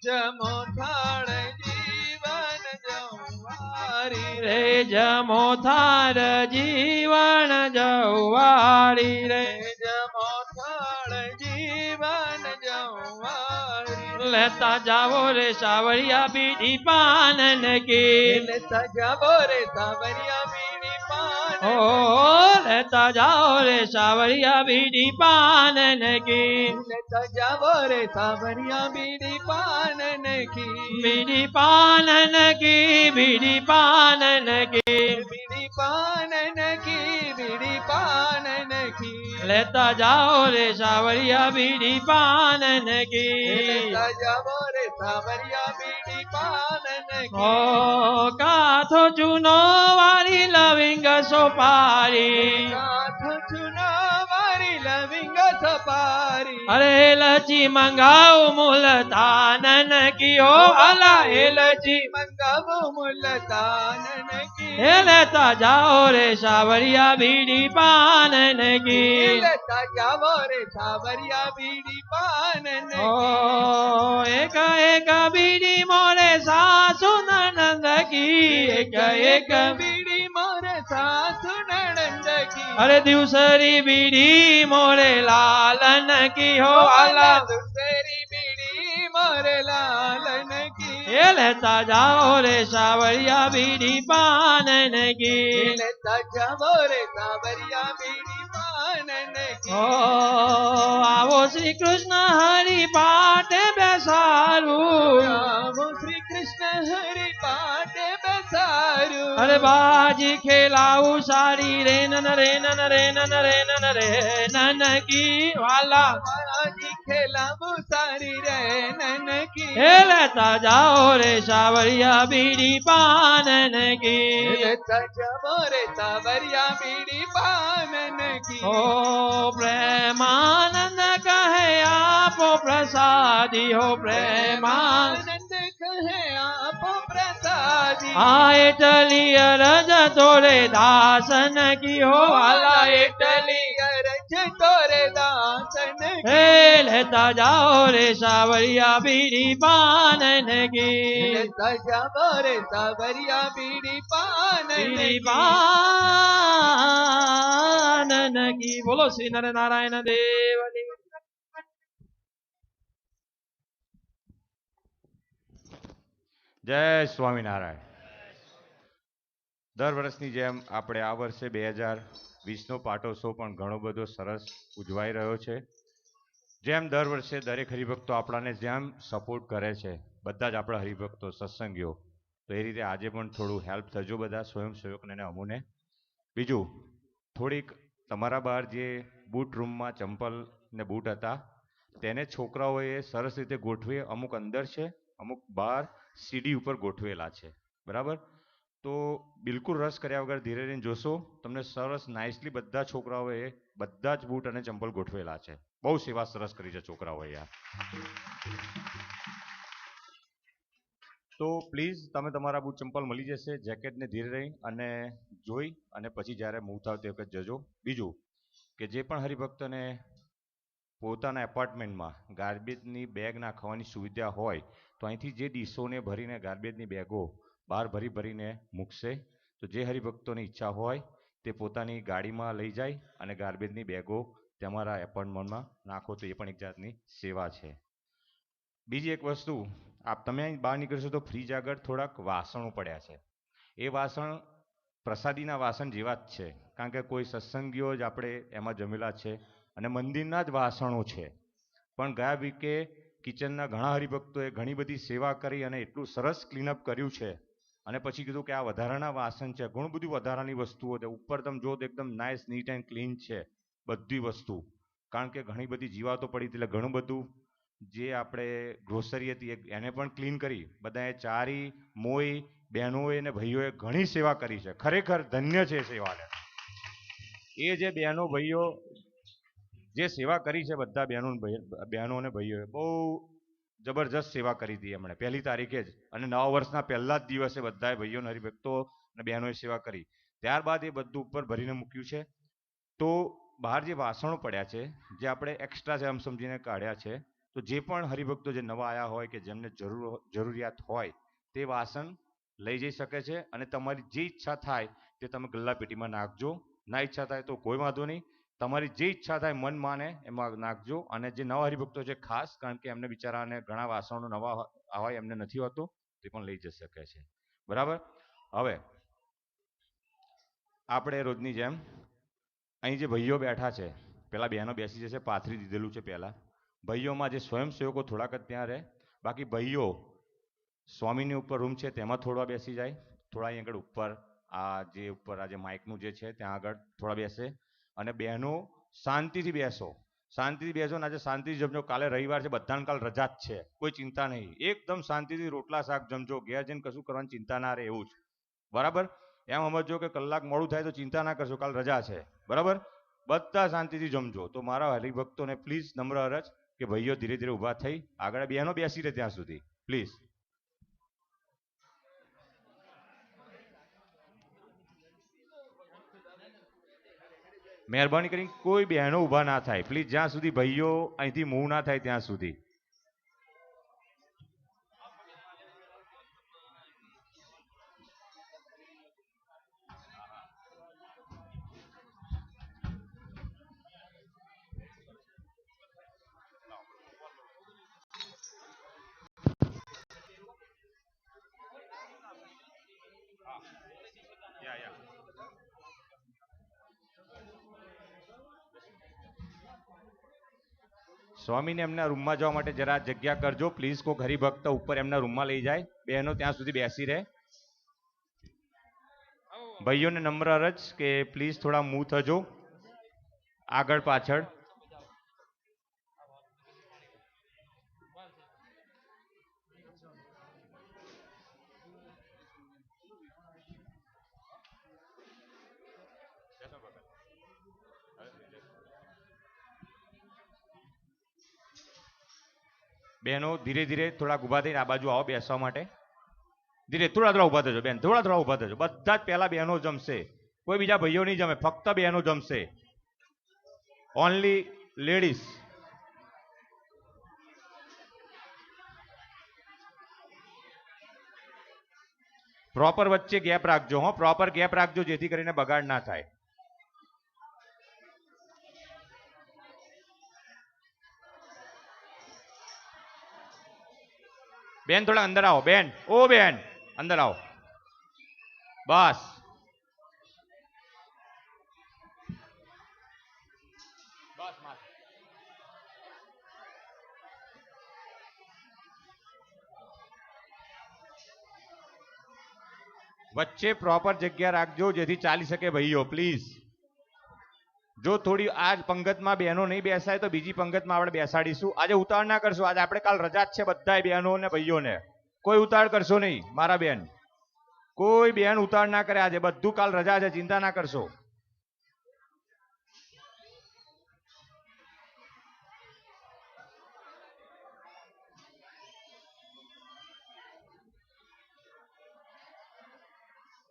જમો થાળ જીવન જવારી રે જમો થાર જીવન જવારી રે જમો થાળ જીવન જવારી લેતા જાવો રે સાવરિયા બીડી પાનન કી લેતા જાવો રે સાવરિયા બીડી પાન ઓ લેતા જાઓ રે સાવરિયા બીડી પાનન કી લેતા જાવો રે સાવરિયા બીડી પાન નખી બીડી પાનન કી બીડી પાનન કી બીડી પાન નખી બીડી પાન નખી લેતા જાઓ રે સાવરિયા બીડી પાનન કી લેતા જાવો રે સાવરિયા બીડી પાન નખી ઓ કાથો ચૂનો વારી લવિંગ સોપારી કાથ ચુનો વારી લવિંગ સપારી અરે લચી મંગાવ મુલતાનન કી કી હો વાલા એલચી મંગાવો મુલતાન કી એ લેતા જાઓ રે સાવરિયા બીડી પાન કી લેતા જાવો રે સાવરિયા બીડી પાન ઓ એક એક બીડી મોરે સાસુ નણંદ કી એક એક બીડી મોરે સાસુ નણંદ કી અરે દિવસરી બીડી મોરે લાલન કી હો વાલા દુસરી બીડી મોરે લાલન કી એ લેતા જાઓ રે સાવરિયા બીડી પાન કી લેતા જાવો રે સાવરિયા બીડી પાન કી ઓ આવો શ્રી કૃષ્ણ હરિ પાટે બેસારું આવો શ્રી કૃષ્ણ હરિ પાટે બેસારું અરે બાજી ખેલાવું સારી રે નન રે નન રે નન રે નન રે નન કી વાલા બાજી ખેલાવું સારી રે નન કી એ લેતા જાઓ રે સાવરિયા બીડી પાન કી લેતા જાવો રે સાવરિયા બીડી પાન કી ઓ પ્રેમાનંદ કહે આપો પ્રસાદી હો પ્રેમાનંદ આનંદ કહે આપો પ્રસાદી આ એટલી અરજ તોરે દાસન કી હો વાલા એટલી અરજ તોરે દાસન હે લેતા જાઓ રે સાવરિયા બીડી પાન કી લેતા જાવો રે સાવરિયા બીડી પાન બીડી પાન કી બોલો શ્રી નર નારાયણ દેવની જય સ્વામિનારાયણ. દર વર્ષની જેમ આપણે આ વર્ષે 2020નો પાટોત્સવ પણ ઘણો બધો સરસ ઉજવાઈ રહ્યો છે. જેમ દર વર્ષે દરેક હરિભક્તો આપણાને જેમ સપોર્ટ કરે છે, બધા જ આપણા હરિભક્તો સત્સંગીઓ, તો એ રીતે આજે પણ થોડું હેલ્પ થજો બધા સ્વયંસેવકને અને અમુને. બીજું, થોડીક તમારા બહાર જે બૂટ રૂમમાં ચંપલ ને બૂટ હતા તેને છોકરાઓએ સરસ રીતે ગોઠવી, અમુક અંદર છે, અમુક બહાર સીડી ઉપર ગોઠવેલા છે, બરાબર? તો બિલકુલ રસ કર્યા વગર ધીરે ધીરે જોશો, તમને સરસ નાઇસલી બધા છોકરાઓએ બધા જ બૂટ અને ચંપલ ગોઠવેલા છે. બહુ સેવા સરસ કરી છે છોકરાઓએ યાર. તો પ્લીઝ તમે તમારા બૂટ ચંપલ મળી જશે, જેકેટને ધીરે રહી અને જોઈ અને પછી જ્યારે મૂવ થાવ તે વખત જજો. બીજું કે જે પણ હરિભક્તોને પોતાના એપાર્ટમેન્ટમાં ગાર્બેજની બેગ નાખવાની સુવિધા હોય તો અહીંથી જે ડીશોને ભરીને ગાર્બેજની બેગો બહાર ભરીને મૂકશે. તો જે હરિભક્તોની ઈચ્છા હોય તે પોતાની ગાડીમાં લઈ જાય અને ગાર્બેજની બેગો તમારા એપાર્ટમેન્ટમાં નાખો, તો એ પણ એક જાતની સેવા છે. બીજી એક વસ્તુ, તમે અહીં બહાર નીકળશો તો ફ્રીજ આગળ થોડાક વાસણો પડ્યા છે. એ વાસણ પ્રસાદીના વાસણ જેવા જ છે, કારણ કે કોઈ સત્સંગીઓ જ આપણે એમાં જમેલા છે અને મંદિરના જ વાસણો છે. પણ ગયા વીકે કિચનના ઘણા હરિભક્તોએ ઘણી બધી સેવા કરી અને એટલું સરસ ક્લીનઅપ કર્યું છે અને પછી કીધું કે આ વધારાના વાસણ છે, ઘણું બધું વધારાની વસ્તુઓ છે. ઉપર તમે જો તો એકદમ નાઇસ નીટ એન્ડ ક્લીન છે બધી વસ્તુ, કારણ કે ઘણી બધી જીવાતો પડી હતી, એટલે ઘણું બધું જે આપણે ગ્રોસરી હતી એને પણ ક્લીન કરી. બધાએ ચારી મોઈ બહેનોએ અને ભાઈઓએ ઘણી સેવા કરી છે, ખરેખર ધન્ય છે સેવાને. એ જે બહેનો ભાઈઓ જે સેવા કરી છે, બધા બહેનો અને ભાઈઓએ બહુ જબરજસ્ત સેવા કરી હતી એમણે પહેલી તારીખે જ, અને નવા વર્ષના પહેલા જ દિવસે બધાએ ભાઈઓ હરિભક્તો અને બહેનોએ સેવા કરી. ત્યારબાદ એ બધું ઉપર ભરીને મૂક્યું છે. તો બહાર જે વાસણો પડ્યા છે, જે આપણે એક્સ્ટ્રા છે એમ સમજીને કાઢ્યા છે, તો જે પણ હરિભક્તો જે નવા આવ્યા હોય કે જેમને જરૂરિયાત હોય તે વાસણ લઈ જઈ શકે છે અને તમારી જે ઈચ્છા થાય તે તમે ગલ્લા પેટીમાં નાખજો. ના ઈચ્છા થાય તો કોઈ વાંધો નહીં, તમારી જે ઈચ્છા થાય મન માને એમાં નાખજો. અને જે નવા હરિભક્તો છે ખાસ, કારણ કે એમને બિચારાને ઘણા વાસણો નવા હોય એમને નથી હોતું, તે પણ લઈ જઈ શકે છે, બરાબર? હવે આપણે રોજની જેમ અહીં જે ભાઈઓ બેઠા છે, પેલા બહેનો બેસી જશે, પાથરી દીધેલું છે પહેલાં. ભાઈઓમાં જે સ્વયંસેવકો થોડાક જ ત્યાં રહે, બાકી ભાઈઓ સ્વામીની ઉપર રૂમ છે તેમાં થોડા બેસી જાય, થોડા અહીં આગળ ઉપર આ જે માઇકનું જે છે ત્યાં આગળ થોડા બેસે. અને બહેનો શાંતિથી બેસો, શાંતિથી બેસો ને આજે શાંતિથી જમજો. કાલે રવિવાર છે, બધાને કાલ રજા જ છે, કોઈ ચિંતા નહીં. એકદમ શાંતિથી રોટલા શાક જમજો, ઘેર જઈને કશું કરવાની ચિંતા ના રહે, એવું જ, બરાબર? એમ સમજો કે કલાક મોડું થાય તો ચિંતા ના કરશો, કાલ રજા છે, બરાબર? બધા શાંતિથી જમજો. તો મારા હરિભક્તોને પ્લીઝ નમ્ર અરજ કે ભાઈઓ ધીરે ધીરે ઊભા થઈ આગળ, બહેનો બેસી રહે ત્યાં સુધી, પ્લીઝ. મહેરબાની કરીને કોઈ બહેનો ઊભા ના થાય પ્લીઝ, જ્યાં સુધી ભાઈઓ અહીંથી મૂવ ના થાય ત્યાં સુધી. સ્વામીને એમના રૂમમાં જવા માટે જરા જગ્યા કરજો પ્લીઝ. કોઈ હરિભક્ત ઉપર એમના રૂમમાં લઈ જાય. બહેનો ત્યાં સુધી બેસી રહે. ભાઈઓને નમ્ર અરજ કે પ્લીઝ થોડા મૂવ થજો આગળ પાછળ. બહેનો ધીરે ધીરે થોડા ઊભા થઈને આ બાજુ આવો બેસવા માટે. ધીરે થોડા ઊભા થજો બેન, થોડા ઊભા થજો. બધા જ પહેલા બહેનો જમશે, કોઈ બીજા ભાઈઓ નહીં જમે, ફક્ત બહેનો જમશે. Only ladies. પ્રોપર વચ્ચે ગેપ રાખજો. હો, પ્રોપર ગેપ રાખજો જેથી કરીને બગાડ ના થાય. બેન થોડા અંદર આવો બેન. ઓ બેન અંદર આવો. બસ વચ્ચે પ્રોપર જગ્યા રાખજો જેથી ચાલી શકે ભાઈઓ પ્લીઝ. જો થોડી આજ પંગતમાં બહેનો નહીં બેસાય તો બીજી પંગતમાં આપણે બેસાડીશું. આજે ઉતાવળ ના કરશો, આજે આપણે કાલ રજા જ છે બધા બહેનો ને ભાઈઓને. કોઈ ઉતાવળ કરશો નહીં મારા બેન, કોઈ બેન ઉતાવળ ના કરે. આજે બધું કાલ રજા છે, ચિંતા ના કરશો.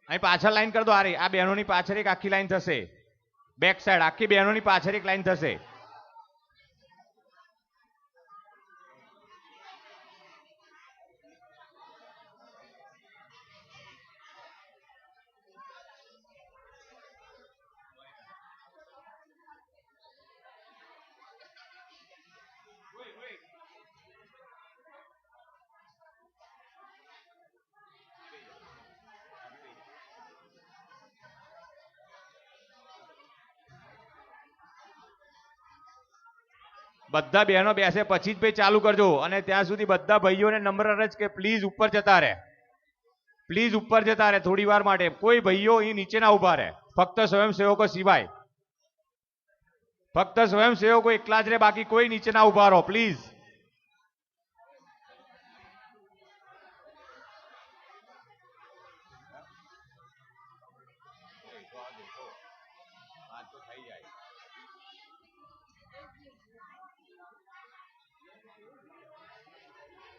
અહીં પાછળ લાઈન કરી દો. આ બહેનોની પાછળ એક આખી લાઈન થશે. બેક સાઈડ આખી બહેનોની પાછળ એક લાઈન થશે. બધા બહેનો બેસે પછી જ ભાઈ ચાલુ કરજો. અને ત્યાં સુધી બધા ભાઈઓને નમ્ર અરજ કે પ્લીઝ ઉપર જતા રહે, પ્લીઝ ઉપર જતા રહે થોડી વાર માટે. કોઈ ભાઈઓ અહીં નીચે ના ઉભા રહે, ફક્ત સ્વયંસેવકો સિવાય. ફક્ત સ્વયંસેવકો એકલા જ રહે, બાકી કોઈ નીચે ના ઉભા રહો પ્લીઝ.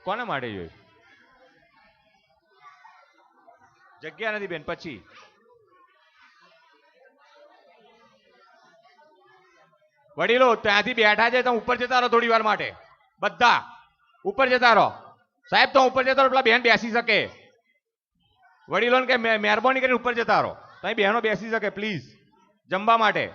કોના માટે જોઈ? જગ્યા નથી બેન. પછી વડીલો ત્યાંથી બેઠા છે, તમે ઉપર જતા રહો થોડી વાર માટે. બધા ઉપર જતા રહો સાહેબ. તો ઉપર જતા રહો, પેલા બેન બેસી શકે. વડીલોને કે મહેરબાની કરીને ઉપર જતા રહો, તો બહેનો બેસી શકે પ્લીઝ જમવા માટે.